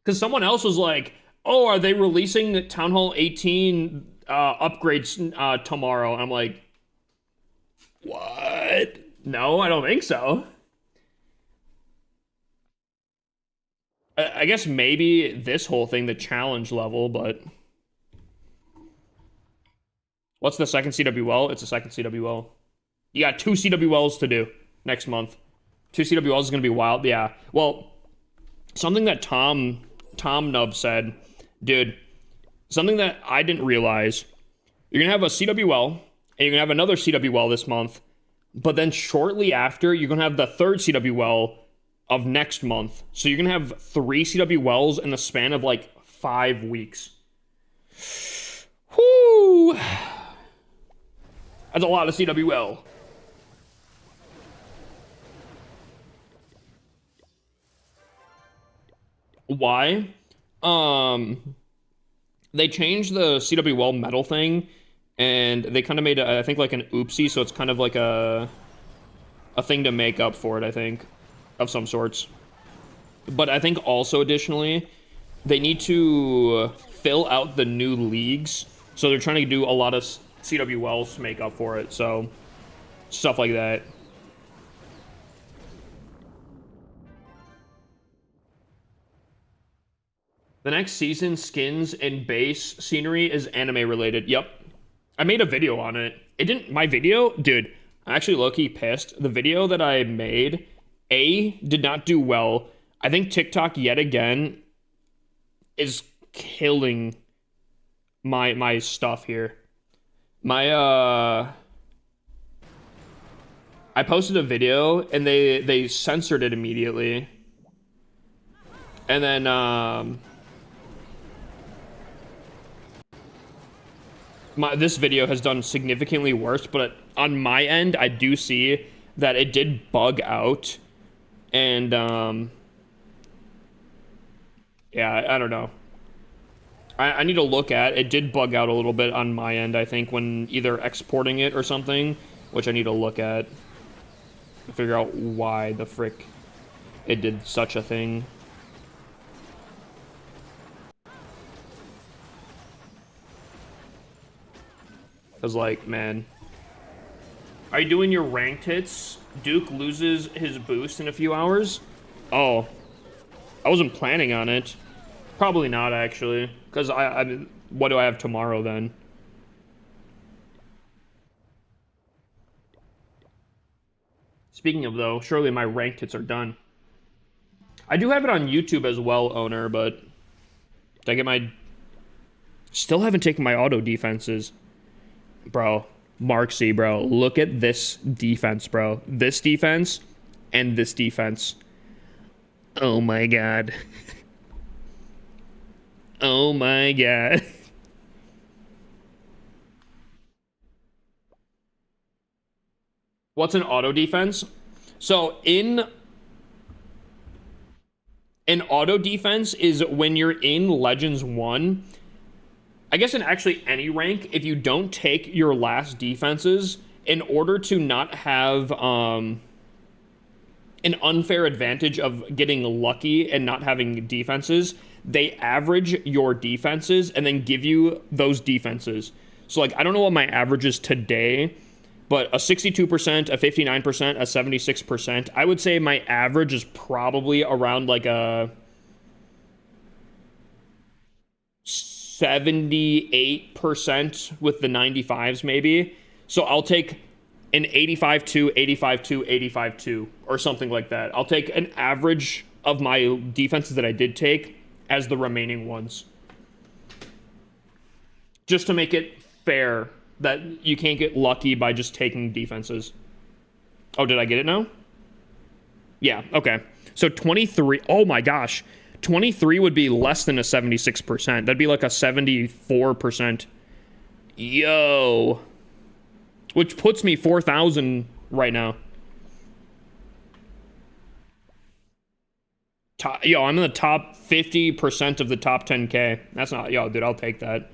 Because someone else was like, "Oh, are they releasing Town Hall 18 upgrades tomorrow?" And I'm like, "What? No, I don't think so." I guess maybe this whole thing, the challenge level, but what's the second CWL? It's a second CWL. You got two CWLs to do next month. Two CWLs is gonna be wild. Yeah. Well, something that Tom Nub said, dude, something that I didn't realize. You're gonna have a CWL, and you're gonna have another CWL this month, but then shortly after, you're gonna have the third CWL of next month. So you're gonna have 3 CWLs in the span of like 5 weeks. Whoo! That's a lot of CWL. Why? They changed the CWL medal thing, and they kind of made, I think, like an oopsie, so it's kind of like a thing to make up for it, I think, of some sorts. But I think also, additionally, they need to fill out the new leagues, so they're trying to do a lot of CWLs to make up for it, so stuff like that. The next season, skins and base scenery is anime related. Yep. I made a video on it. It didn't, my video, dude, I'm actually low-key pissed. The video that I made, did not do well. I think TikTok yet again is killing my stuff here. I posted a video and they censored it immediately. And then this video has done significantly worse, but on my end I do see that it did bug out. And yeah, I don't know. I need to look at it. Did bug out a little bit on my end, I think, when either exporting it or something, which I need to look at to figure out why the frick it did such a thing. Cause like, man, are you doing your ranked hits? Duke loses his boost in a few hours. Oh, I wasn't planning on it. Probably not, actually. Because I what do I have tomorrow, then? Speaking of, though, surely my ranked hits are done. I do have it on YouTube as well, owner, but... Did I get my... Still haven't taken my auto defenses. Bro, Marksy, bro. Look at this defense, bro. This defense and this defense. Oh, my God. Oh my God. What's an auto defense? So in an auto defense is when you're in Legends 1. I guess in actually any rank, if you don't take your last defenses, in order to not have an unfair advantage of getting lucky and not having defenses, they average your defenses and then give you those defenses. So, like, I don't know what my average is today, but a 62%, a 59%, a 76%. I would say my average is probably around like a 78% with the 95s, maybe. So I'll take an 85-2, 85-2, 85-2, or something like that. I'll take an average of my defenses that I did take as the remaining ones. Just to make it fair that you can't get lucky by just taking defenses. Oh, did I get it now? Yeah, okay. So 23, oh my gosh. 23 would be less than a 76%. That'd be like a 74%. Yo. Which puts me 4,000 right now. Yo, I'm in the top 50% of the top 10K. That's not... Yo, dude, I'll take that.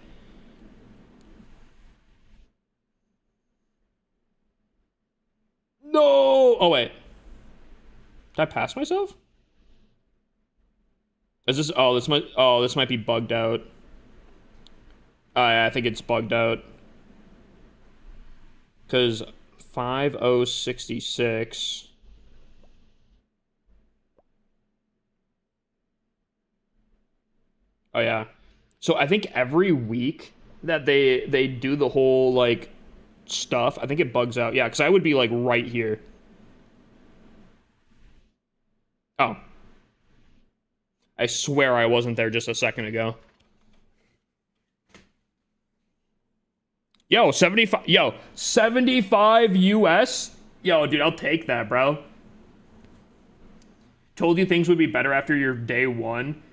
No! Oh, wait. Did I pass myself? Is this... Oh, this might be bugged out. Yeah, I think it's bugged out. Because 5066... Oh yeah. So I think every week that they do the whole like stuff, I think it bugs out. Yeah, because I would be like right here. Oh. I swear I wasn't there just a second ago. Yo, 75 US? Yo, dude, I'll take that, bro. Told you things would be better after your day one.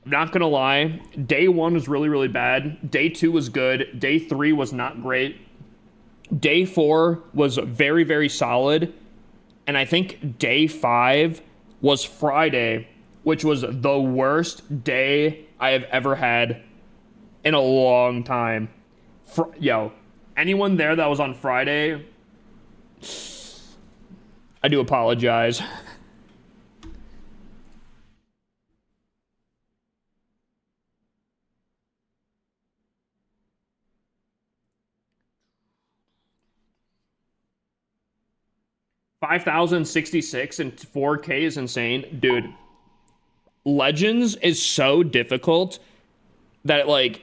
I'm not gonna lie, day one was really, really bad. Day two was good. Day three was not great. Day four was very, very solid. And I think day five was Friday, which was the worst day I have ever had in a long time. Yo, anyone there that was on Friday, I do apologize. $5,066 and 4K is insane. Dude, Legends is so difficult that, like,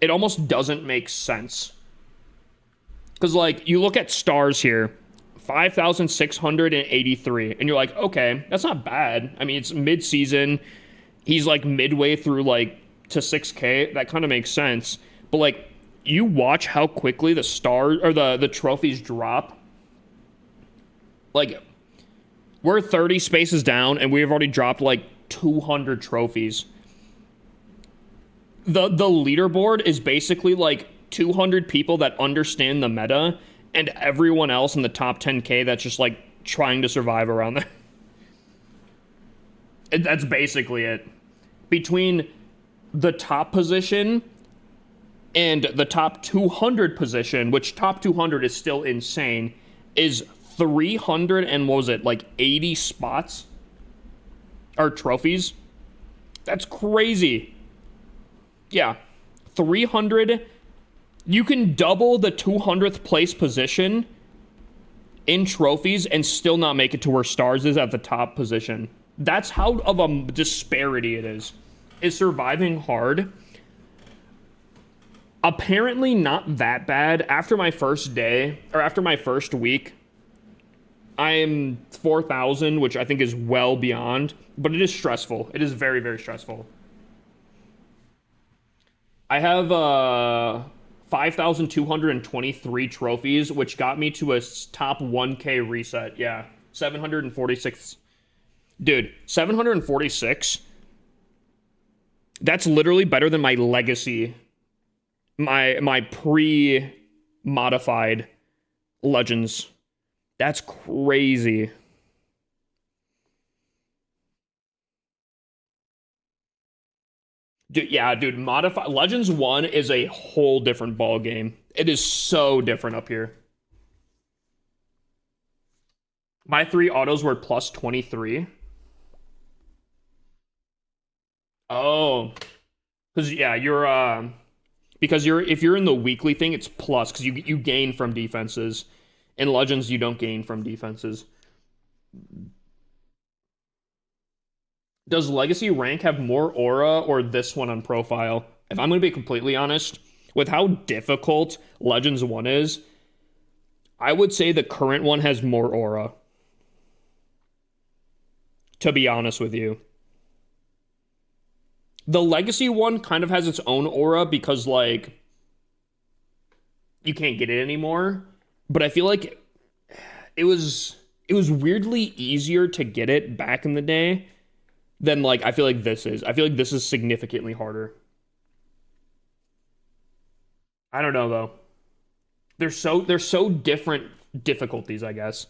it almost doesn't make sense. Because, like, you look at stars here, 5,683, and you're like, okay, that's not bad. I mean, it's mid-season. He's, like, midway through, like, to 6K. That kind of makes sense. But, like, you watch how quickly the stars, or the trophies drop. Like, we're 30 spaces down, and we've already dropped, like, 200 trophies. The leaderboard is basically, like, 200 people that understand the meta and everyone else in the top 10K that's just like trying to survive around there. That's basically it. Between the top position and the top 200 position, which top 200 is still insane, is 300 and what was it, like 80 spots or trophies? That's crazy. Yeah, 300. You can double the 200th place position in trophies and still not make it to where stars is at the top position. That's how of a disparity it is. Is surviving hard? Apparently not that bad. After my first day, or after my first week, I'm 4,000, which I think is well beyond, but it is stressful. It is very, very stressful. I have 5,223 trophies, which got me to a top 1K reset. Yeah, 746. Dude, 746. That's literally better than my legacy. My pre-modified legends. That's crazy. Dude, yeah, dude, modify Legends 1 is a whole different ball game. It is so different up here. My 3 autos were plus 23. Oh. Because yeah, if you're in the weekly thing, it's plus because you gain from defenses. In Legends, you don't gain from defenses. Does Legacy rank have more aura or this one on profile? If I'm going to be completely honest, with how difficult Legends 1 is, I would say the current one has more aura. To be honest with you. The Legacy one kind of has its own aura because, like, you can't get it anymore. But I feel like it was weirdly easier to get it back in the day than, like, I feel like this is. I feel like this is significantly harder. I don't know, though. They're so different difficulties, I guess.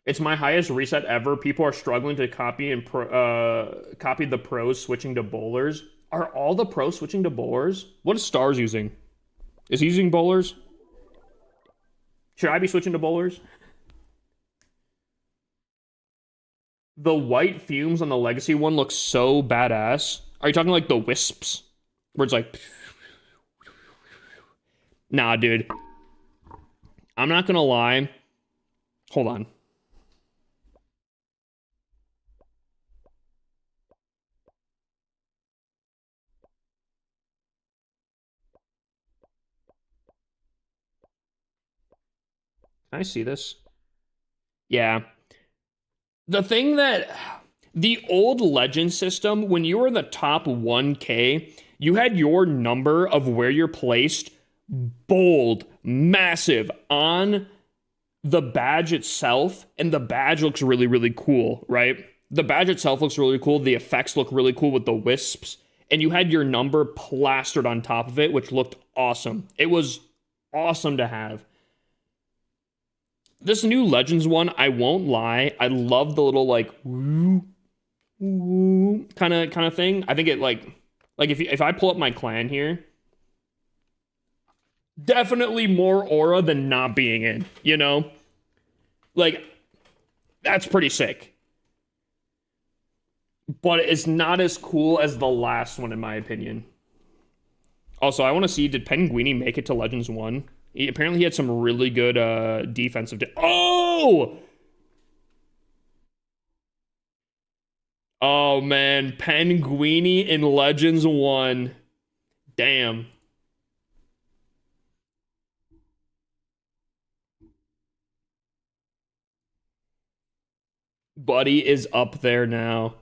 It's my highest reset ever. People are struggling to copy the pros switching to bowlers. Are all the pros switching to bowlers? What is Stars using? Is he using bowlers? Should I be switching to bowlers? The white fumes on the Legacy one look so badass. Are you talking like the wisps? Where it's like... Nah, dude. I'm not gonna lie. Hold on. Can I see this? Yeah. The thing that... The old legend system, when you were in the top 1K, you had your number of where you're placed bold, massive, on the badge itself, and the badge looks really, really cool, right? The badge itself looks really cool. The effects look really cool with the wisps, and you had your number plastered on top of it, which looked awesome. It was awesome to have. This new Legends one, I won't lie, I love the little, like, woo, woo, kind of thing. I think it, like if I pull up my clan here, definitely more aura than not being in, you know? Like, that's pretty sick. But it's not as cool as the last one, in my opinion. Also, I want to see, did Penguini make it to Legends 1? Apparently he had some really good defensive... Oh! Oh, man. Penguini in Legends 1. Damn. Buddy is up there now.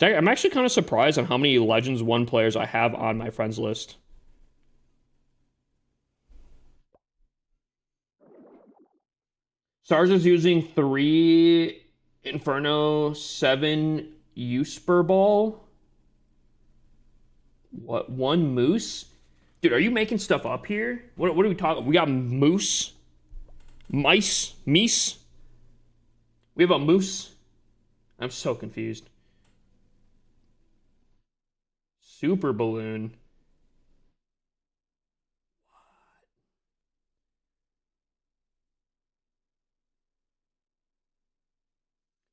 I'm actually kind of surprised on how many Legends 1 players I have on my friends list. Stars is using 3 Inferno, 7 Usper Ball. What, 1 Moose? Dude, are you making stuff up here? What are we talking? We got Moose? Mice? Meese? We have a Moose? I'm so confused. Super Balloon.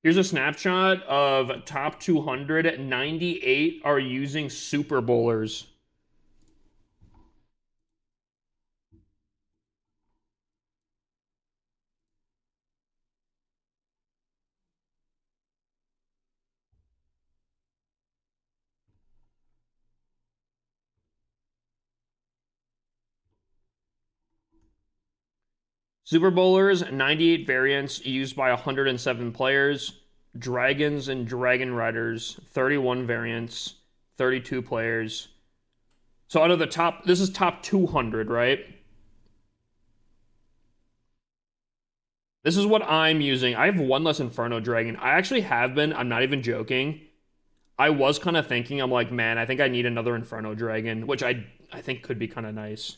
Here's a snapshot of top 200. 98 are using Super Bowlers. Super Bowlers, 98 variants used by 107 players. Dragons and Dragon Riders, 31 variants, 32 players. So out of the top, this is top 200, right? This is what I'm using. I have 1 less Inferno Dragon. I actually have been, I'm not even joking. I was kind of thinking, I'm like, man, I think I need another Inferno Dragon, which I think could be kind of nice.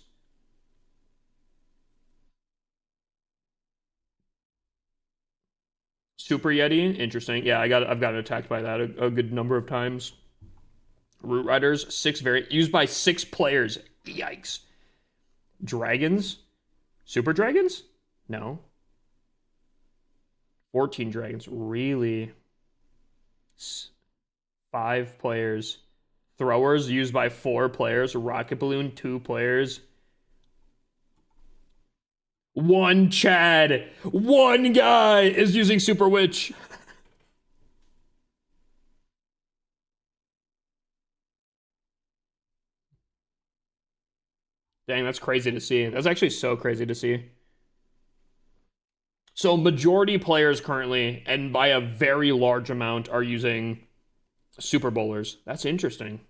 Super Yeti, interesting. Yeah, I've gotten attacked by that a good number of times. Root Riders, 6 variant used by 6 players. Yikes. Dragons? Super Dragons? No. 14 dragons. Really? 5 players. Throwers used by 4 players. Rocket Balloon, 2 players. 1 Chad. 1 guy is using Super Witch. Dang, that's crazy to see. That's actually so crazy to see. So majority players currently, and by a very large amount, are using Super Bowlers. That's interesting.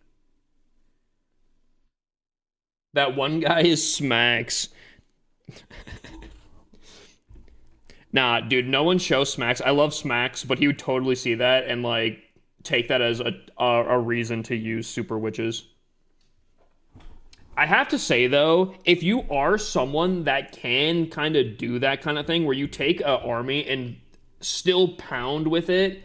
That one guy is Smacks. Nah, dude, no one shows Smacks. I love Smacks, but he would totally see that and like take that as a reason to use Super Witches. I have to say though, if you are someone that can kind of do that kind of thing where you take an army and still pound with it,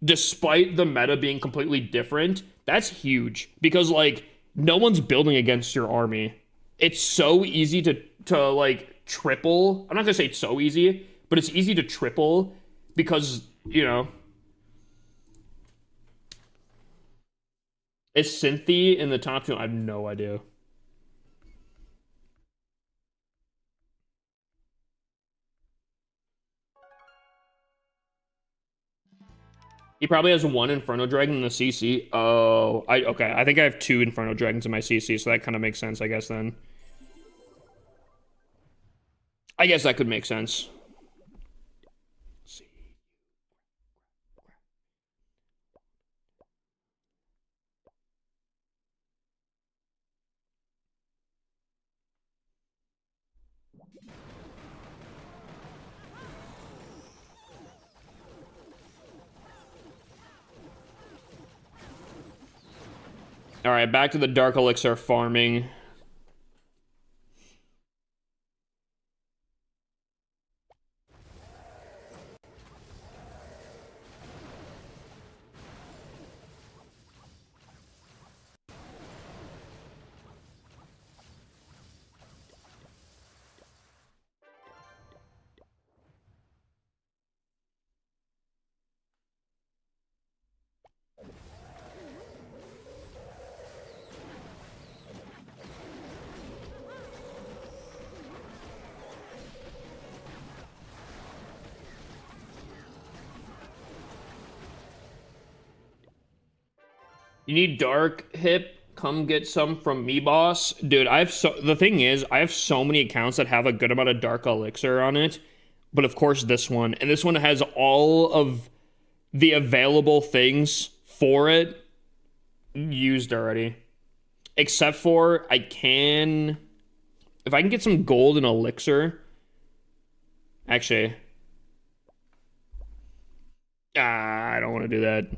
despite the meta being completely different, that's huge because like no one's building against your army. It's so easy to like triple. I'm not gonna say it's so easy, but it's easy to triple because, you know, is Cynthia in the top 2? I have no idea. He probably has 1 Inferno Dragon in the CC. Oh, okay. I think I have 2 Inferno Dragons in my CC, so that kind of makes sense, I guess, then. I guess that could make sense. All right, back to the Dark Elixir farming. You need Dark Hip Come get some from me, boss. Dude, the thing is, I have so many accounts that have a good amount of Dark Elixir on it. But of course this one. And this one has all of the available things for it used already. Except for if I can get some golden elixir. Actually. I don't want to do that.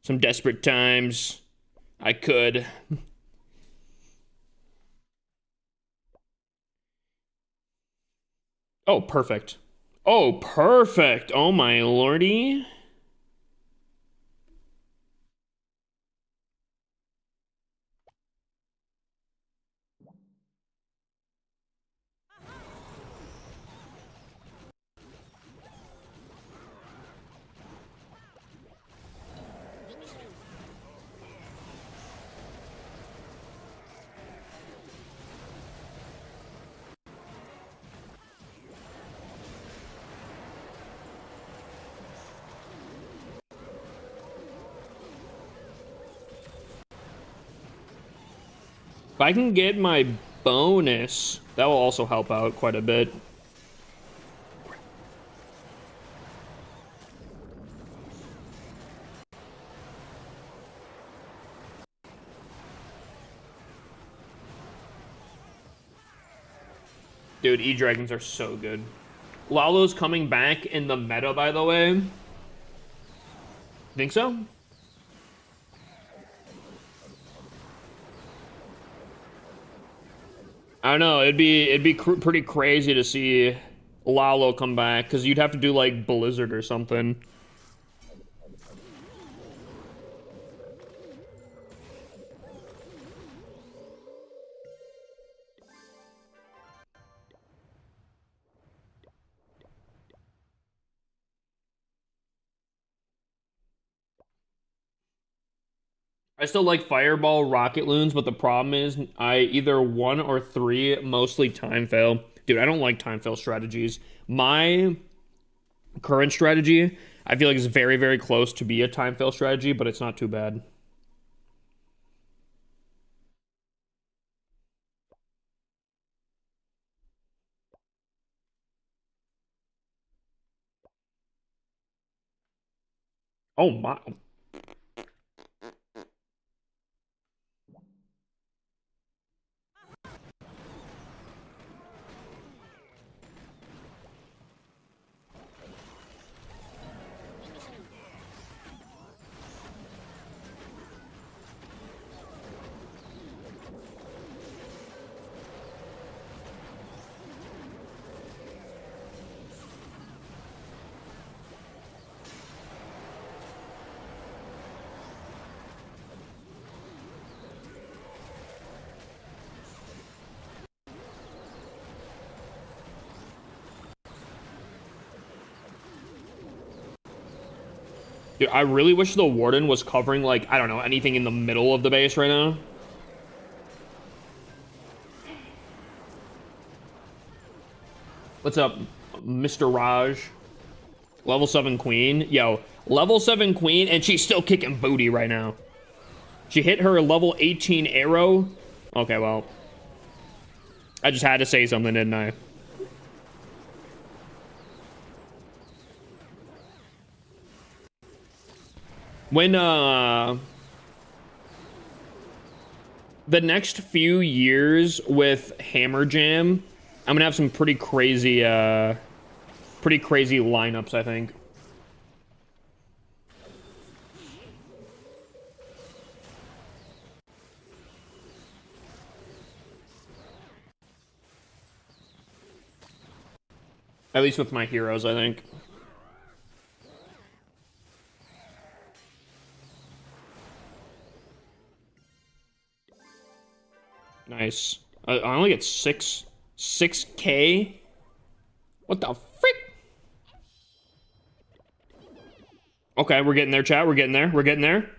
Some desperate times. I could. Oh, perfect. Oh, perfect. Oh, my lordy. If I can get my bonus, that will also help out quite a bit. Dude, E-Dragons are so good. Lalo's coming back in the meta, by the way. Think so? I don't know. It'd be pretty crazy to see Lalo come back because you'd have to do like Blizzard or something. I still like Fireball, Rocket Loons, but the problem is I either 1 or 3 mostly time fail. Dude, I don't like time fail strategies. My current strategy, I feel like is very, very close to be a time fail strategy, but it's not too bad. Oh my. Dude, I really wish the Warden was covering, like, I don't know, anything in the middle of the base right now. What's up, Mr. Raj? Level 7 Queen. Yo, level 7 Queen, and she's still kicking booty right now. She hit her level 18 arrow. Okay, well. I just had to say something, didn't I? When, the next few years with Hammer Jam, I'm gonna have some pretty crazy lineups, I think. At least with my heroes, I think. Nice. I only get 6K? What the frick? Okay, we're getting there, chat. We're getting there. We're getting there.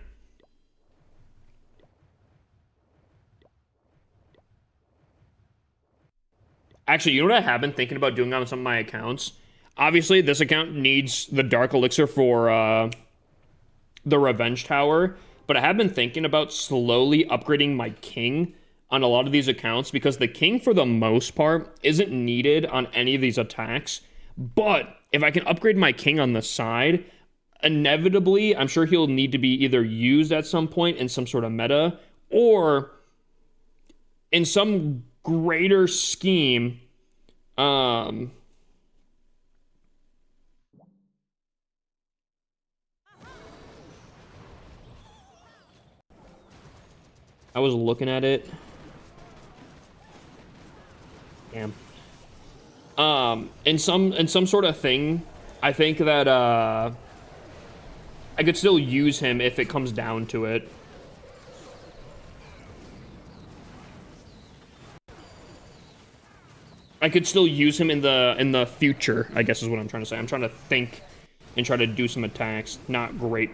Actually, you know what I have been thinking about doing on some of my accounts? Obviously, this account needs the Dark Elixir for the Revenge Tower. but I have been thinking about slowly upgrading my king on a lot of these accounts because the king, for the most part, isn't needed on any of these attacks. But if I can upgrade my king on the side, inevitably, I'm sure he'll need to be either used at some point in some sort of meta or in some greater scheme. I was looking at it. Damn. In some sort of thing, I think that I could still use him if it comes down to it. I could still use him in the future, I guess is what I'm trying to say. I'm trying to think and try to do some attacks. Not great.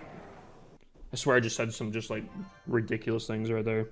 I swear I just said some just like ridiculous things right there.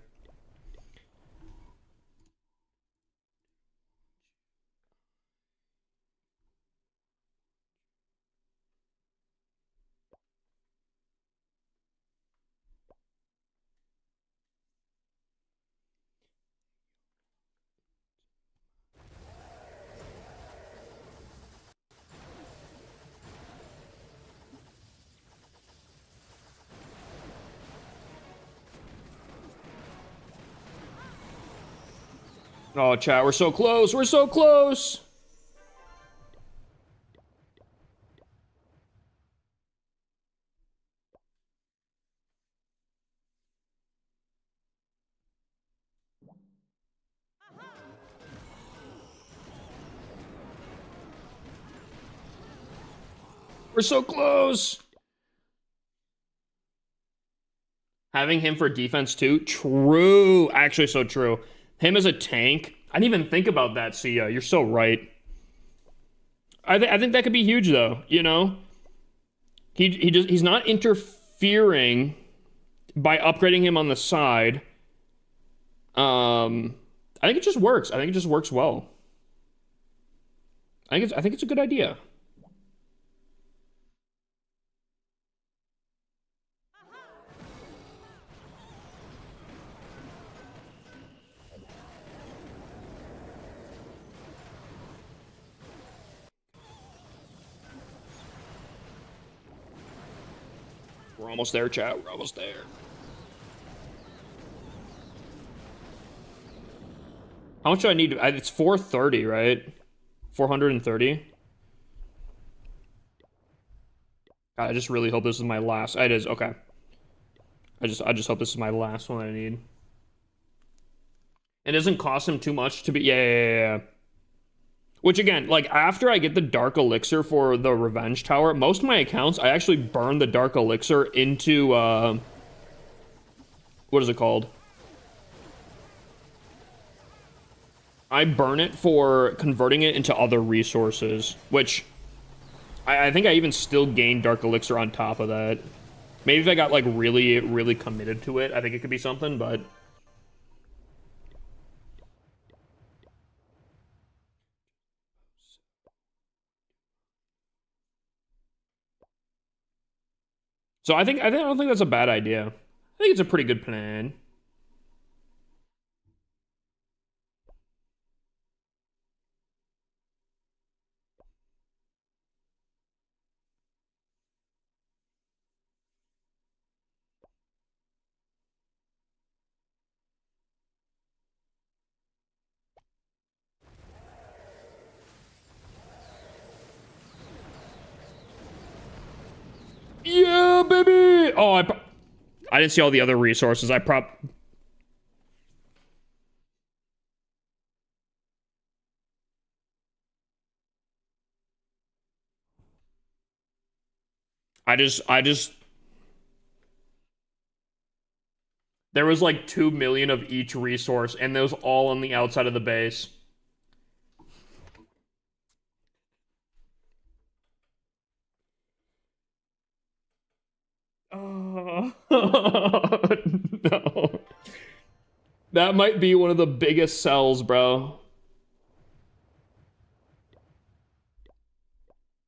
Oh, chat, we're so close. We're so close. We're so close. Having him for defense too. True. Actually, so true. Him as a tank. I didn't even think about that, Sia. You're so right. I think that could be huge though, you know? He's not interfering by upgrading him on the side. I think it just works. I think it just works well. I think it's a good idea. We're almost there, chat. We're almost there. How much do I need? It's 430, right? 430. God, I just really hope this is my last. It is, okay. I just hope this is my last one I need. It doesn't cost him too much to be. Yeah. Which again, like after I get the Dark Elixir for the Revenge Tower, most of my accounts I actually burn the Dark Elixir into what is it called? I burn it for converting it into other resources, which I think I even still gain Dark Elixir on top of that. Maybe if I got like really, really committed to it, I think it could be something, but so I don't think that's a bad idea. I think it's a pretty good plan. Yeah, baby. Oh, I didn't see all the other resources. I just there was like 2 million of each resource, and those all on the outside of the base. Oh, no. That might be one of the biggest sells, bro.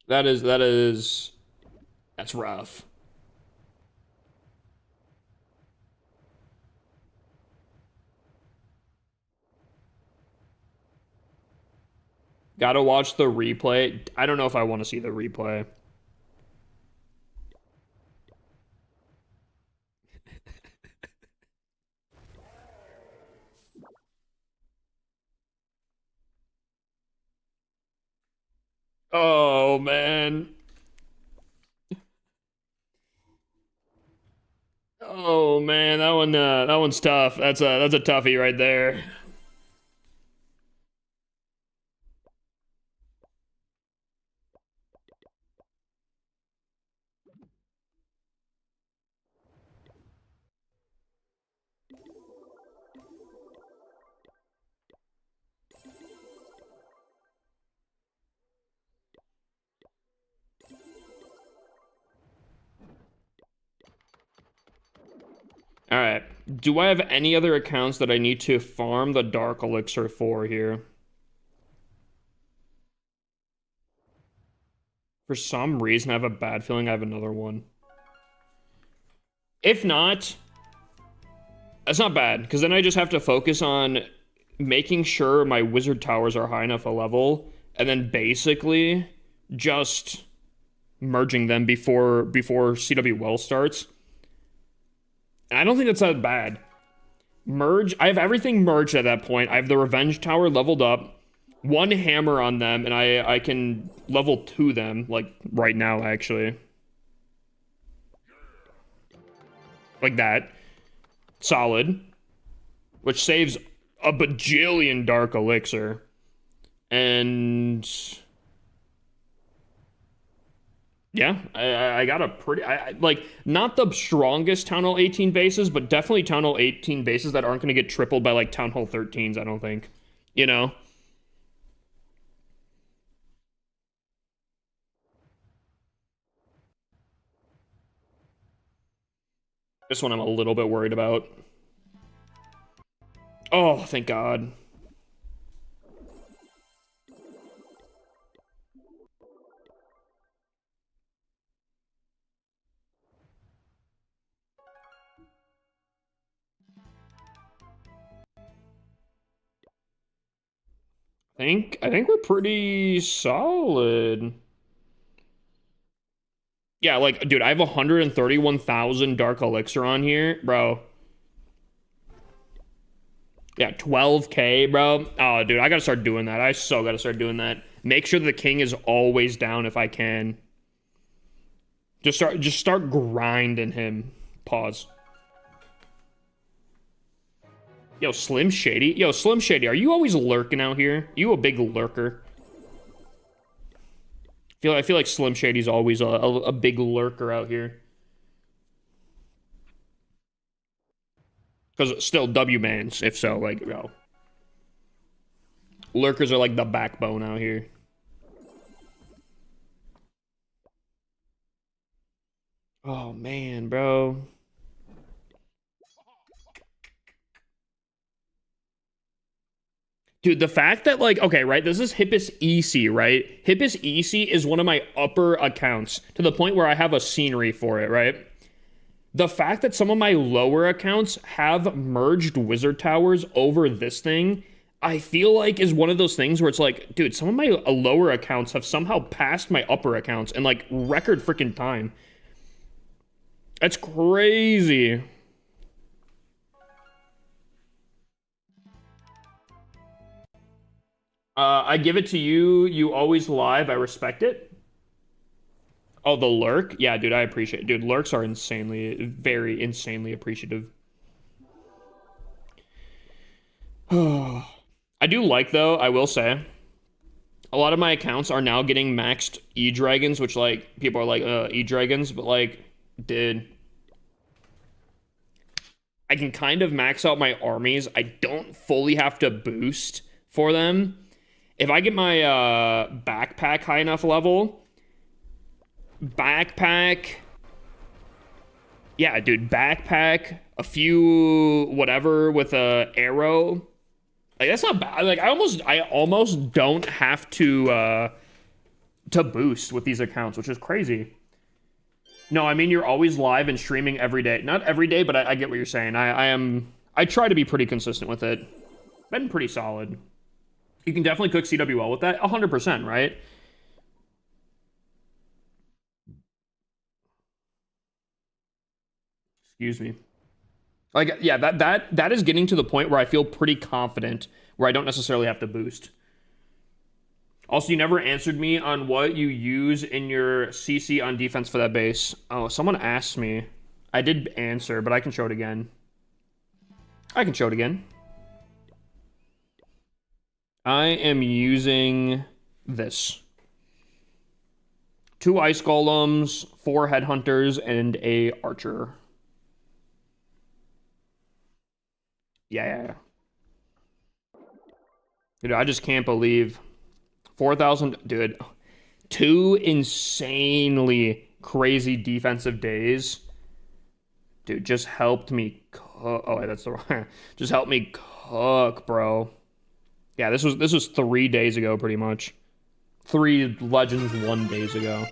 That's rough. Gotta watch the replay. I don't know if I want to see the replay. Oh man. Oh man, that one's tough. That's a toughie right there. All right. Do I have any other accounts that I need to farm the Dark Elixir for here? For some reason, I have a bad feeling I have another one. If not, that's not bad, because then I just have to focus on making sure my wizard towers are high enough a level, and then basically just merging them before CW Well starts. And I don't think that's that bad. Merge. I have everything merged at that point. I have the Revenge Tower leveled up, one hammer on them, and I can level 2 them, like, right now, actually. Like that. Solid. Which saves a bajillion Dark Elixir. And... yeah, I got a pretty... like, not the strongest Town Hall 18 bases, but definitely Town Hall 18 bases that aren't going to get tripled by, like, Town Hall 13s, I don't think. You know? This one I'm a little bit worried about. Oh, thank God. I think we're pretty solid. Yeah, like, dude, I have 131,000 Dark Elixir on here, bro. Yeah, 12K, bro. Oh, dude, I gotta start doing that. I so gotta start doing that. Make sure the king is always down if I can. Just start grinding him. Pause. Yo, Slim Shady. Yo, Slim Shady, are you always lurking out here? You a big lurker? I feel like Slim Shady's always a big lurker out here. Because still W-mans, if so, like, yo. Lurkers are like the backbone out here. Oh, man, bro. Dude, the fact that, like, okay, right, this is Hippus EC, right? Hippus EC is one of my upper accounts to the point where I have a scenery for it, right? The fact that some of my lower accounts have merged wizard towers over this thing, I feel like is one of those things where it's like, dude, some of my lower accounts have somehow passed my upper accounts in, like, record freaking time. That's crazy. I give it to you. You always live. I respect it. Oh, the lurk? Yeah, dude, I appreciate it. Dude, lurks are very insanely appreciative. I do like, though, I will say, a lot of my accounts are now getting maxed E-Dragons, which, like, people are like, E-Dragons, but, like, dude, I can kind of max out my armies. I don't fully have to boost for them. If I get my backpack high enough level, yeah, dude, backpack, a few whatever with a arrow, like that's not bad. Like I almost don't have to boost with these accounts, which is crazy. No, I mean you're always live and streaming every day. Not every day, but I get what you're saying. I try to be pretty consistent with it. Been pretty solid. You can definitely cook CWL with that, 100%, right? Excuse me. Like, yeah, that is getting to the point where I feel pretty confident where I don't necessarily have to boost. Also, you never answered me on what you use in your CC on defense for that base. Oh, someone asked me. I did answer, but I can show it again. I can show it again. I am using this. 2 ice golems, 4 headhunters, and a archer. Yeah. Dude, I just can't believe 4,000, dude. 2 insanely crazy defensive days. Dude, just helped me cook. Oh, wait, that's the wrong. Just helped me cook, bro. Yeah, this was 3 days ago, pretty much. 3 Legends 1 days ago.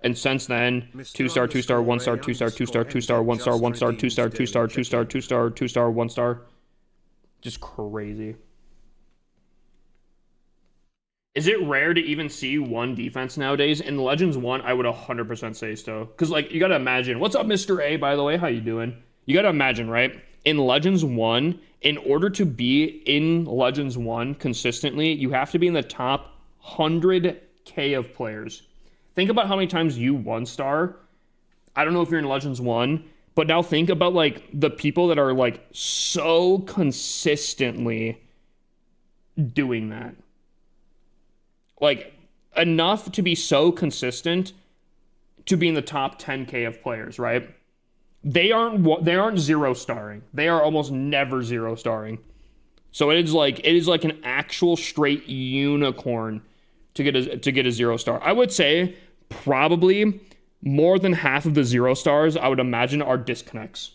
And since then, 2-star, 2-star, 1-star, 2-star, 2-star, 2-star, 1-star, 1-star, 2-star, 2-star, 2-star, 2-star, 2-star, 1-star. Just crazy. Is it rare to even see 1 defense nowadays? In Legends 1, I would 100% say so. Because, like, you gotta imagine. What's up, Mr. A, by the way? How you doing? You gotta imagine, right? In Legends 1, in order to be in Legends 1 consistently, you have to be in the top 100K of players. Think about how many times you 1-star. I don't know if you're in Legends 1, but now think about, like, the people that are, like, so consistently doing that. Like, enough to be so consistent to be in the top 10K of players, right? They aren't 0-starring. They are almost never 0-starring. So it is like an actual straight unicorn to get a 0-star. I would say probably more than half of the 0-stars I would imagine are disconnects.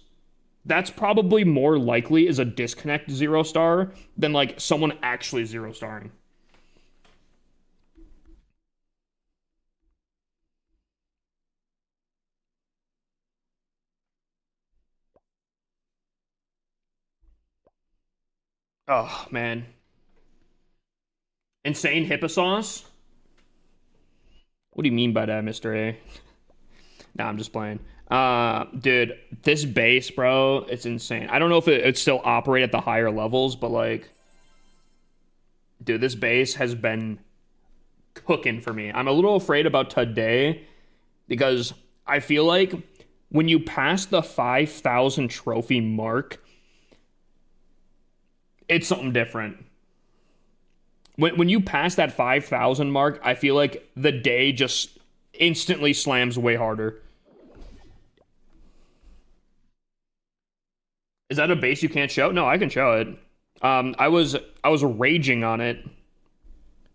That's probably more likely is a disconnect 0-star than like someone actually 0-starring. Oh, man. Insane Hipposauce? What do you mean by that, Mr. A? Nah, I'm just playing. Dude, this base, bro, it's insane. I don't know if it still operate at the higher levels, but like, dude, this base has been cooking for me. I'm a little afraid about today because I feel like when you pass the 5,000 trophy mark, it's something different. When you pass that 5,000 mark, I feel like the day just instantly slams way harder. Is that a base you can't show? No, I can show it. I was raging on it.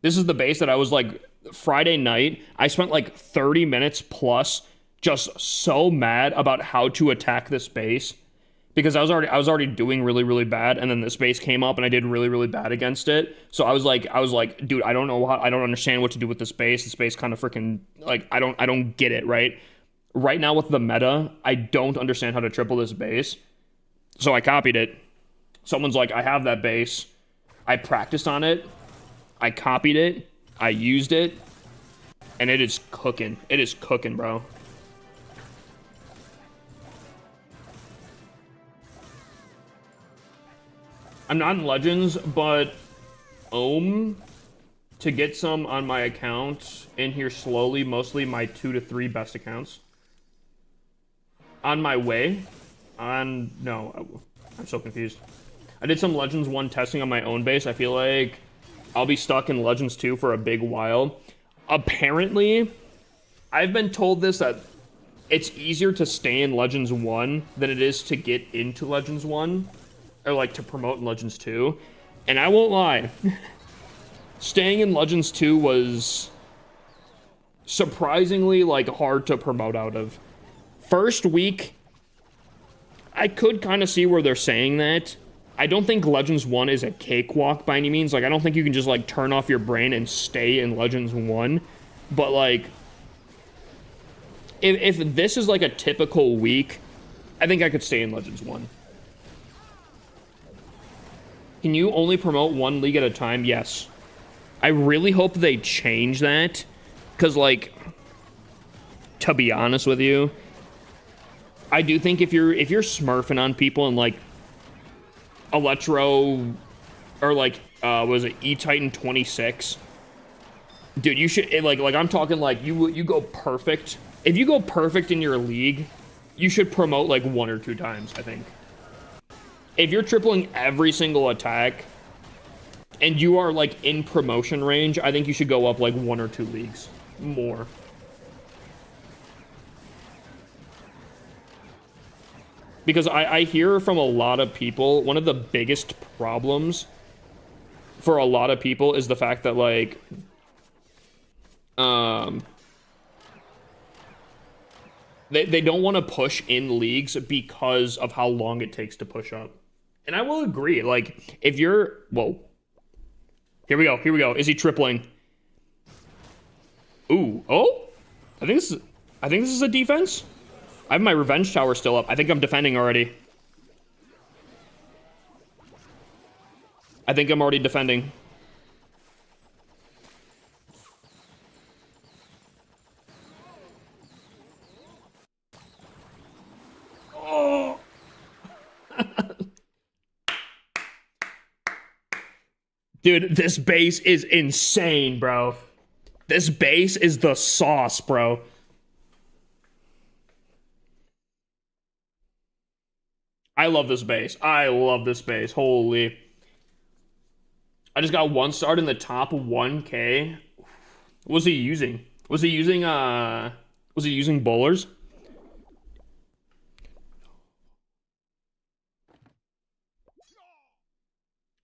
This is the base that I was like Friday night. I spent like 30 minutes plus just so mad about how to attack this base because I was already doing really, really bad, and then this base came up and I did really, really bad against it. So I was like, dude, I don't understand what to do with this base. This base kind of freaking like I don't get it, right? Right now with the meta, I don't understand how to triple this base. So I copied it. Someone's like, I have that base. I practiced on it. I copied it. I used it. And it is cooking. It is cooking, bro. I'm not in Legends, but to get some on my account in here slowly, mostly my 2 to 3 best accounts. On my way. No, I'm so confused. I did some Legends 1 testing on my own base. I feel like I'll be stuck in Legends 2 for a big while. Apparently, I've been told this, that it's easier to stay in Legends 1 than it is to get into Legends 1. Or like to promote in Legends 2. And I won't lie. Staying in Legends 2 was surprisingly like hard to promote out of. First week, I could kind of see where they're saying that. I don't think Legends 1 is a cakewalk by any means. Like, I don't think you can just, like, turn off your brain and stay in Legends 1. But, like, if this is, like, a typical week, I think I could stay in Legends 1. Can you only promote one league at a time? Yes. I really hope they change that, because, like, to be honest with you, I do think if you're smurfing on people and, like, Electro, or, like, was it E-Titan 26? Dude, you should, like, I'm talking, like, you go perfect. If you go perfect in your league, you should promote, like, 1 or 2 times, I think. If you're tripling every single attack, and you are, like, in promotion range, I think you should go up, like, 1 or 2 leagues more. Because I hear from a lot of people, one of the biggest problems for a lot of people is the fact that, like, they don't want to push in leagues because of how long it takes to push up. And I will agree, like, if you're, whoa. Here we go. Is he tripling? Ooh, oh? I think this is a defense. I have my revenge tower still up. I think I'm defending already. I think I'm already defending. Oh. Dude, this base is insane, bro. This base is the sauce, bro. I love this base. Holy. I just got 1 star in the top 1K. What was he using? Was he using bowlers?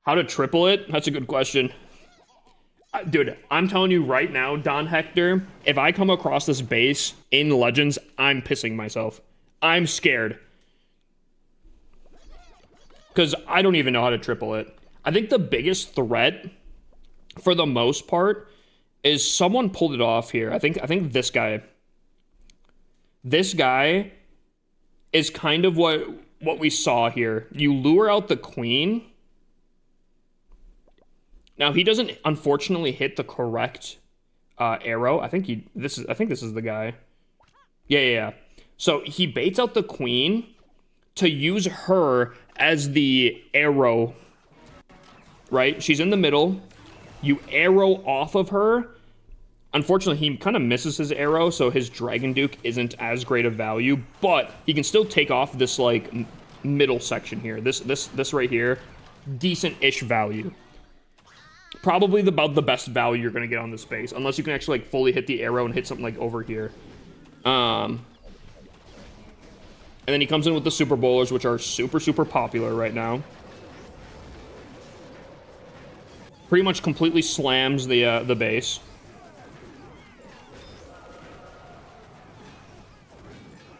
How to triple it? That's a good question. Dude, I'm telling you right now, Don Hector, if I come across this base in Legends, I'm pissing myself. I'm scared. Because I don't even know how to triple it. I think the biggest threat, for the most part, is someone pulled it off here. I think this guy. This guy is kind of what we saw here. You lure out the queen. Now he doesn't unfortunately hit the correct arrow. I think this is the guy. Yeah. So he baits out the queen to use her as the arrow. Right? She's in the middle. You arrow off of her. Unfortunately, he kind of misses his arrow, so his Dragon Duke isn't as great of value, but he can still take off this, like, middle section here. This right here, decent-ish value. Probably about the best value you're going to get on this base, unless you can actually, like, fully hit the arrow and hit something, like, over here. And then he comes in with the Super Bowlers, which are super, super popular right now. Pretty much completely slams the base.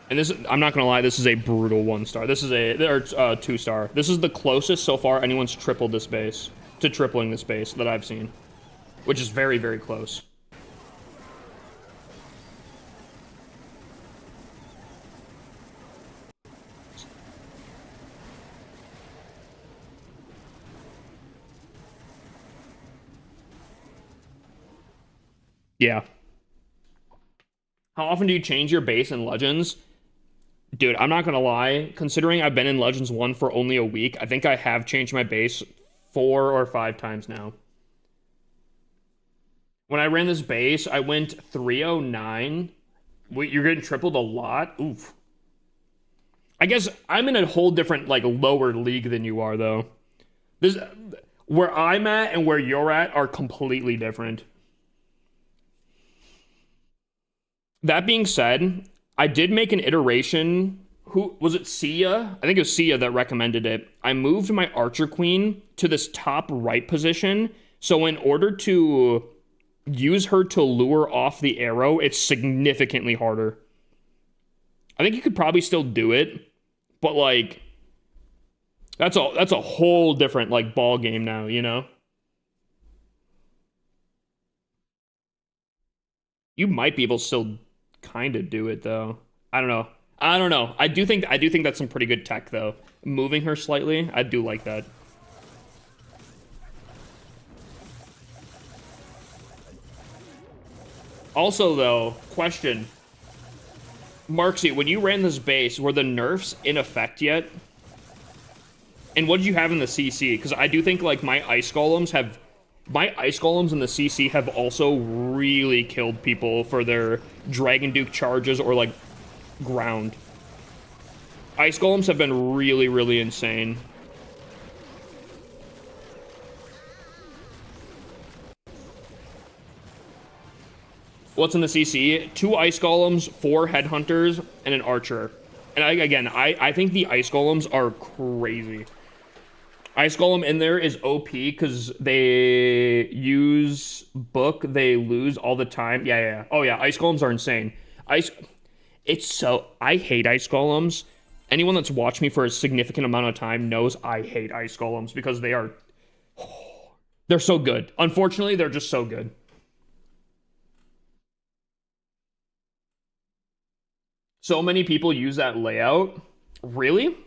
And this, I'm not gonna lie, this is a brutal 1-star. This is a 2-star. This is the closest so far anyone's tripled this base to tripling this base that I've seen, which is very, very close. Yeah. How often do you change your base in Legends? Dude, I'm not gonna lie. Considering I've been in Legends 1 for only a week, I think I have changed my base 4 or 5 times now. When I ran this base, I went 309. Wait, you're getting tripled a lot? Oof. I guess I'm in a whole different, like, lower league than you are, though. Where I'm at and where you're at are completely different. That being said, I did make an iteration. Who was it? Sia? I think it was Sia that recommended it. I moved my Archer Queen to this top right position. So in order to use her to lure off the arrow, it's significantly harder. I think you could probably still do it, but, like, that's a whole different, like, ball game now, you know? You might be able to still kind of do it, though. I don't know. I do think that's some pretty good tech, though. Moving her slightly, I do like that. Also, though, question. Marksy, when you ran this base, were the nerfs in effect yet? And what did you have in the CC? Because I do think, like, my ice golems in the CC have also really killed people for their Dragon Duke charges or, like, ground. Ice golems have been really, really insane. What's in the CC? 2 ice golems, 4 headhunters, and an archer. And I think the ice golems are crazy. Ice golem in there is OP because they use book, they lose all the time. Yeah. Oh yeah, ice golems are insane. I hate ice golems. Anyone that's watched me for a significant amount of time knows I hate ice golems because they're so good. Unfortunately, they're just so good. So many people use that layout. Really?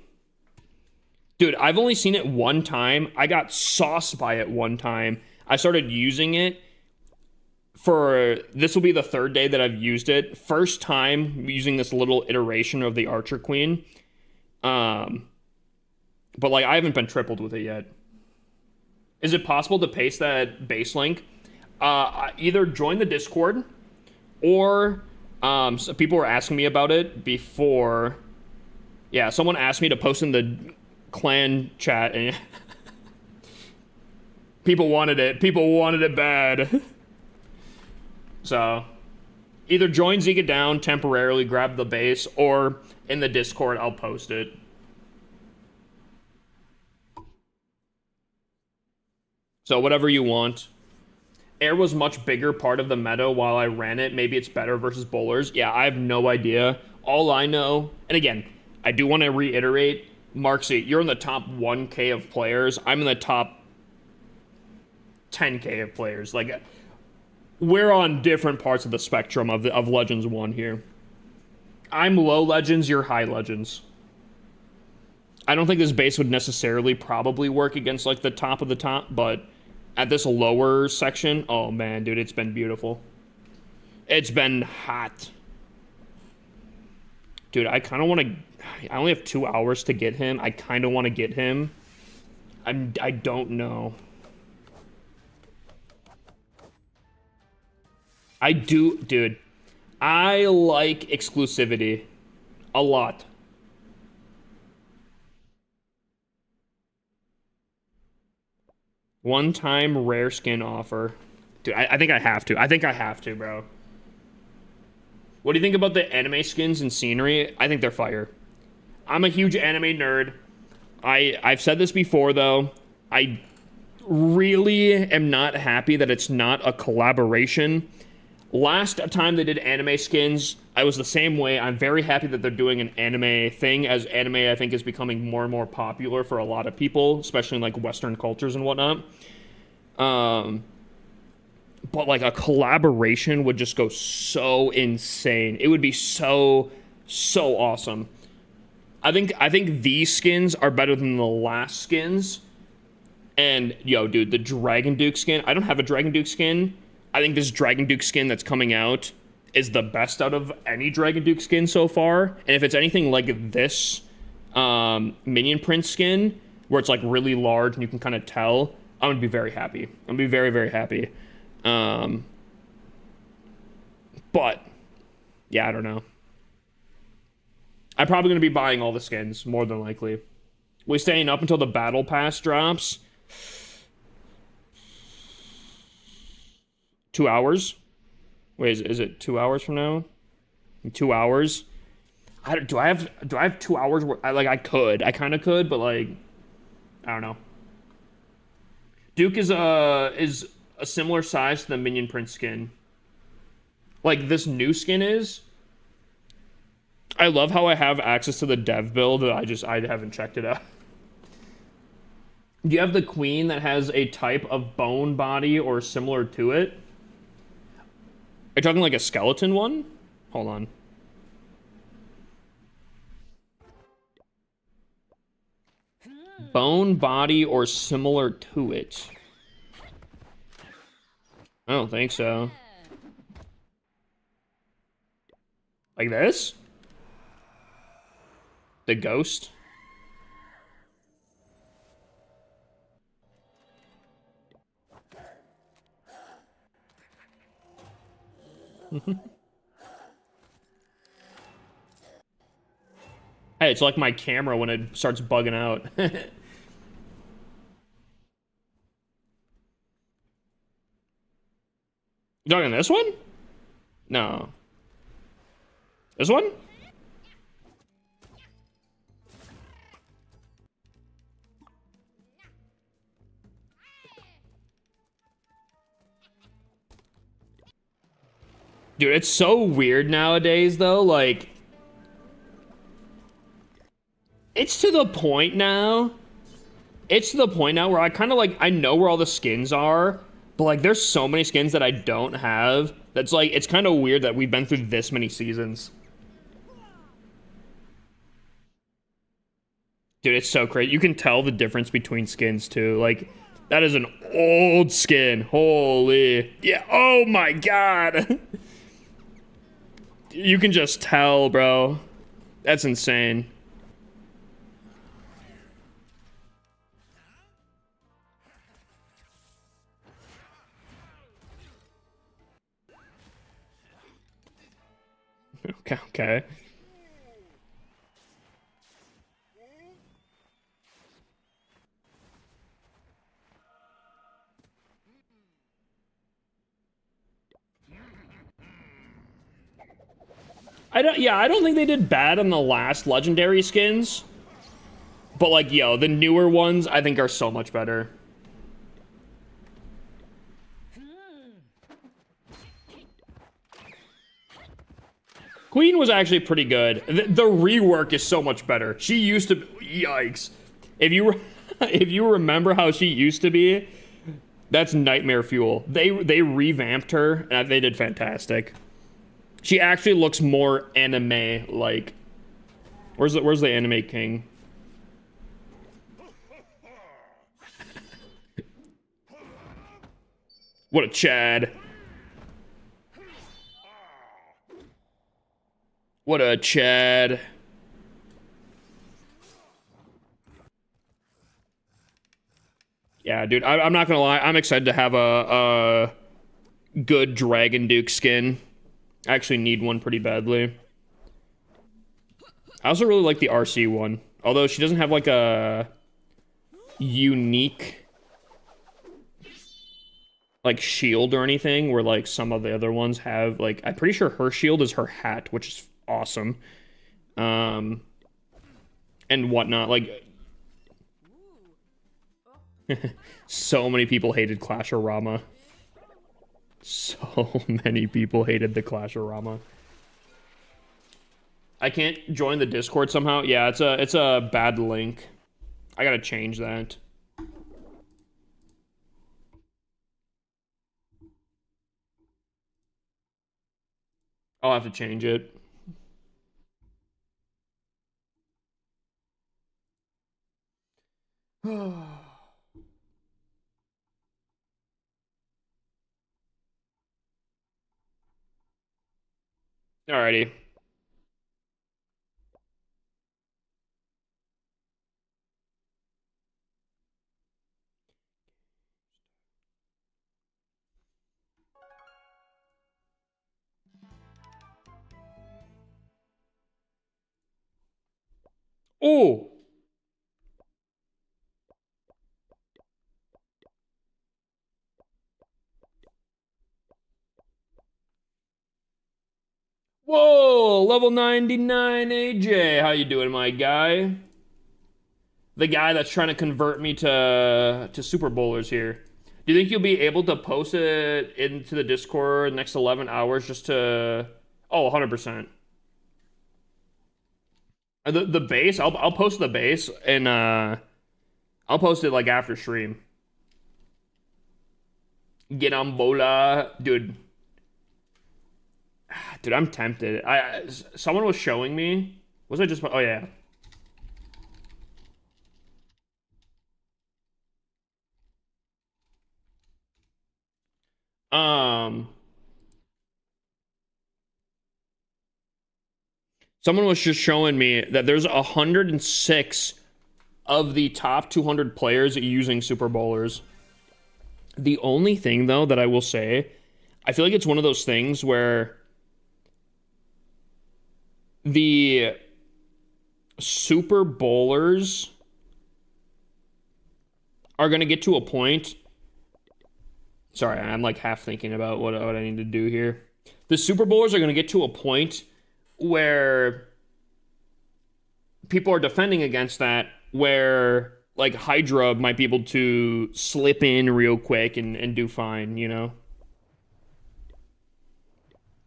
Dude, I've only seen it one time. I got sauced by it one time. I started using it this will be the 3rd day that I've used it. First time using this little iteration of the Archer Queen. But like, I haven't been tripled with it yet. Is it possible to paste that base link? Either join the Discord or so people were asking me about it before. Yeah, someone asked me to post in the clan chat and people wanted it bad. So either join Zika down temporarily, grab the base, or in the Discord I'll post it. So whatever you want. Air was much bigger part of the meta while I ran it. Maybe it's better versus bowlers. Yeah, I have no idea. All I know, and again, I do want to reiterate, Marksy, you're in the top 1K of players. I'm in the top 10K of players. Like, we're on different parts of the spectrum of Legends 1 here. I'm low Legends, you're high Legends. I don't think this base would necessarily probably work against, like, the top of the top, but at this lower section, oh man, dude, it's been beautiful. It's been hot. Dude, I kind of want to... I only have 2 hours to get him. I kind of want to get him. I don't know. I do... Dude, I like exclusivity a lot. One-time rare skin offer. Dude, I think I have to. I think I have to, bro. What do you think about the anime skins and scenery? I think they're fire. I'm a huge anime nerd. I've said this before, though. I really am not happy that it's not a collaboration. Last time they did anime skins, I was the same way. I'm very happy that they're doing an anime thing, as anime, I think, is becoming more and more popular for a lot of people, especially in, like, Western cultures and whatnot. But, like, a collaboration would just go so insane. It would be so awesome. I think these skins are better than the last skins. And, yo, dude, the Dragon Duke skin. I don't have a Dragon Duke skin. I think this Dragon Duke skin that's coming out is the best out of any Dragon Duke skin so far. And if it's anything like this Minion Prince skin, where it's, like, really large and you can kind of tell, I'm going to be very happy. I'm going to be very, very happy. But, yeah, I don't know. I'm probably going to be buying all the skins, more than likely. We staying up until the battle pass drops. 2 hours? Wait, is it 2 hours from now? 2 hours? Do I have 2 hours? I could. I kind of could, but, like, I don't know. Duke is a similar size to the Minion Prince skin. Like, this new skin is. I love how I have access to the dev build. I haven't checked it out. Do you have the queen that has a type of bone body or similar to it? Are you talking like a skeleton one? Hold on. Bone body or similar to it? I don't think so. Like this? The ghost? Hey, it's like my camera when it starts bugging out. You talking this one? No. This one? Dude, it's so weird nowadays, though. Like, it's to the point now. It's to the point now where I kind of like, I know where all the skins are, but like, there's so many skins that I don't have. That's like, it's kind of weird that we've been through this many seasons. Dude, it's so crazy. You can tell the difference between skins too. Like, that is an old skin. Holy. Yeah. Oh my God. You can just tell, bro. That's insane. Okay, okay. I don't think they did bad on the last legendary skins. But like, yo, the newer ones I think are so much better. Queen was actually pretty good. The rework is so much better. She used to yikes. If you if you remember how she used to be, that's nightmare fuel. They revamped her and they did fantastic. She actually looks more anime like. Where's the anime king? What a Chad. What a Chad. Yeah, dude, I'm not gonna lie. I'm excited to have a good Dragon Duke skin. I actually need one pretty badly. I also really like the RC one. Although she doesn't have like a unique like shield or anything where like some of the other ones have. Like, I'm pretty sure her shield is her hat, which is awesome. And whatnot. Like, so many people hated Clash-O-Rama. So many people hated the Clash-O-Rama. I can't join the Discord somehow. Yeah, it's a bad link. I gotta change that. I'll have to change it. Alrighty. Oh! Whoa! Level 99 AJ. How you doing, my guy? The guy that's trying to convert me to Super Bowlers here. Do you think you'll be able to post it into the Discord next 11 hours just to... Oh, 100%. The base, I'll post the base and I'll post it like after stream. Get on bola, dude. Dude, I'm tempted. Someone was showing me. Was I just? Oh yeah. Um. Someone was just showing me that there's 106 of the top 200 players using Super Bowlers. The only thing, though, that I will say, I feel like it's one of those things where the Super Bowlers are going to get to a point. Sorry, I'm like half thinking about what I need to do here. The Super Bowlers are going to get to a point where people are defending against that, where like Hydra might be able to slip in real quick and do fine, you know?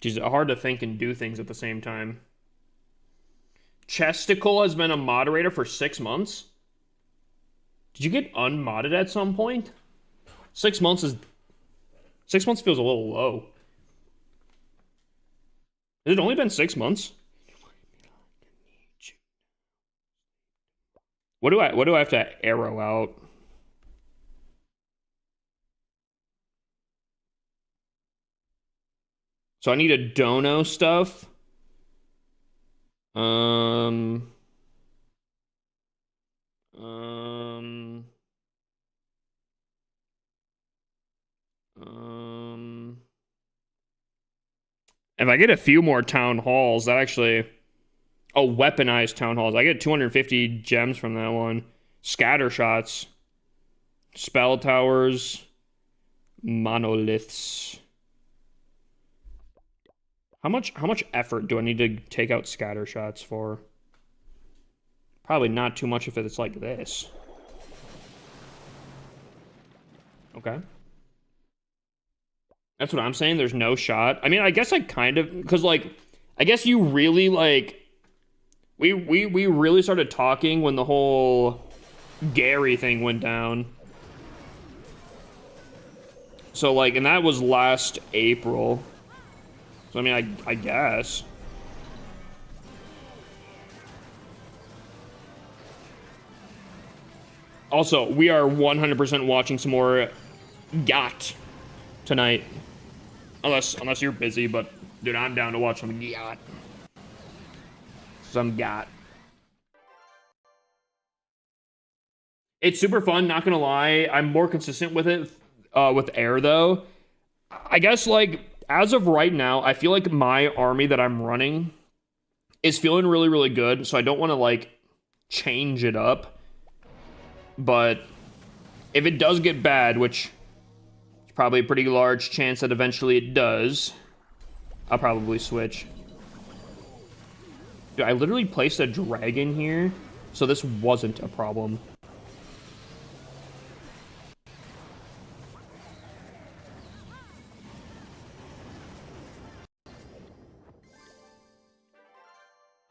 It's hard to think and do things at the same time. Chesticle has been a moderator for 6 months. Did you get unmodded at some point? 6 months is... 6 months feels a little low. Has it only been 6 months? What do I have to arrow out? So I need a dono stuff. If I get a few more town halls, that actually... Oh, weaponized town halls. I get 250 gems from that one. Scatter shots. Spell towers. Monoliths. How much effort do I need to take out scatter shots for? Probably not too much if it's like this. Okay. That's what I'm saying. There's no shot. I mean, I guess I kind of... Because, like, I guess you really, like... We really started talking when the whole Gary thing went down. So, like, and that was last April. So, I mean, I guess. Also, we are 100% watching some more Yacht tonight. Unless you're busy, but, dude, I'm down to watch some Yacht. Some Yacht. It's super fun, not gonna lie. I'm more consistent with it with air, though. I guess, like, as of right now, I feel like my army that I'm running is feeling really, really good, so I don't want to, like, change it up. But if it does get bad, which is probably a pretty large chance that eventually it does, I'll probably switch. Dude, I literally placed a dragon here, so this wasn't a problem.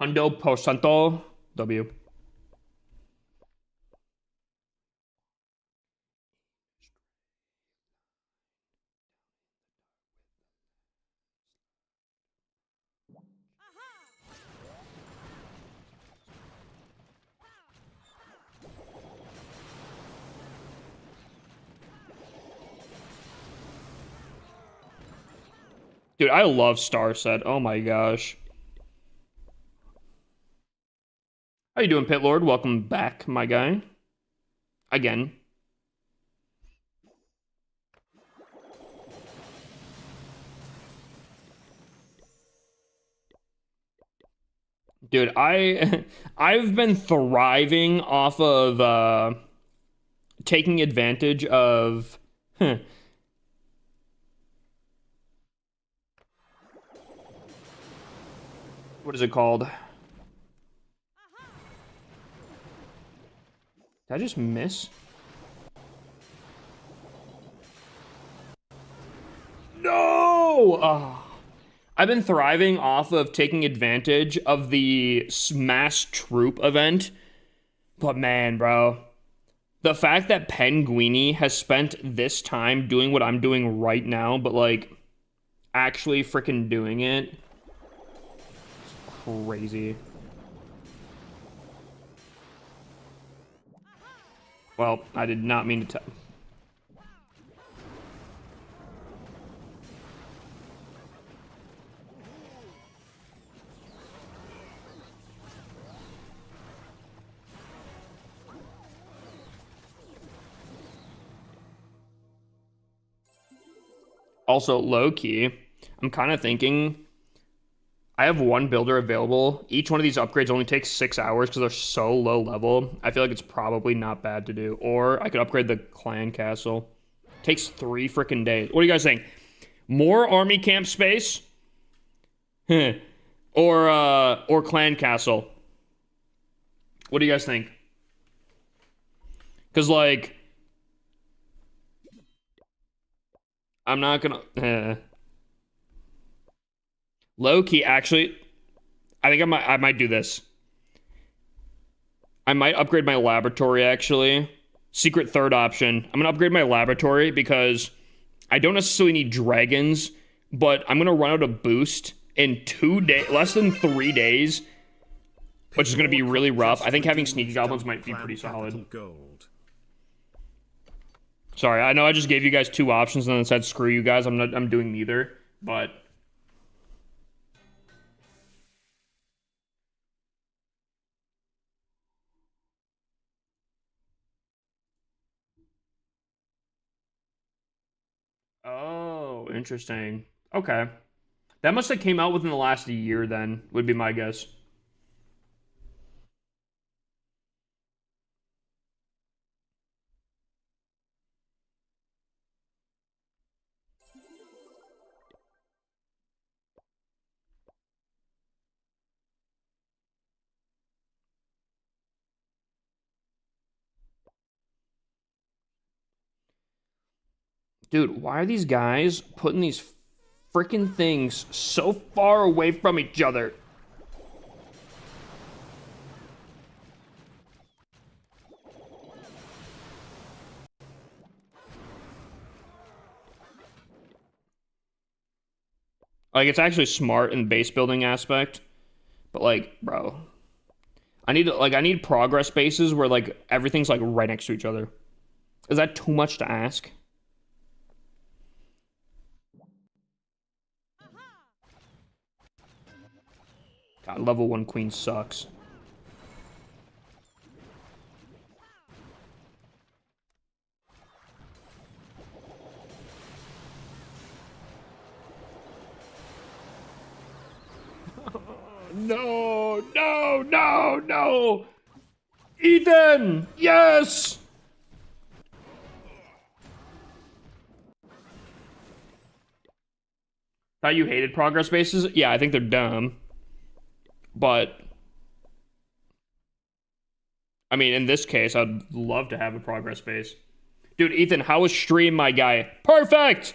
Hundo Porcento W. Dude, I love Star Set. Oh my gosh. How you doing, Pit Lord? Welcome back, my guy. Again. Dude, I've been thriving off of taking advantage of what is it called? Did I just miss? No! Oh. I've been thriving off of taking advantage of the Mass Troop event. But man, bro. The fact that Penguini has spent this time doing what I'm doing right now, but like actually freaking doing it. It's crazy. Well, I did not mean to tell. Also, low key, I'm kind of thinking I have one builder available. Each one of these upgrades only takes 6 hours because they're so low level. I feel like it's probably not bad to do. Or I could upgrade the clan castle. Takes 3 freaking days. What do you guys think? More army camp space? or clan castle? What do you guys think? Because, like, I'm not gonna... Low key, actually, I think I might do this. I might upgrade my laboratory, actually. Secret third option. I'm gonna upgrade my laboratory because I don't necessarily need dragons, but I'm gonna run out of boost in 2 days, less than 3 days, which is gonna be really rough. I think having sneaky goblins might be pretty solid. Gold. Sorry, I know I just gave you guys 2 options and then said screw you guys. I'm doing neither, but. Oh, interesting. Okay. That must have came out within the last year then, would be my guess. Dude, why are these guys putting these freaking things so far away from each other? Like, it's actually smart in the base building aspect, but like, bro, I need progress bases where like everything's like right next to each other. Is that too much to ask? God, level 1 queen sucks. No, no, no, no! Ethan! Yes! Thought you hated progress bases? Yeah, I think they're dumb. But, I mean, in this case, I'd love to have a progress base. Dude, Ethan, how was stream, my guy? Perfect!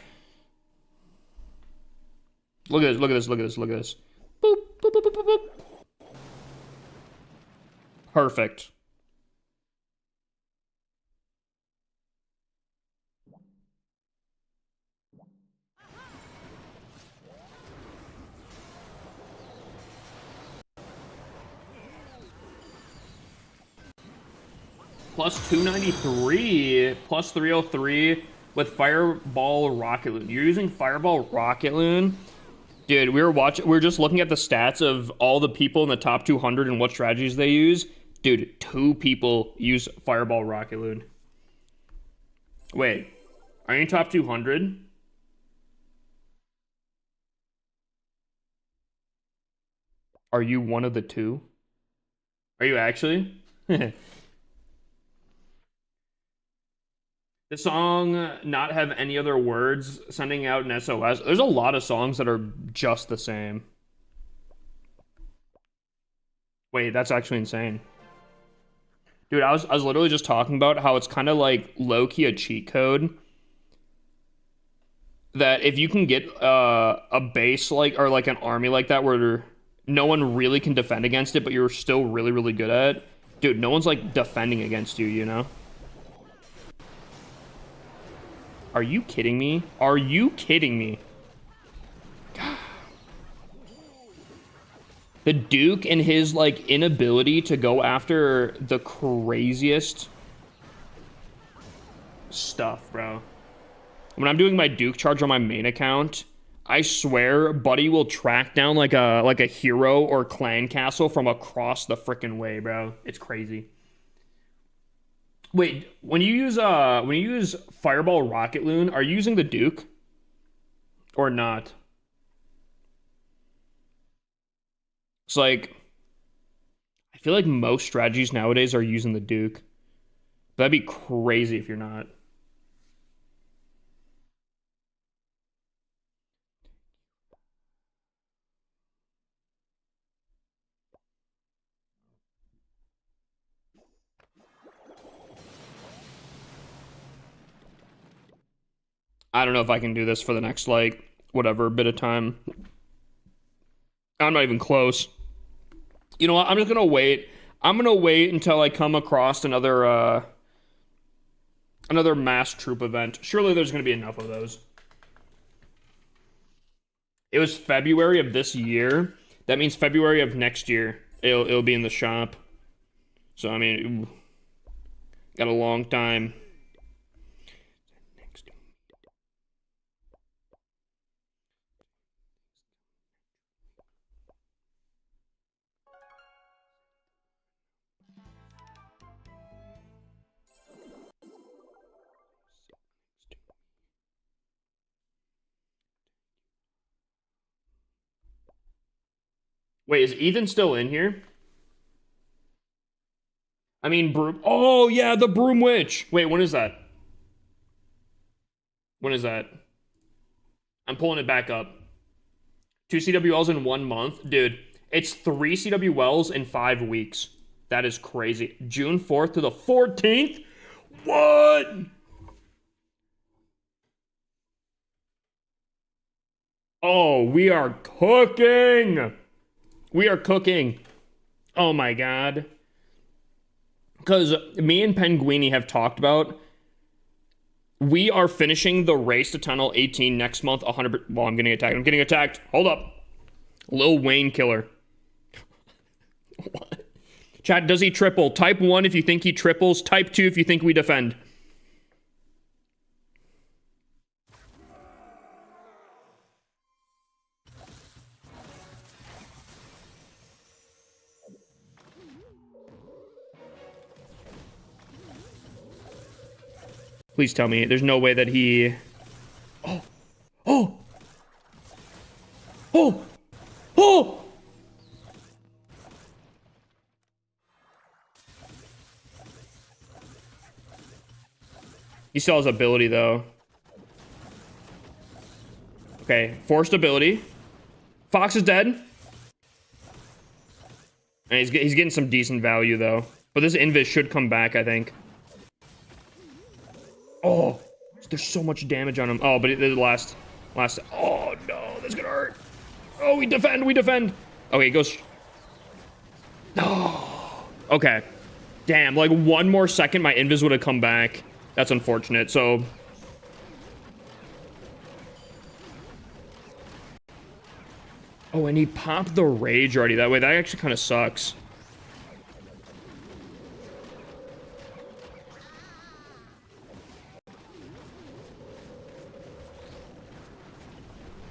Look at this, look at this, look at this, look at this. Boop, boop, boop, boop, boop, boop. Perfect. Plus 293, plus 303 with Fireball Rocket Loon. You're using Fireball Rocket Loon? Dude, we were just looking at the stats of all the people in the top 200 and what strategies they use. Dude, 2 people use Fireball Rocket Loon. Wait, are you in top 200? Are you one of the 2? Are you actually? The song not have any other words, sending out an SOS. There's a lot of songs that are just the same. Wait, that's actually insane. Dude, I was literally just talking about how it's kind of like low-key a cheat code. That if you can get a base like, or like an army like that where no one really can defend against it, but you're still really, really good at it. Dude, no one's like defending against you, you know? Are you kidding me? Are you kidding me? The Duke and his, like, inability to go after the craziest stuff, bro. When I'm doing my Duke charge on my main account, I swear Buddy will track down, like a hero or clan castle from across the frickin' way, bro. It's crazy. Wait, when you use Fireball Rocket Loon, are you using the Duke? or not. It's like, I feel like most strategies nowadays are using the Duke. That'd be crazy if you're not. I don't know if I can do this for the next, like, whatever bit of time. I'm not even close. You know what? I'm just gonna wait. I'm gonna wait until I come across another mass troop event. Surely there's gonna be enough of those. It was February of this year. That means February of next year. It'll be in the shop. So I mean, got a long time. Wait, is Ethan still in here? I mean, Broom. Oh, yeah, the Broom Witch. Wait, when is that? When is that? I'm pulling it back up. 2 CWLs in 1 month? Dude, it's 3 CWLs in 5 weeks. That is crazy. June 4th to the 14th? What? Oh, we are cooking. We are cooking. Oh my god. Because me and Penguini have talked about, we are finishing the race to Tunnel 18 next month. 100. Well, I'm getting attacked. I'm getting attacked. Hold up. Lil Wayne killer. What? Chat, does he triple? Type 1 if you think he triples. Type 2 if you think we defend. Please tell me. There's no way that he... Oh! Oh! Oh! Oh! He still has ability, though. Okay, forced ability. Fox is dead. And he's getting some decent value, though. But this Invis should come back, I think. Oh, there's so much damage on him. Oh, but the last. Oh no, that's gonna hurt. Oh, we defend. Okay, he goes. Oh, okay. Damn, like 1 more second, my Invis would have come back. That's unfortunate. So. Oh, and he popped the rage already that way. That actually kind of sucks.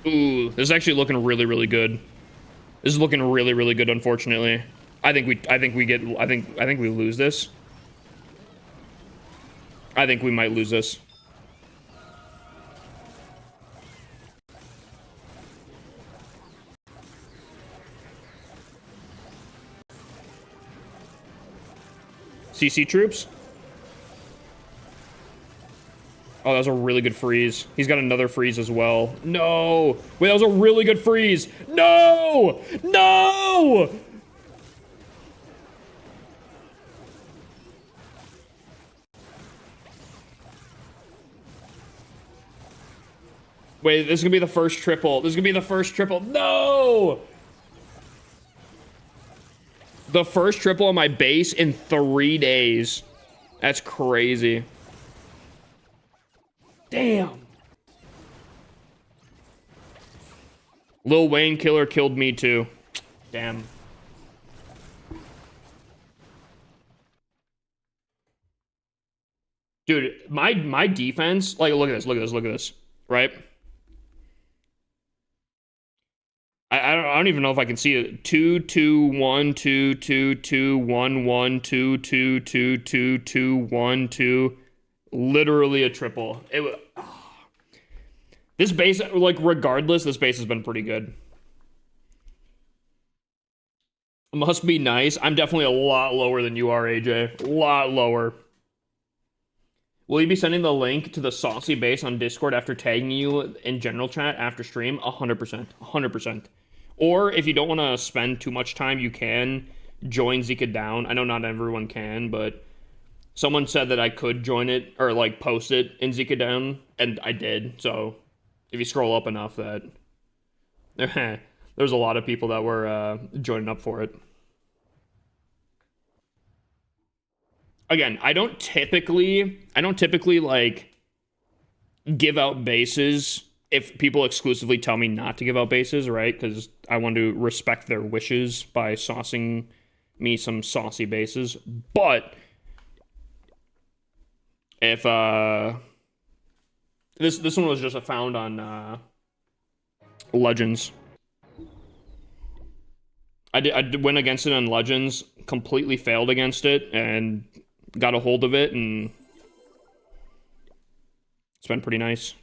Ooh, this is actually looking really, really good. This is looking really, really good, unfortunately. I think we lose this. I think we might lose this. CC troops? Oh, that was a really good freeze. He's got another freeze as well. No! Wait, that was a really good freeze! No! No! Wait, this is gonna be the first triple. No! The first triple on my base in 3 days. That's crazy. Damn. Lil Wayne killer killed me too. Damn. Dude, my defense, like look at this, right? I don't even know if I can see it. 2 2 1 2 2 2 1 1 2 2 2 2 2 1 2. Literally a triple. It was. Oh. This base, like, regardless, this base has been pretty good. Must be nice. I'm definitely a lot lower than you are, AJ. A lot lower. Will you be sending the link to the saucy base on Discord after tagging you in general chat after stream? 100%. 100%. Or if you don't want to spend too much time, you can join Zika Down. I know not everyone can, but someone said that I could join it or like post it in Zika Down, and I did. So if you scroll up enough, that there's a lot of people that were joining up for it. Again, I don't typically like give out bases if people exclusively tell me not to give out bases, right? Because I want to respect their wishes by saucing me some saucy bases. But if this one was just found on Legends. I went against it on Legends, completely failed against it, and got a hold of it, and it's been pretty nice.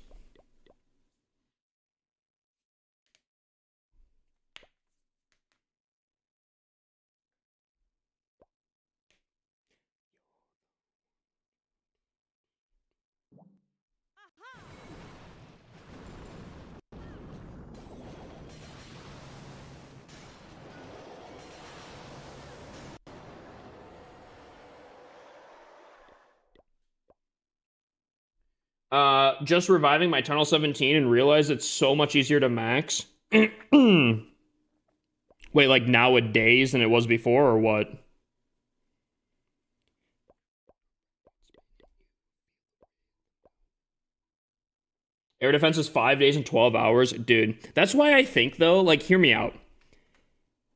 Just reviving my Tunnel 17 and realized it's so much easier to max. Wait, like nowadays than it was before, or what? Air defense is 5 days and 12 hours. Dude, that's why I think, though, like, hear me out.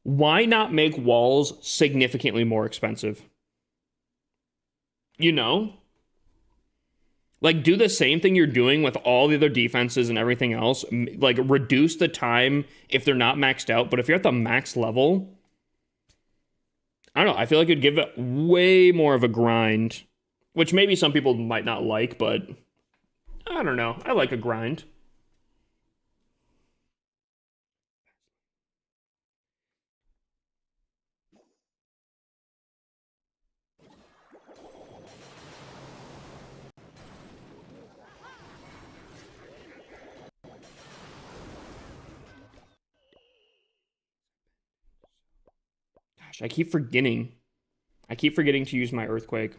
Why not make walls significantly more expensive? You know? Like, do the same thing you're doing with all the other defenses and everything else. Like, reduce the time if they're not maxed out. But if you're at the max level, I don't know. I feel like it'd give it way more of a grind. Which maybe some people might not like, but I don't know. I like a grind. Gosh, I keep forgetting. I keep forgetting to use my Earthquake.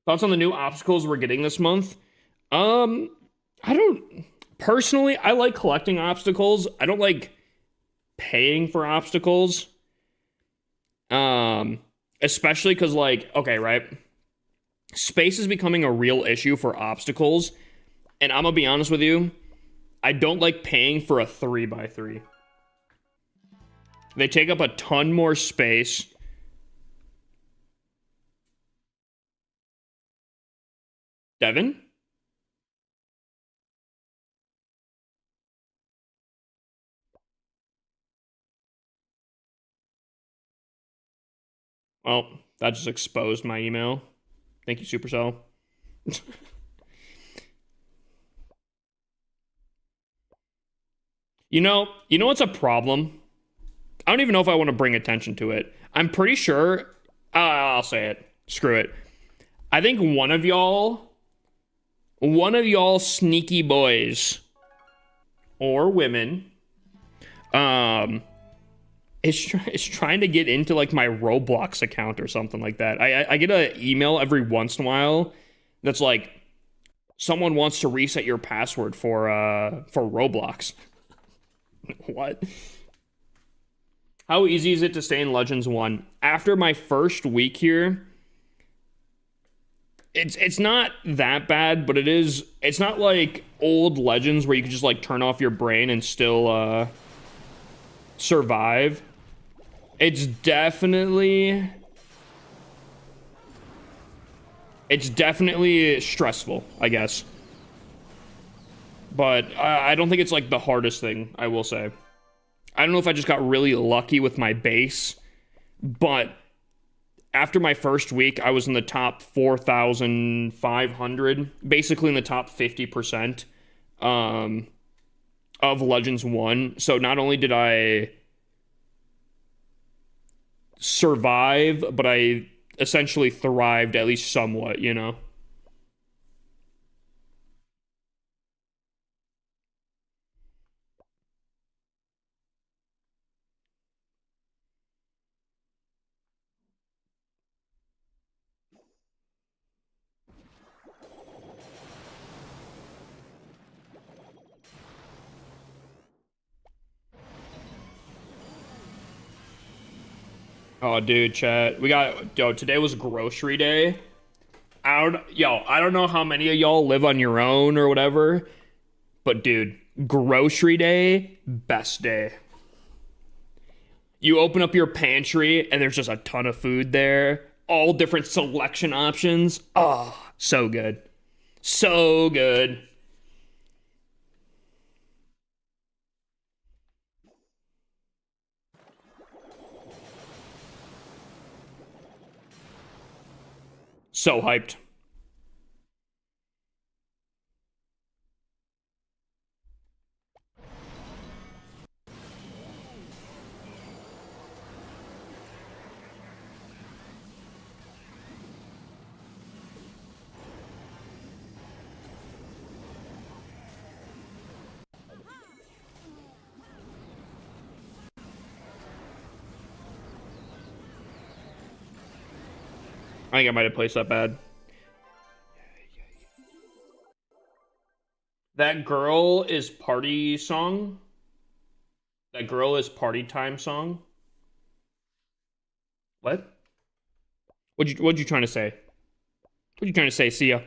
Thoughts on the new obstacles we're getting this month? I don't... Personally, I like collecting obstacles. I don't like paying for obstacles. Especially because, like, okay, right? Space is becoming a real issue for obstacles. And I'm gonna be honest with you, I don't like paying for a 3x3. They take up a ton more space. Devin? Well, that just exposed my email. Thank you, Supercell. You know what's a problem? I don't even know if I want to bring attention to it. I'm pretty sure... I'll say it. Screw it. I think one of y'all sneaky boys or women is trying to get into like my Roblox account or something like that. I get an email every once in a while that's like, someone wants to reset your password for Roblox. What? How easy is it to stay in Legends 1? After my first week here, it's not that bad, but it's not like old Legends where you can just like turn off your brain and still survive. It's definitely stressful, I guess. But I don't think it's like the hardest thing, I will say. I don't know if I just got really lucky with my base, but after my first week, I was in the top 4,500, basically in the top 50% of Legends 1. So not only did I survive, but I essentially thrived at least somewhat, you know? Oh, dude, chat. Today was grocery day. I don't know how many of y'all live on your own or whatever, but dude, grocery day, best day. You open up your pantry and there's just a ton of food there, all different selection options. Oh, so good. So good. So hyped. I think I might have placed that bad. That girl is party song. That girl is party time song. What? What'd you trying to say? What you trying to say, Sia?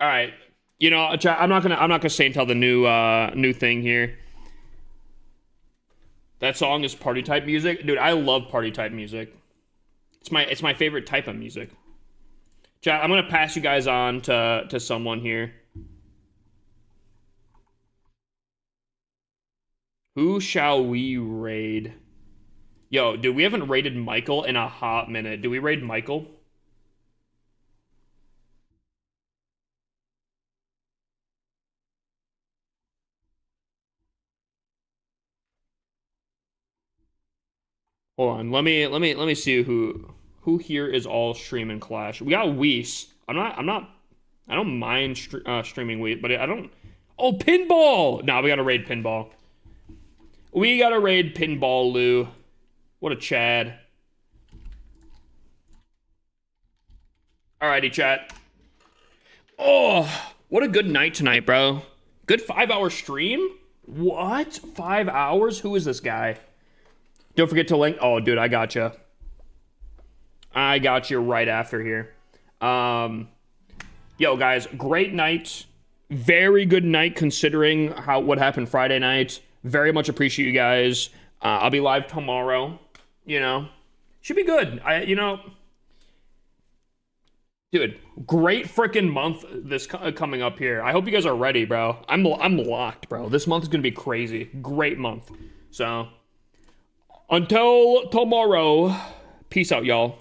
All right. You know, I'm not gonna say until the new thing here. That song is party type music, dude. I love party type music. It's my favorite type of music. Chat, I'm gonna pass you guys on to someone here. Who shall we raid? Yo, dude, we haven't raided Michael in a hot minute. Do we raid Michael? Hold on. Let me see who here is all streaming Clash. We got Weiss. I don't mind streaming Weiss, but I don't. Oh, Pinball. Nah, we gotta raid Pinball. We gotta raid Pinball, Lou. What a Chad. Alrighty, chat. Oh, what a good night tonight, bro. Good 5-hour stream? What? 5 hours? Who is this guy? Don't forget to link. Oh, dude, I gotcha. I got you right after here. Yo, guys, great night. Very good night considering what happened Friday night. Very much appreciate you guys. I'll be live tomorrow. You know, should be good. Dude, great freaking month this coming up here. I hope you guys are ready, bro. I'm locked, bro. This month is gonna be crazy. Great month. So until tomorrow, peace out, y'all.